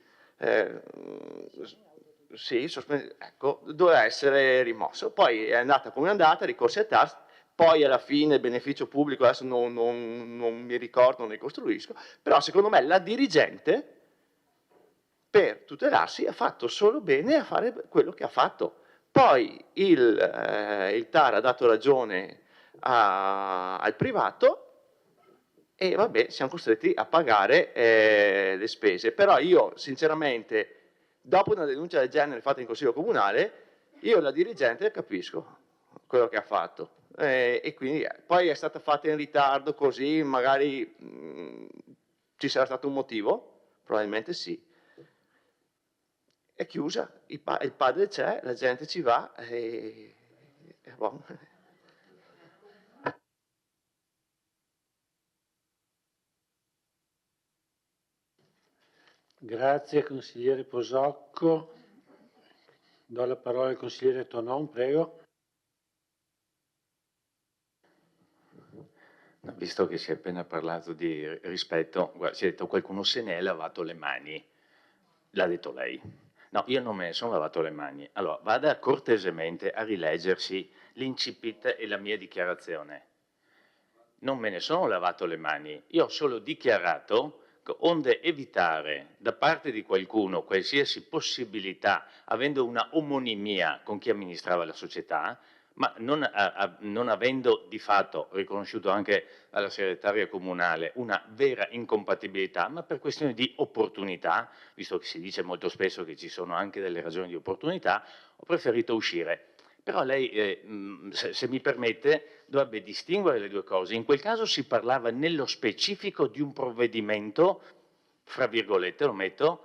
doveva essere rimosso, poi è andata come è andata, ricorsi al TAR, poi alla fine il beneficio pubblico, adesso non mi ricordo, non ne costruisco, però secondo me la dirigente per tutelarsi ha fatto solo bene a fare quello che ha fatto. Poi il TAR ha dato ragione al privato e vabbè, siamo costretti a pagare le spese. Però io sinceramente, dopo una denuncia del genere fatta in Consiglio Comunale, io la dirigente capisco quello che ha fatto. E quindi poi è stata fatta in ritardo così, magari ci sarà stato un motivo? Probabilmente sì. È chiusa, il padre c'è, la gente ci va e bon.
Grazie consigliere Posocco. Do la parola al consigliere Tonon, prego.
Visto che si è appena parlato di rispetto, guarda, si è detto qualcuno se ne è lavato le mani, l'ha detto lei. No, io non me ne sono lavato le mani. Allora, vada cortesemente a rileggersi l'incipit e la mia dichiarazione. Non me ne sono lavato le mani, io ho solo dichiarato che onde evitare da parte di qualcuno qualsiasi possibilità, avendo una omonimia con chi amministrava la società, ma non avendo di fatto riconosciuto anche alla segretaria comunale una vera incompatibilità, ma per questioni di opportunità, visto che si dice molto spesso che ci sono anche delle ragioni di opportunità, ho preferito uscire.
Però lei, se mi permette, dovrebbe distinguere le due cose. In quel caso si parlava nello specifico di un provvedimento, fra virgolette lo metto,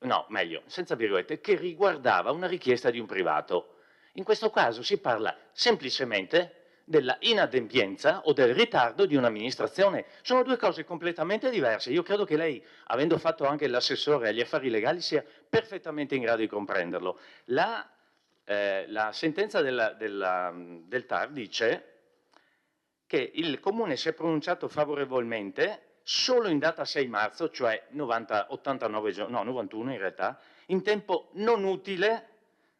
no, meglio, senza virgolette, che riguardava una richiesta di un privato. In questo caso si parla semplicemente della inadempienza o del ritardo di un'amministrazione. Sono due cose completamente diverse. Io credo che lei, avendo fatto anche l'assessore agli affari legali, sia perfettamente in grado di comprenderlo. La sentenza del TAR dice che il Comune si è pronunciato favorevolmente solo in data 6 marzo, cioè 89 giorni, no, 91 in realtà, in tempo non utile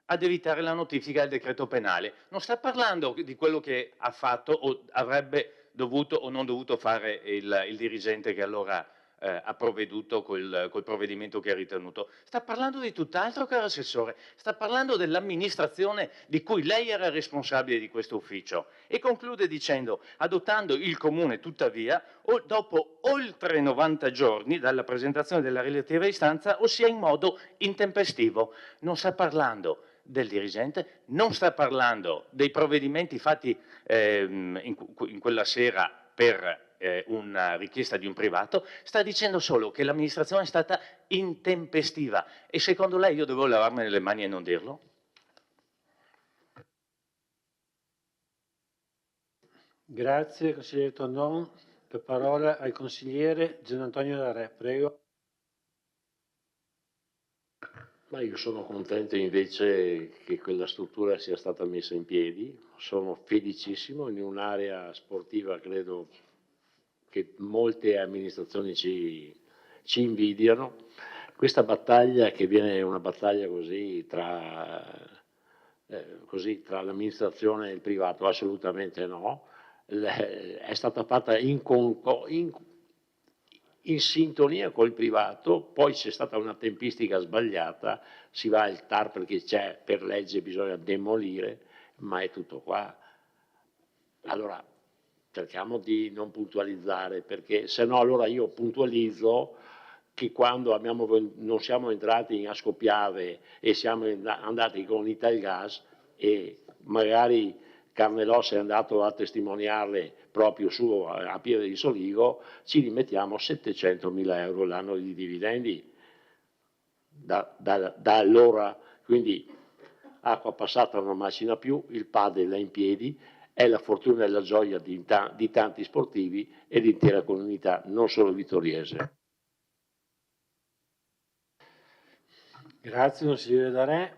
ad evitare la notifica del decreto penale. Non sta parlando di quello che ha fatto o avrebbe dovuto o non dovuto fare il dirigente che allora ha provveduto col provvedimento che ha ritenuto. Sta parlando di tutt'altro, caro Assessore. Sta parlando dell'amministrazione di cui lei era responsabile di questo ufficio. E conclude dicendo, adottando il Comune tuttavia, dopo oltre 90 giorni dalla presentazione della relativa istanza, ossia in modo intempestivo. Non sta parlando del dirigente, non sta parlando dei provvedimenti fatti in quella sera per una richiesta di un privato, sta dicendo solo che l'amministrazione è stata intempestiva. E secondo lei io devo lavarmene le mani e non dirlo?
Grazie consigliere Tondon. La parola al consigliere Gian Antonio Darè, prego.
Ma io sono contento invece che quella struttura sia stata messa in piedi, sono felicissimo, in un'area sportiva credo che molte amministrazioni ci invidiano. Questa battaglia che viene una battaglia così tra l'amministrazione e il privato, assolutamente no, è stata fatta in sintonia col privato, poi c'è stata una tempistica sbagliata, si va al TAR perché c'è, per legge bisogna demolire, ma è tutto qua. Allora cerchiamo di non puntualizzare, perché se no allora io puntualizzo che quando non siamo entrati in Ascopiave e siamo andati con Italgas e magari Carnellos è andato a testimoniarle proprio a Pieve di Soligo, ci rimettiamo 700.000 euro l'anno di dividendi da allora, quindi acqua passata non macina più, il padel è in piedi, è la fortuna e la gioia di tanti sportivi e l'intera comunità, non solo vittoriese.
Grazie consigliere Darè.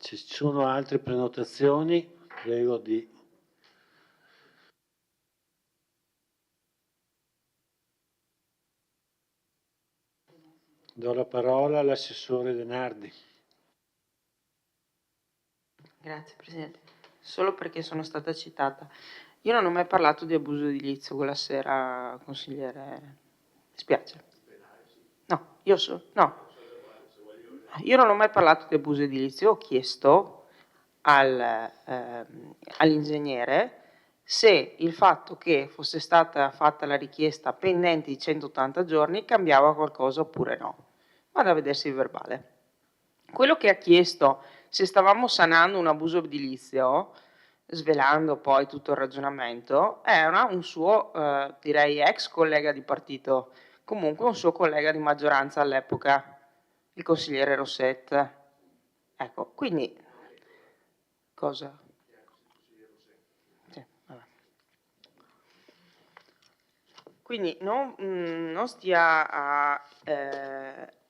Ci sono altre prenotazioni? Prego di... Do la parola all'assessore Denardi.
Grazie Presidente. Solo perché sono stata citata. Io non ho mai parlato di abuso edilizio quella sera, consigliere. Mi spiace. No, io non ho mai parlato di abuso edilizio. Ho chiesto all'ingegnere se il fatto che fosse stata fatta la richiesta pendente di 180 giorni cambiava qualcosa oppure no. Vado a vedersi il verbale. Quello che ha chiesto se stavamo sanando un abuso edilizio, svelando poi tutto il ragionamento, era un suo, direi, ex collega di partito, comunque un suo collega di maggioranza all'epoca, il consigliere Rosset. Ecco, quindi, cosa? Sì, vabbè. Quindi non stia a...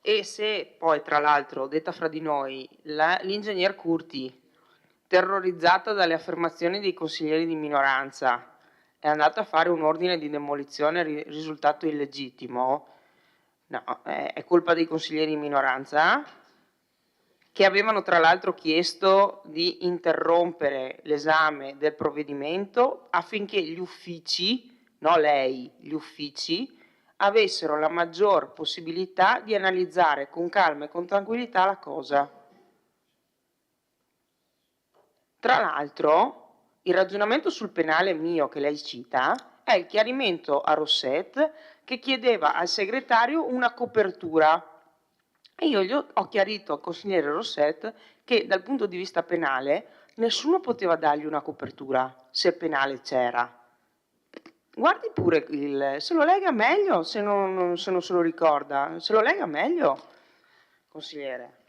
e se poi, tra l'altro, detta fra di noi, l'ingegner Curti, terrorizzata dalle affermazioni dei consiglieri di minoranza, è andata a fare un ordine di demolizione risultato illegittimo, no, è colpa dei consiglieri di minoranza, che avevano tra l'altro chiesto di interrompere l'esame del provvedimento affinché gli uffici, no lei, gli uffici, avessero la maggior possibilità di analizzare con calma e con tranquillità la cosa. Tra l'altro, il ragionamento sul penale mio che lei cita è il chiarimento a Rosset che chiedeva al segretario una copertura. E io ho chiarito al consigliere Rosset che dal punto di vista penale nessuno poteva dargli una copertura se penale c'era. Guardi pure se lo lega meglio, se non se lo ricorda, se lo lega meglio, consigliere.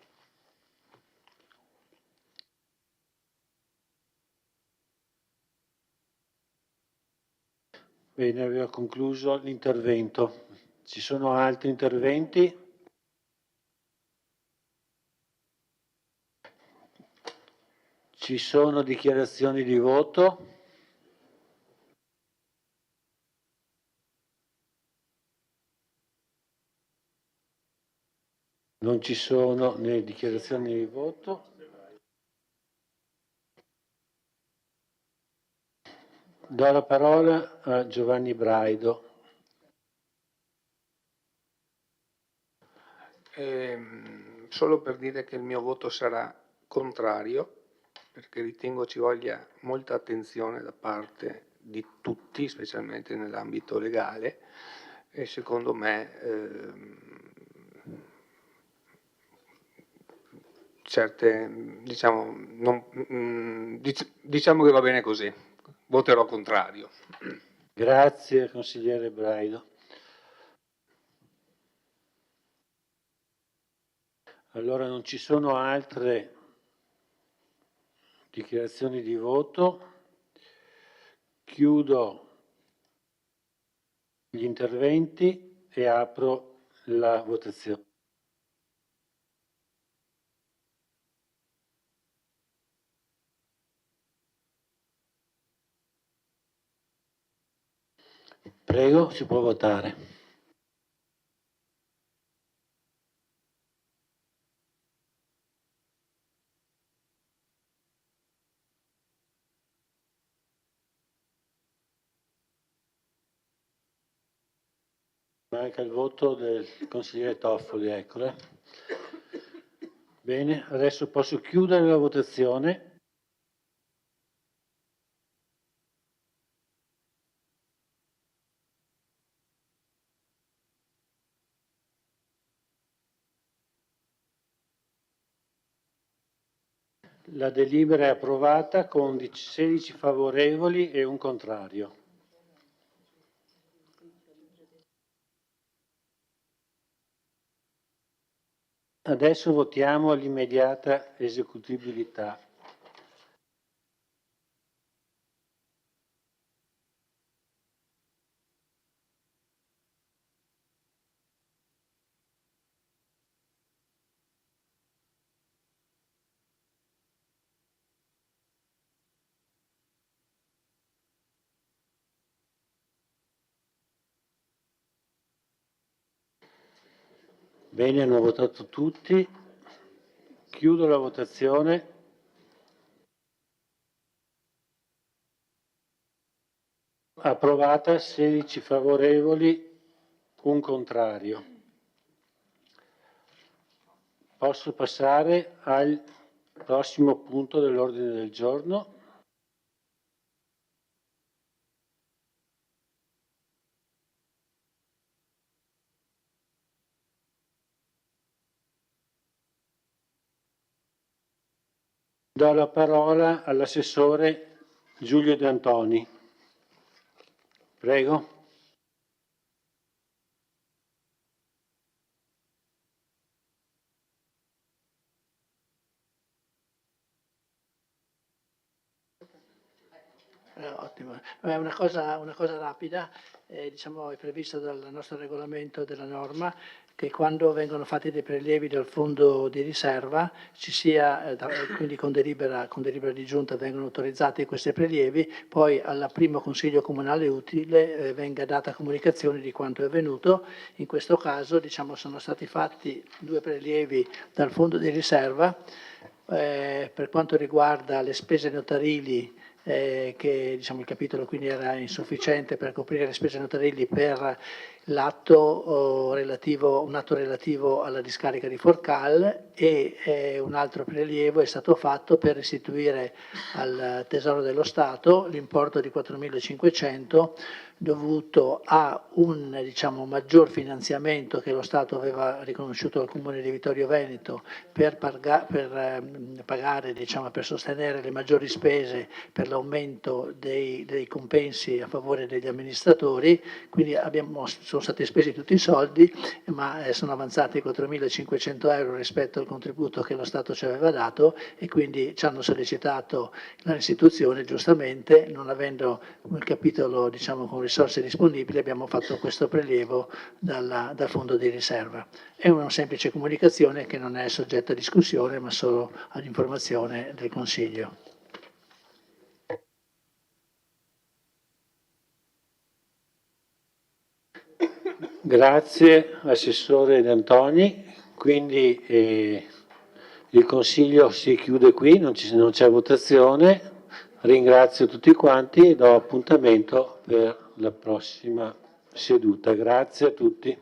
Bene, avevo concluso l'intervento. Ci sono altri interventi? Ci sono dichiarazioni di voto? Non ci sono né dichiarazioni di voto. Do la parola a Giovanni Braido.
Solo per dire che il mio voto sarà contrario, perché ritengo ci voglia molta attenzione da parte di tutti, specialmente nell'ambito legale, e secondo me diciamo che va bene così, voterò contrario.
Grazie consigliere Braido. Allora non ci sono altre dichiarazioni di voto. Chiudo gli interventi e apro la votazione. Prego, si può votare. Manca il voto del consigliere Toffoli, eccole. Bene, adesso posso chiudere la votazione. La delibera è approvata con 16 favorevoli e un contrario. Adesso votiamo l'immediata esecutibilità. Bene, hanno votato tutti. Chiudo la votazione. Approvata, 16 favorevoli, un contrario. Posso passare al prossimo punto dell'ordine del giorno. Do la parola all'assessore Giulio De Antoni. Prego.
Ottimo. Una cosa rapida, diciamo, è prevista dal nostro regolamento della norma che quando vengono fatti dei prelievi dal fondo di riserva ci sia, quindi con delibera di giunta vengono autorizzati questi prelievi, poi al primo consiglio comunale utile venga data comunicazione di quanto è avvenuto. In questo caso, diciamo, sono stati fatti 2 prelievi dal fondo di riserva per quanto riguarda le spese notarili, che diciamo, il capitolo quindi era insufficiente per coprire le spese notarili per un atto relativo alla discarica di Forcal e un altro prelievo è stato fatto per restituire al Tesoro dello Stato l'importo di 4.500 dovuto a un maggior finanziamento che lo Stato aveva riconosciuto al Comune di Vittorio Veneto per sostenere le maggiori spese per l'aumento dei compensi a favore degli amministratori, quindi sono stati spesi tutti i soldi, ma sono avanzati 4.500 euro rispetto al contributo che lo Stato ci aveva dato e quindi ci hanno sollecitato la restituzione, giustamente, non avendo il capitolo con risorse disponibili abbiamo fatto questo prelievo dal fondo di riserva. È una semplice comunicazione che non è soggetta a discussione ma solo all'informazione del Consiglio.
Grazie Assessore D'Antoni, quindi il Consiglio si chiude qui, non c'è votazione. Ringrazio tutti quanti e do appuntamento per la prossima seduta. Grazie a tutti.